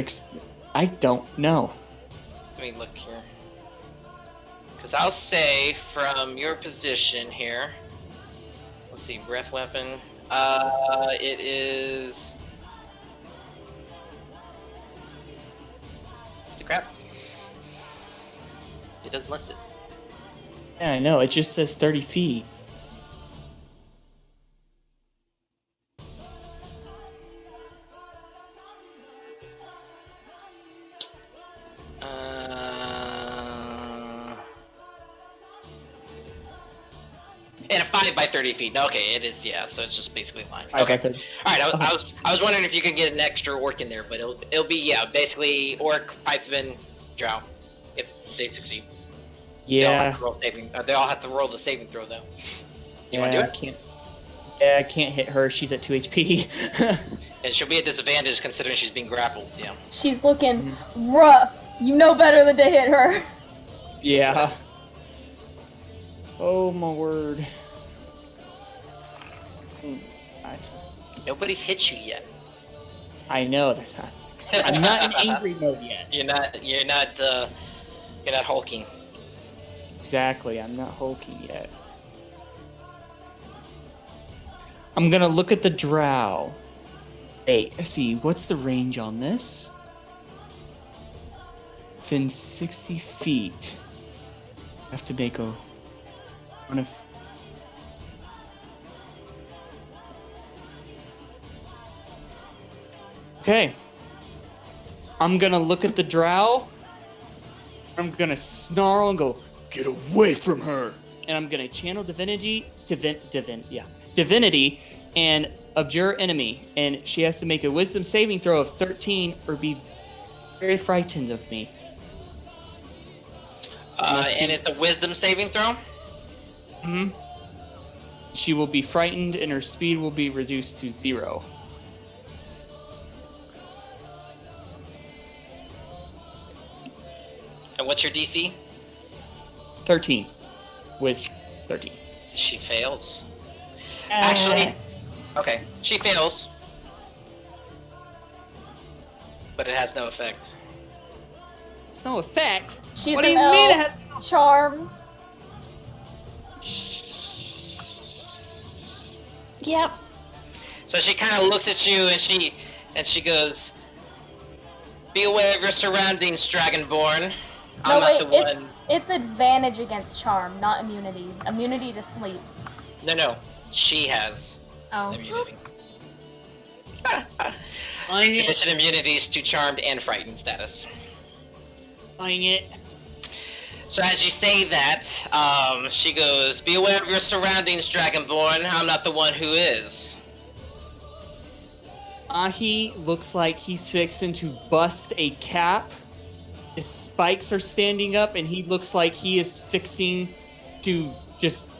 I don't know. Let me look here. Because I'll say from your position here. Let's see, breath weapon. It is. Crap. It doesn't list it. Yeah, I know. It just says 30 feet. And a 5 by 30 feet. Okay, it is. Yeah, so it's just basically a line. Okay. All right. I was wondering if you can get an extra orc in there, but it'll be basically orc, Python, drow, if they succeed. Yeah. They all have to roll the saving throw though. You want to do it? I can't hit her. She's at 2 HP. And she'll be at disadvantage considering she's being grappled. Yeah. She's looking rough. You know better than to hit her. Yeah. Oh my word. Nobody's hit you yet. I know that. I'm not in angry mode yet. You're not hulking. Exactly. I'm not hulking yet. I'm gonna look at the drow. Hey, see, what's the range on this? within 60 feet. I have to make one of. Okay. I'm gonna look at the drow. I'm gonna snarl and go, "Get away from her!" And I'm gonna channel divinity, divinity, and abjure enemy. And she has to make a wisdom saving throw of 13 or be very frightened of me. And it's a wisdom saving throw? Hmm. She will be frightened and her speed will be reduced to 0. And what's your DC? 13. With 13. She fails. Actually, okay, she fails. But it has no effect. It's no effect. She's What do an you mean it elf. has- Charms. Yep. So she kind of looks at you and she goes, "Be aware of your surroundings, Dragonborn. I'm No, not the wait, one." it's advantage against charm, not immunity. Immunity to sleep. No, she has Oh. immunity. Condition immunities to charmed and frightened status. Buying it. So as you say that, she goes, "Be aware of your surroundings, Dragonborn. I'm not the one who is." Ahi looks like he's fixing to bust a cap. His spikes are standing up, and he looks like he is fixing to just...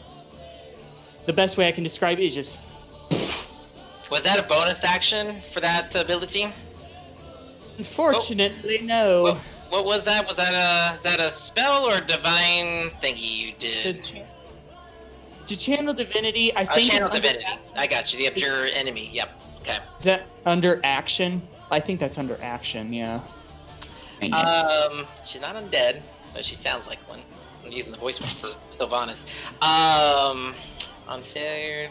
The best way I can describe it is just... Was that a bonus action for that ability? Unfortunately, no. What was that? Was that a spell or a divine thingy you did? To channel divinity, I think channel it's under divinity. I got you. The abjure enemy. Yep. Okay. Is that under action? I think that's under action, yeah. She's not undead, but she sounds like one. I'm using the voice for Sylvanas. On failure,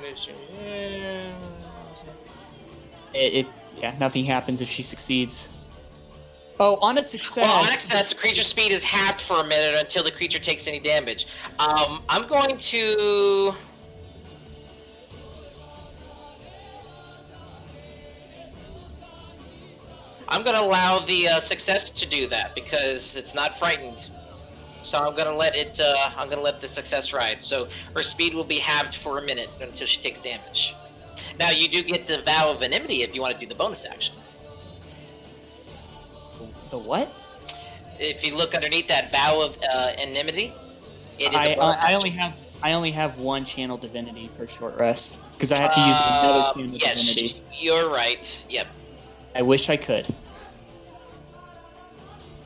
Yeah, nothing happens if she succeeds. Oh, on a success. Well, on a success, the creature's speed is halved for a minute until the creature takes any damage. I'm going to... I'm going to allow the success to do that because it's not frightened. So I'm going to let it. I'm going to let the success ride. So her speed will be halved for a minute until she takes damage. Now you do get the vow of enmity if you want to do the bonus action. The what? If you look underneath that vow of enmity, it is I a bonus I only have one channel divinity per short rest because I have to use another channel divinity. Yes, you're right. Yep. I wish I could.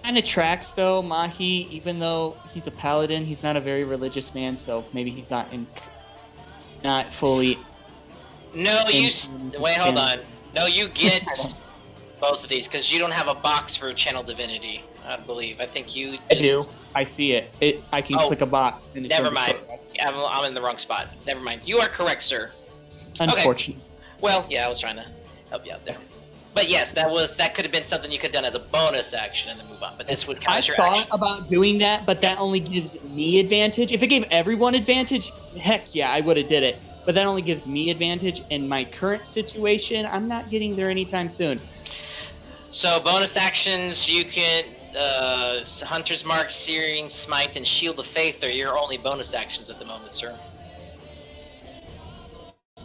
Kind of tracks though, Mahi. Even though he's a paladin, he's not a very religious man, so maybe he's not fully. No, wait. Hold on. No, you get both of these because you don't have a box for channel divinity. I believe. I think you. I do. I see it. I can click a box. And never mind. I'm in the wrong spot. Never mind. You are correct, sir. Unfortunate. Okay. Well, yeah, I was trying to help you out there. But yes, that could have been something you could have done as a bonus action and then move on. But this would count as your action. I thought about doing that, but that only gives me advantage. If it gave everyone advantage, heck yeah, I would have did it. But that only gives me advantage in my current situation. I'm not getting there anytime soon. So bonus actions, you can Hunter's Mark, Searing Smite, and Shield of Faith are your only bonus actions at the moment, sir.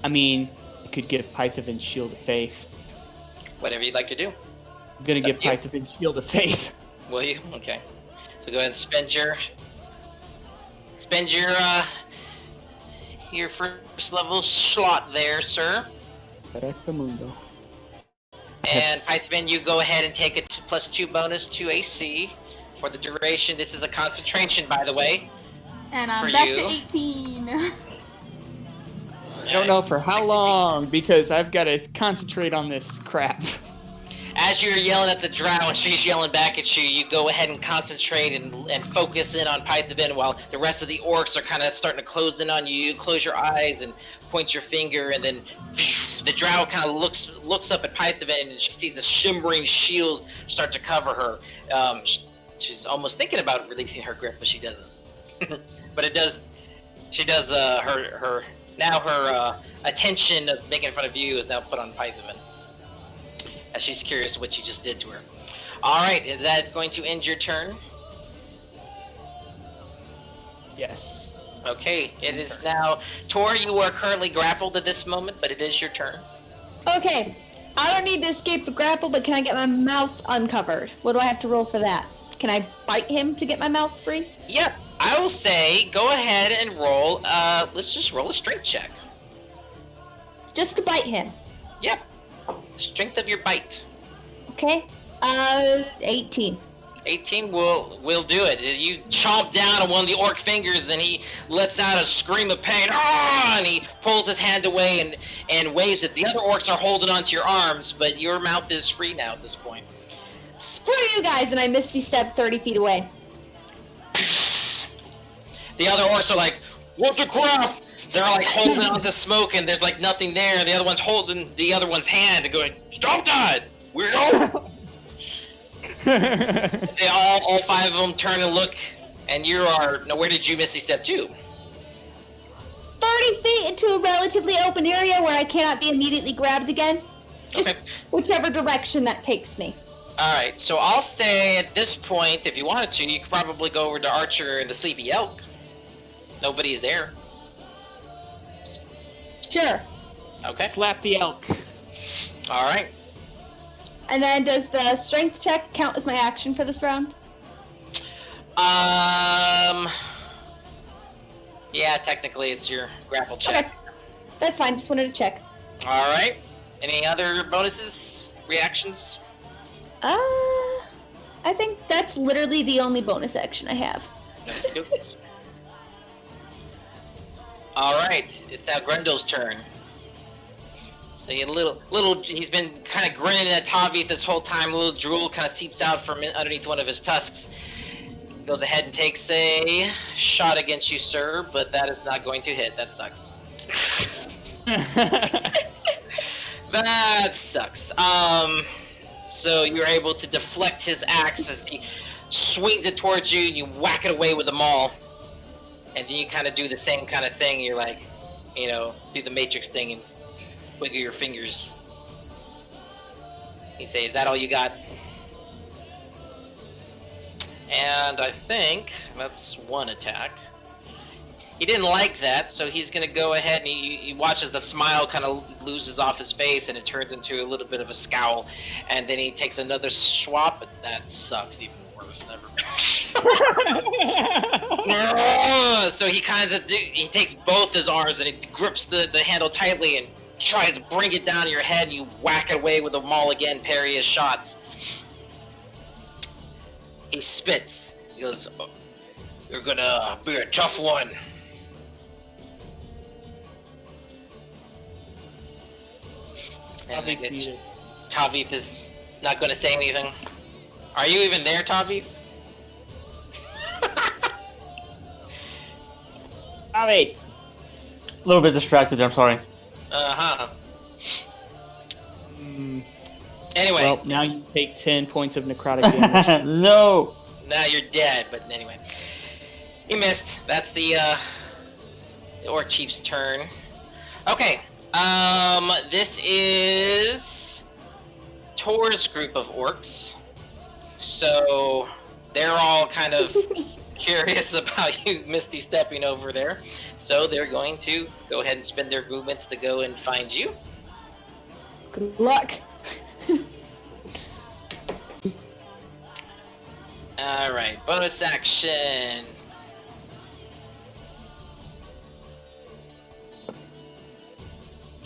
I mean, you could give Python Shield of Faith. Whatever you'd like to do. I'm gonna give Python Shield of Faith. Will you? Okay. So go ahead and spend your first level slot there, sir. Rectamundo. And Python, you go ahead and take a +2 bonus to AC for the duration. This is a concentration, by the way. And I'm back to 18. I don't know for how long, because I've got to concentrate on this crap. As you're yelling at the drow and she's yelling back at you, you go ahead and concentrate and focus in on Python while the rest of the orcs are kind of starting to close in on you. You close your eyes and point your finger, and then the drow kind of looks up at Python and she sees a shimmering shield start to cover her. She's almost thinking about releasing her grip, but she doesn't. But it does. She does. Her attention of making fun of you is now put on Python, as she's curious what you just did to her. All right, is that going to end your turn? Yes. Okay, it is now. Tor, you are currently grappled at this moment, but it is your turn. Okay, I don't need to escape the grapple, but can I get my mouth uncovered? What do I have to roll for that? Can I bite him to get my mouth free? Yep, I will say go ahead and roll. Let's just roll a strength check. Just to bite him. Yep, strength of your bite. Okay. 18. 18 will do it. You chomp down on one of the orc fingers, and he lets out a scream of pain. Ah! And he pulls his hand away and waves it. The other orcs are holding onto your arms, but your mouth is free now at this point. Screw you guys! And I misty step 30 feet away. The other orcs are like, what the crap? They're like holding on to smoke, and there's like nothing there. And the other one's holding the other one's hand and going, stop that, weirdo! They all five of them turn and look, and you are. Now, where did you misty step to? 30 feet into a relatively open area where I cannot be immediately grabbed again. Just whichever direction that takes me. Alright, so I'll say at this point, if you wanted to, you could probably go over to Archer and the Sleepy Elk. Nobody's there. Sure. Okay. Slap the elk. Alright. And then does the strength check count as my action for this round? Yeah, technically it's your grapple check. Okay. That's fine, just wanted to check. Alright. Any other bonuses? Reactions? I think that's literally the only bonus action I have. Alright, it's now Grendel's turn. So you he's been kind of grinning at Tavith this whole time. A little drool kind of seeps out from underneath one of his tusks. Goes ahead and takes a shot against you, sir, but that is not going to hit. That sucks. That sucks. So you're able to deflect his axe as he swings it towards you, and you whack it away with the maul. And then you kind of do the same kind of thing. You're like, do the Matrix thing and wiggle your fingers. You say, is that all you got? And I think that's one attack. He didn't like that, so he's going to go ahead and he watches the smile kind of loses off his face, and it turns into a little bit of a scowl. And then he takes another swap, but that sucks even worse. Never. So he he takes both his arms and he grips the handle tightly and tries to bring it down to your head, and you whack it away with the maul again, parry his shots. He spits. He goes, oh, you're gonna be a tough one. And Tavith is not gonna say anything. Are you even there, Tavith? Tavith! A little bit distracted, I'm sorry. Uh-huh. Anyway. Well, now you take 10 points of necrotic damage. No! Now you're dead, but anyway. You missed. That's the Orc Chief's turn. Okay. This is Tor's group of orcs. So they're all kind of curious about you misty stepping over there. So they're going to go ahead and spend their movements to go and find you. Good luck. Alright, bonus action.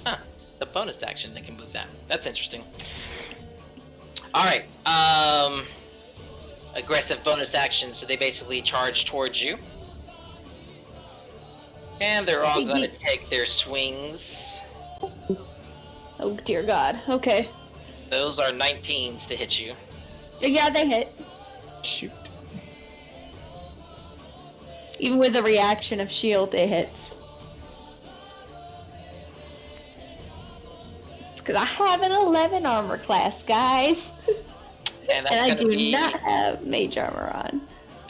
Huh, it's a bonus action that can move that. That's interesting. Alright, aggressive bonus action, so they basically charge towards you. And they're all going to take their swings. Oh dear God, okay. Those are 19s to hit you. Yeah, they hit. Shoot. Even with the reaction of shield, it hits. Because I have an 11 armor class, guys. And that's And I gonna do be not have mage armor on.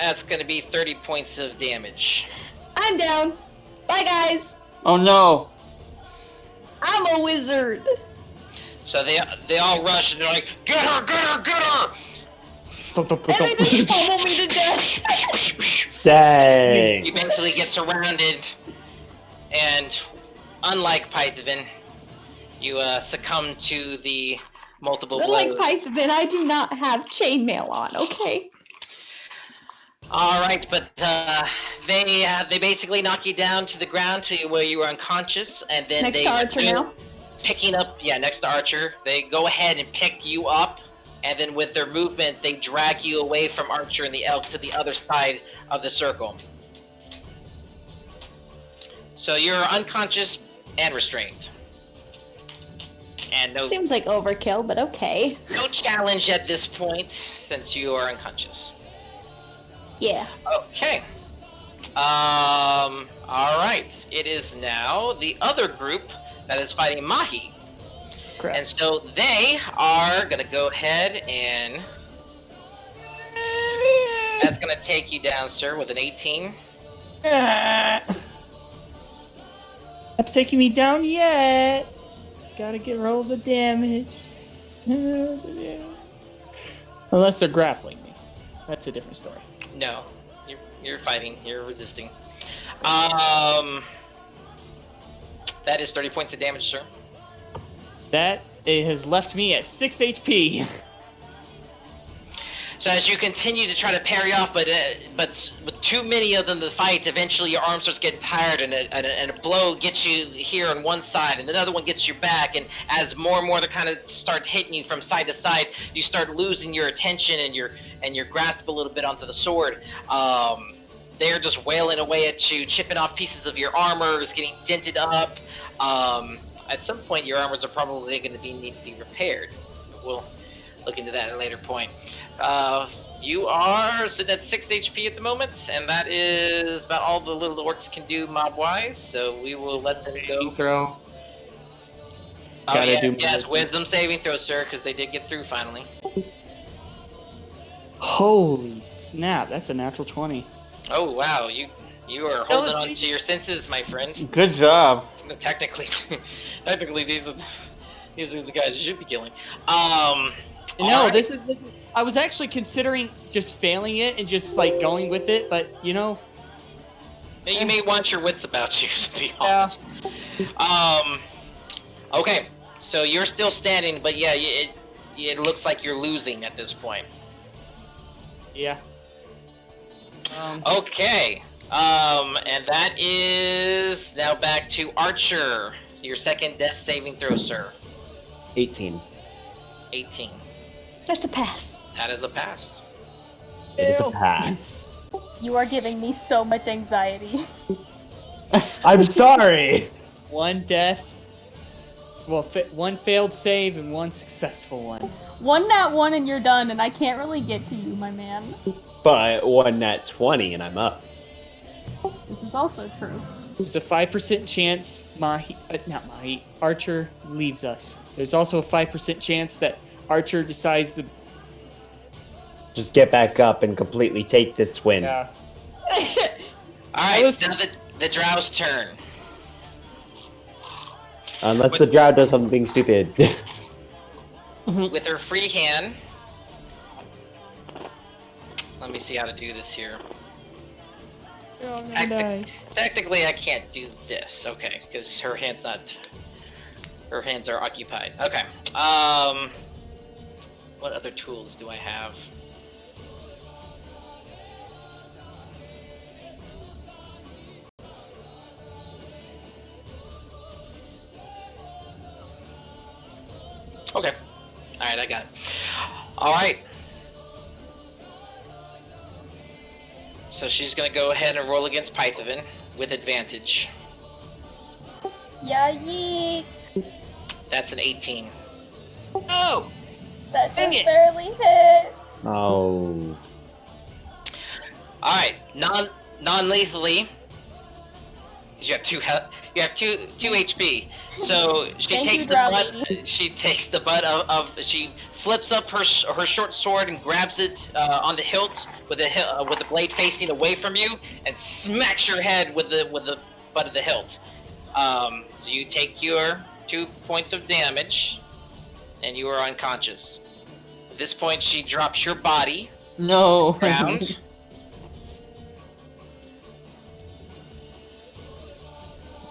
that's gonna be 30 points of damage. I'm down. Bye, guys. Oh no! I'm a wizard. So they all rush and they're like, get her, get her, get her! And they just pummel me to death. Dang. He eventually gets surrounded, and unlike Python, you succumb to the multiple blows. Unlike Python, I do not have chainmail on, okay? Alright, but they basically knock you down to the ground to where you were unconscious, and then Next they to Archer now. picking up, next to Archer, they go ahead and pick you up, and then with their movement, they drag you away from Archer and the elk to the other side of the circle. So you're unconscious and restrained. And Seems like overkill, but okay. no challenge at this point, since you are unconscious. Yeah. Okay. Alright. It is now the other group that is fighting Mahi. Correct. And so they are gonna go ahead and that's gonna take you down, sir, with an 18. That's taking me down yet. It's gotta get roll the damage. Unless they're grappling me. That's a different story. No. You're fighting, you're resisting. That is 30 points of damage, sir. That it has left me at 6 HP. So as you continue to try to parry off, but with too many of them to fight, eventually your arm starts getting tired, and a blow gets you here on one side, and another one gets your back, and as more and more they kind of start hitting you from side to side, you start losing your attention and your grasp a little bit onto the sword. They're just wailing away at you, chipping off pieces of your armor, is getting dented up. At some point, your armors are probably going to need to be repaired. We'll look into that at a later point. You are sitting at 6 HP at the moment, and that is about all the little orcs can do mob-wise, so we will let them go. Throw. Oh, Gotta yeah, do yes, more. wisdom saving throw, sir, because they did get through finally. Holy snap, that's a natural 20. Oh, wow, you are holding on to your senses, my friend. Good job. Technically, these are the guys you should be killing. No, Alright. this is. I was actually considering just failing it and just like going with it, but you know. You may want your wits about you, to be honest. Okay, so you're still standing, but yeah, it looks like you're losing at this point. Yeah. Okay, and that is now back to Archer. Your second death saving throw, sir. 18. 18. That's a pass. That is a pass. It is a pass. You are giving me so much anxiety. I'm sorry. One death. Well, one failed save and one successful one. One nat one and you're done, and I can't really get to you, my man. But one nat 20 and I'm up. This is also true. There's a 5% chance Archer leaves us. There's also a 5% chance that Archer decides to. Just get back up and completely take this win. Yeah. Alright, now the drow's turn. Unless the drow does something stupid. With her free hand. Let me see how to do this here. Technically, I can't do this. Okay, because her hands are occupied. Okay. What other tools do I have? Okay. Alright, I got it. Alright. So she's gonna go ahead and roll against Python with advantage. Yeah, yeet! That's an 18. Oh! That Dang just it. barely hits! Oh. Alright, non-lethally. You have two HP. So she Thank takes you, the drow butt. lady. She takes the butt of. She flips up her short sword and grabs it on the hilt with the blade facing away from you, and smacks your head with the butt of the hilt. So you take your 2 points of damage, and you are unconscious. At this point, she drops your body No. ground.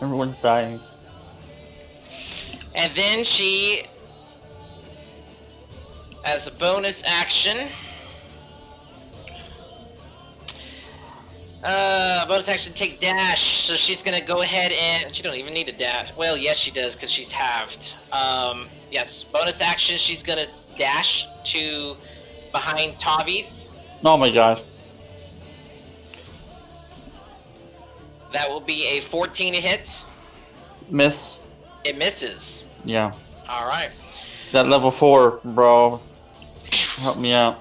Everyone's dying. And then she, as a bonus action, take dash. So she's gonna go ahead and she don't even need a dash. Well, yes, she does because she's halved. Yes, bonus action. She's gonna dash to behind Tavith. Oh my gosh. That will be a 14 hit. Miss. It misses. Yeah. All right. That level 4, bro. Help me out.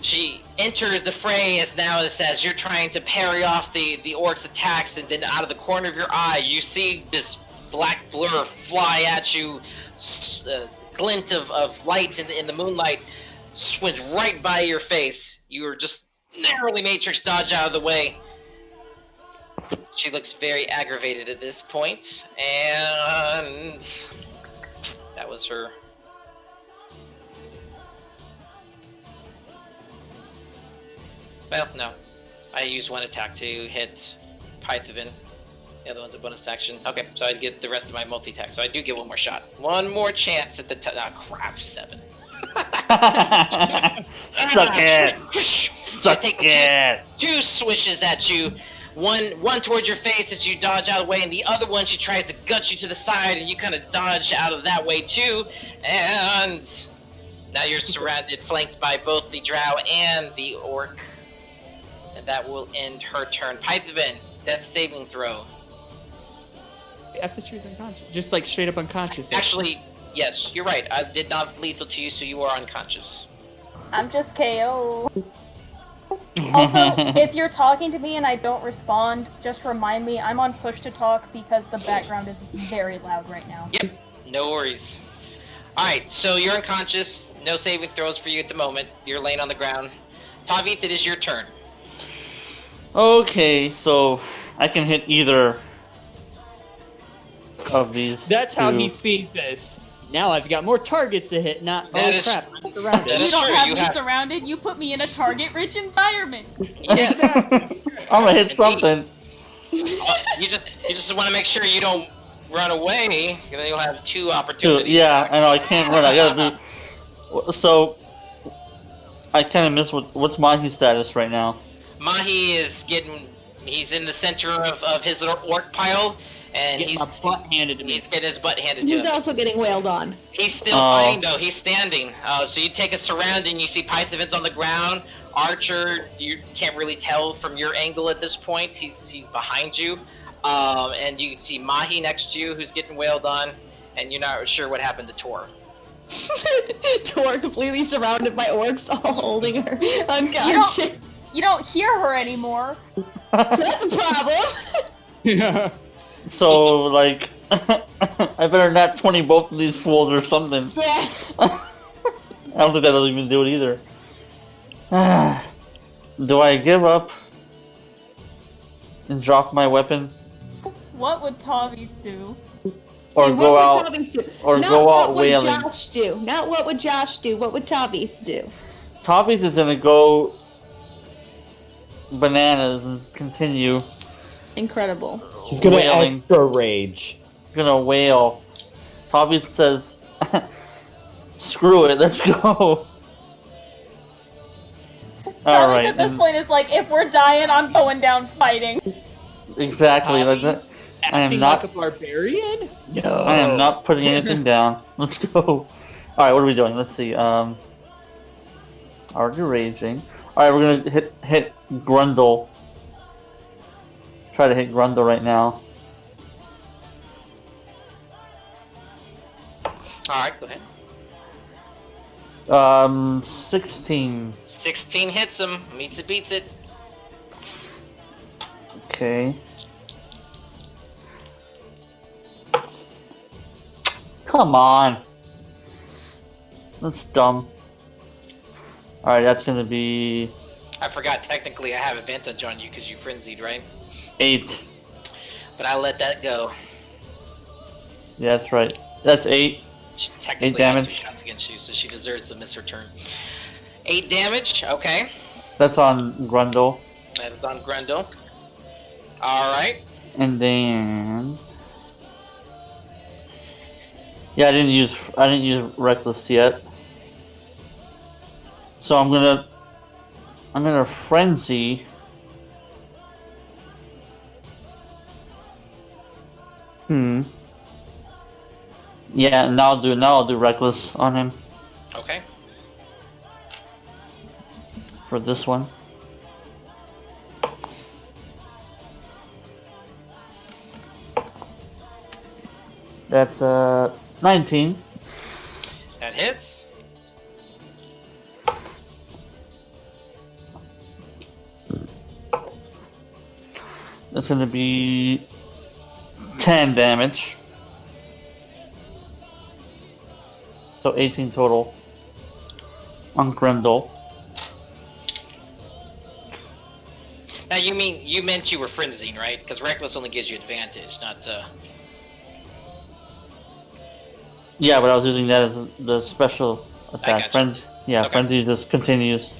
She enters the fray as you're trying to parry off the orc's attacks, and then out of the corner of your eye, you see this black blur fly at you, glint of light in the moonlight, swings right by your face. You are just narrowly matrix dodge out of the way. She looks very aggravated at this point, and that was her. Well, no. I used one attack to hit Python. The other one's a bonus action. Okay, so I get the rest of my multi-attack. So I do get one more shot. One more chance at the crap, 7. Suck it! Suck Take it! Two swishes at you. One towards your face as you dodge out of the way, and the other one she tries to gut you to the side, and you kind of dodge out of that way too. And now you're surrounded, flanked by both the drow and the orc. And that will end her turn. Python, death saving throw. After she was unconscious. Just like straight up unconscious. Actually, yes, you're right. I did not lethal to you, so you are unconscious. I'm just KO. Also, if you're talking to me and I don't respond, just remind me I'm on push to talk because the background is very loud right now. Yep, no worries. Alright, so you're unconscious. No saving throws for you at the moment. You're laying on the ground. Tavith, it is your turn. Okay, so I can hit either of these. That's how two. he sees this. Now I've got more targets to hit, not That is- crap, I'm surrounded. That You is don't true, have you me have- surrounded. You put me in a target-rich environment. Yes. I'm gonna hit something. You just want to make sure you don't run away, and then you'll have 2 Dude, opportunities. yeah, I know, I can't run. I gotta do. So, I kind of miss what's Mahi's status right now. Mahi is he's in the center of his little orc pile, and Get my butt handed to me. he's getting his butt handed to He's him. also getting wailed on. He's still Oh. fighting though. He's standing. So you take a surrounding. You see Python's on the ground. Archer, you can't really tell from your angle at this point. He's behind you, and you can see Mahi next to you, who's getting wailed on, and you're not sure what happened to Tor. Tor completely surrounded by orcs, all holding her unconscious. You don't hear her anymore. So that's a problem. Yeah. So, like, I better not 20 both of these fools or something. Yes. I don't think that'll even do it either. Do I give up and drop my weapon, What would Tavi do? or And go what out, would Tavi do? or Not go out what would wailing? Josh do? Not what would Josh do. What would Tavi do? Tavi's is gonna go bananas and continue Incredible. She's gonna wailing. extra rage. Gonna wail. Tavi says, "Screw it, let's go." All Tavi right, at this and- point is like, if we're dying, I'm going down fighting. exactly. Like that. I am Acting not. like a barbarian? No. I am not putting anything down. Let's go. All right, what are we doing? Let's see. Already raging. All right, we're gonna hit Grundle. Try to hit Grundle right now. Alright, go ahead. 16. 16 hits him. Meets it, beats it. Okay. Come on. That's dumb. Alright, that's gonna be... I forgot, technically I have advantage on you because you frenzied, right? 8. But I let that go. Yeah, that's right. That's 8. She technically 8 damage. had 2 shots against you, so she deserves to miss her turn. 8 damage, okay. That's on Grundle. That is on Grendel. Alright. And then... Yeah, I didn't use Reckless yet. So I'm gonna Frenzy. Yeah, now I'll do Reckless on him Okay. for this one. That's 19. That hits. That's gonna be 10 damage. So 18 total on Grendel. Now you meant you were frenzying, right? Because Reckless only gives you advantage, not Yeah, but I was using that as the special attack. gotcha. Okay. Frenzy just continues.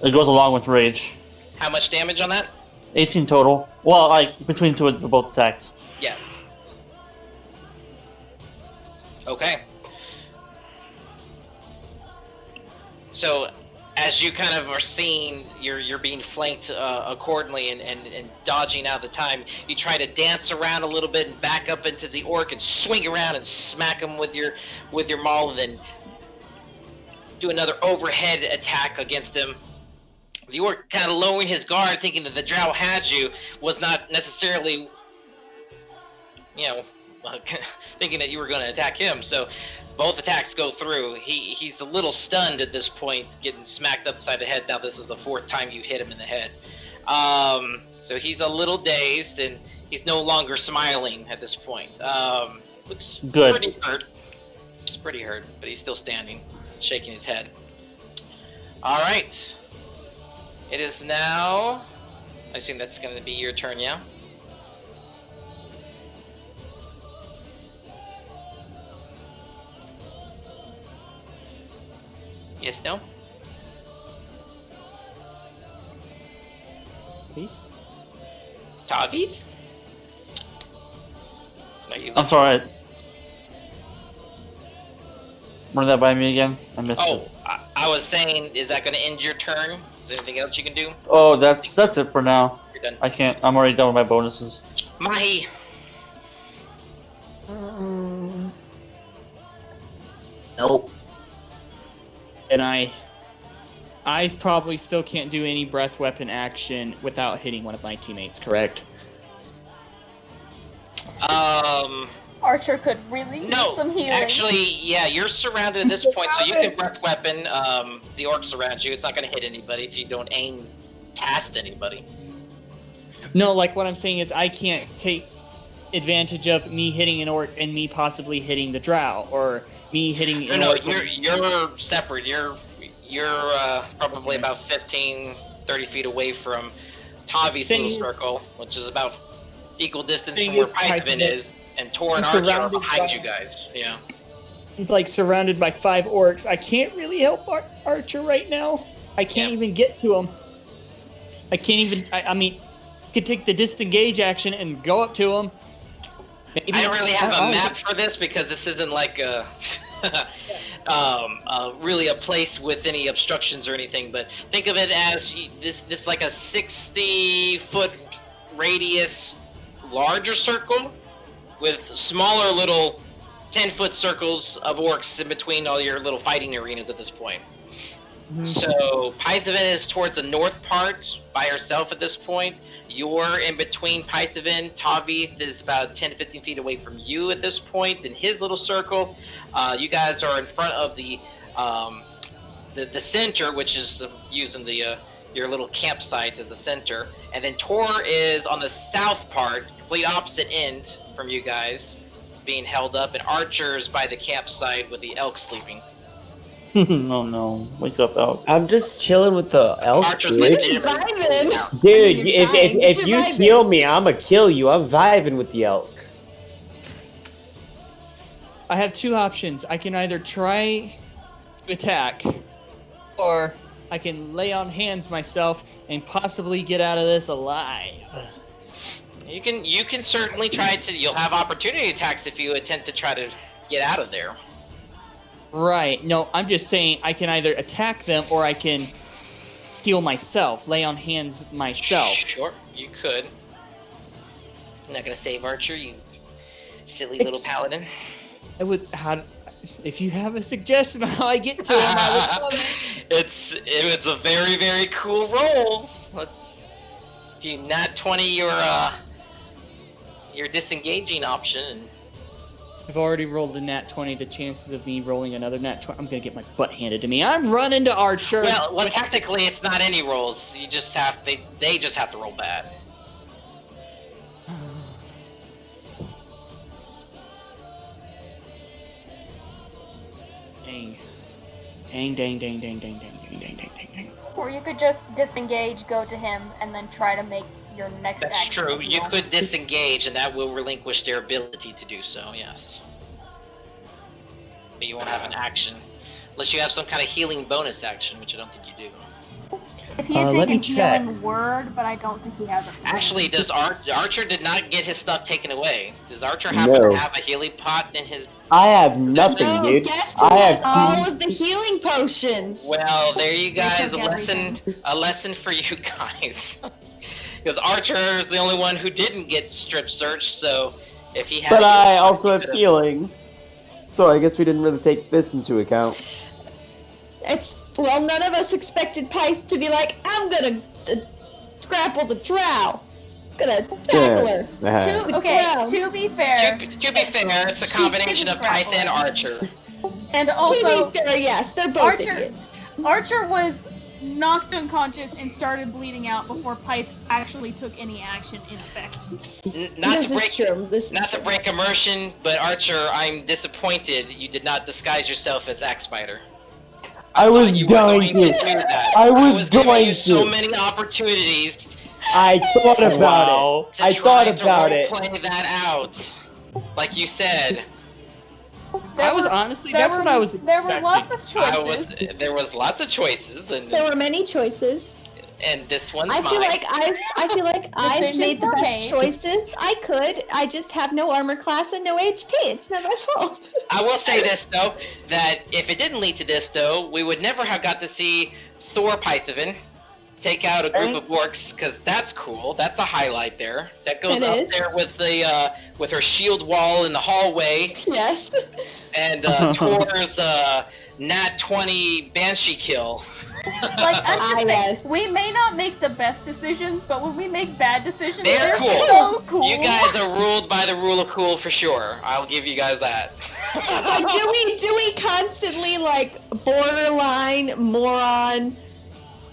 It goes along with Rage. How much damage on that? 18 total. Well, like between two of both attacks. Yeah. Okay. So, as you kind of are seeing, you're being flanked accordingly and dodging out of the time. You try to dance around a little bit and back up into the orc and swing around and smack him with your maul, and then do another overhead attack against him. The orc kind of lowering his guard, thinking that the drow had you, was not necessarily, thinking that you were going to attack him. So both attacks go through. He's a little stunned at this point, getting smacked upside the head. Now this is the 4th time you've hit him in the head. So he's a little dazed, and he's no longer smiling at this point. Looks Good. pretty hurt. He's pretty hurt, but he's still standing, shaking his head. All right. It is now... I assume that's going to be your turn, yeah? Yes, no? Please? Tavith? No, you I'm sorry. Run that by me again. I missed Oh, it. I was saying, is that going to end your turn? Is there anything else you can do? Oh, that's it for now. You're done. I can't. I'm already done with my bonuses. Mahi! Nope. And I probably still can't do any breath weapon action without hitting one of my teammates, correct? Archer could really use No, some healing. actually, yeah, you're surrounded at this point, so you can breath weapon the orcs around you. It's not going to hit anybody if you don't aim past anybody. No, like what I'm saying is I can't take advantage of me hitting an orc and me possibly hitting the drow, or me hitting an No, orc. you're separate. You're probably about 15, 30 feet away from Tavi's little circle, which is about equal distance from where Python is, and Tor and Archer are behind you guys. Yeah. It's like surrounded by 5 orcs. I can't really help Archer right now. I can't even get to him. I can't even. I mean, could take the disengage action and go up to him. Maybe I don't really have a map for this because this isn't like a really a place with any obstructions or anything. But think of it as this like a 60-foot radius larger circle with smaller little 10-foot circles of orcs in between all your little fighting arenas at this point. Mm-hmm. So Python is towards the north part by herself at this point. You're in between Python. Tavith is about 10 to 15 feet away from you at this point in his little circle. You guys are in front of the center, which is using the your little campsite as the center. And then Tor is on the south part, complete opposite end from you guys. being held up, and Archer's by the campsite with the elk sleeping. Oh no! Wake up, Elk. I'm just chilling with the elk, Archer's dude. Vibing. Dude, You're fine. if You're you vibing. kill me, I'ma kill you. I'm vibing with the elk. I have two options. I can either try to attack, or I can lay on hands myself and possibly get out of this alive. You can certainly try to. You'll have opportunity attacks if you attempt to try to get out of there. Right. No, I'm just saying I can either attack them or I can heal myself, lay on hands myself. Sure, you could. I'm not gonna save Archer, you silly little paladin. If you have a suggestion on how I get to him, I would love it. It's a very, very cool roll. If you nat 20 your disengaging option. And I've already rolled a nat 20. The chances of me rolling another nat 20, I'm gonna get my butt handed to me. I'm running to Archer. well, technically, it's not any rolls. You just have they just have to roll bad. Dang. Or you could just disengage, go to him, and then try to make your next That's action. true. You could disengage, and that will relinquish their ability to do so. Yes. But you won't have an action unless you have some kind of healing bonus action, which I don't think you do. If you let me take a check. healing word, but I don't think he has it. Actually, does Archer did not get his stuff taken away? Does Archer happen No. to have a healing pot in his? I have nothing, No, dude. guess who I has have all of the healing potions? Well, there you guys, took a lesson for you guys. Because Archer is the only one who didn't get strip searched, so if he had. But I healing pots, also he have could've- healing. So I guess we didn't really take this into account. None of us expected Pike to be like, I'm gonna grapple the drow. Gonna tackle her. Yeah. Okay, to be fair, To be fair, it's a combination of Python and Archer. and also To be fair, yes, they're both idiots. Archer was knocked unconscious and started bleeding out before Pipe actually took any action in effect. Not to true. break immersion, but Archer, I'm disappointed you did not disguise yourself as Axe Spider. I was You were going to do to. that. I was giving going you so to. many opportunities I thought about it. to I try thought to about it. play that out. Like you said, That's what I was There expecting. were lots of choices. there was lots of choices, There were many choices. and this one's I feel mine. like I've Decisions made the were best made. choices I could. I just have no armor class and no HP. It's not my fault. I will say this though, that if it didn't lead to this though, we would never have got to see Thor Pythavan take out a group of orcs, because that's cool. That's a highlight there. That goes It up is. there with the with her shield wall in the hallway, Yes. and Tor's nat 20 banshee kill. Like, I'm just saying, yes. we may not make the best decisions, but when we make bad decisions, They're they're cool. so cool. You guys are ruled by the rule of cool for sure. I'll give you guys that. Like, do we constantly like borderline moron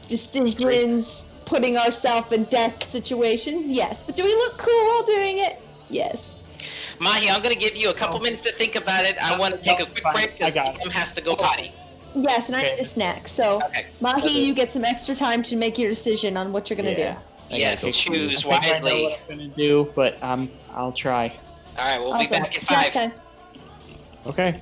decisions, putting ourselves in death situations? Yes. But do we look cool while doing it? Yes. Mahi, I'm gonna give you a couple minutes to think about it. I want to take a quick fine. break because I got it. Liam has to go potty. Yes, and I Okay. need a snack. So, Okay. Mahi, you get some extra time to make your decision on what you're gonna Yeah. Yes, choose I think I know wisely. what I'm gonna do, but I'll try. All right, we'll do. be Awesome. back in Snack 5. time. Okay.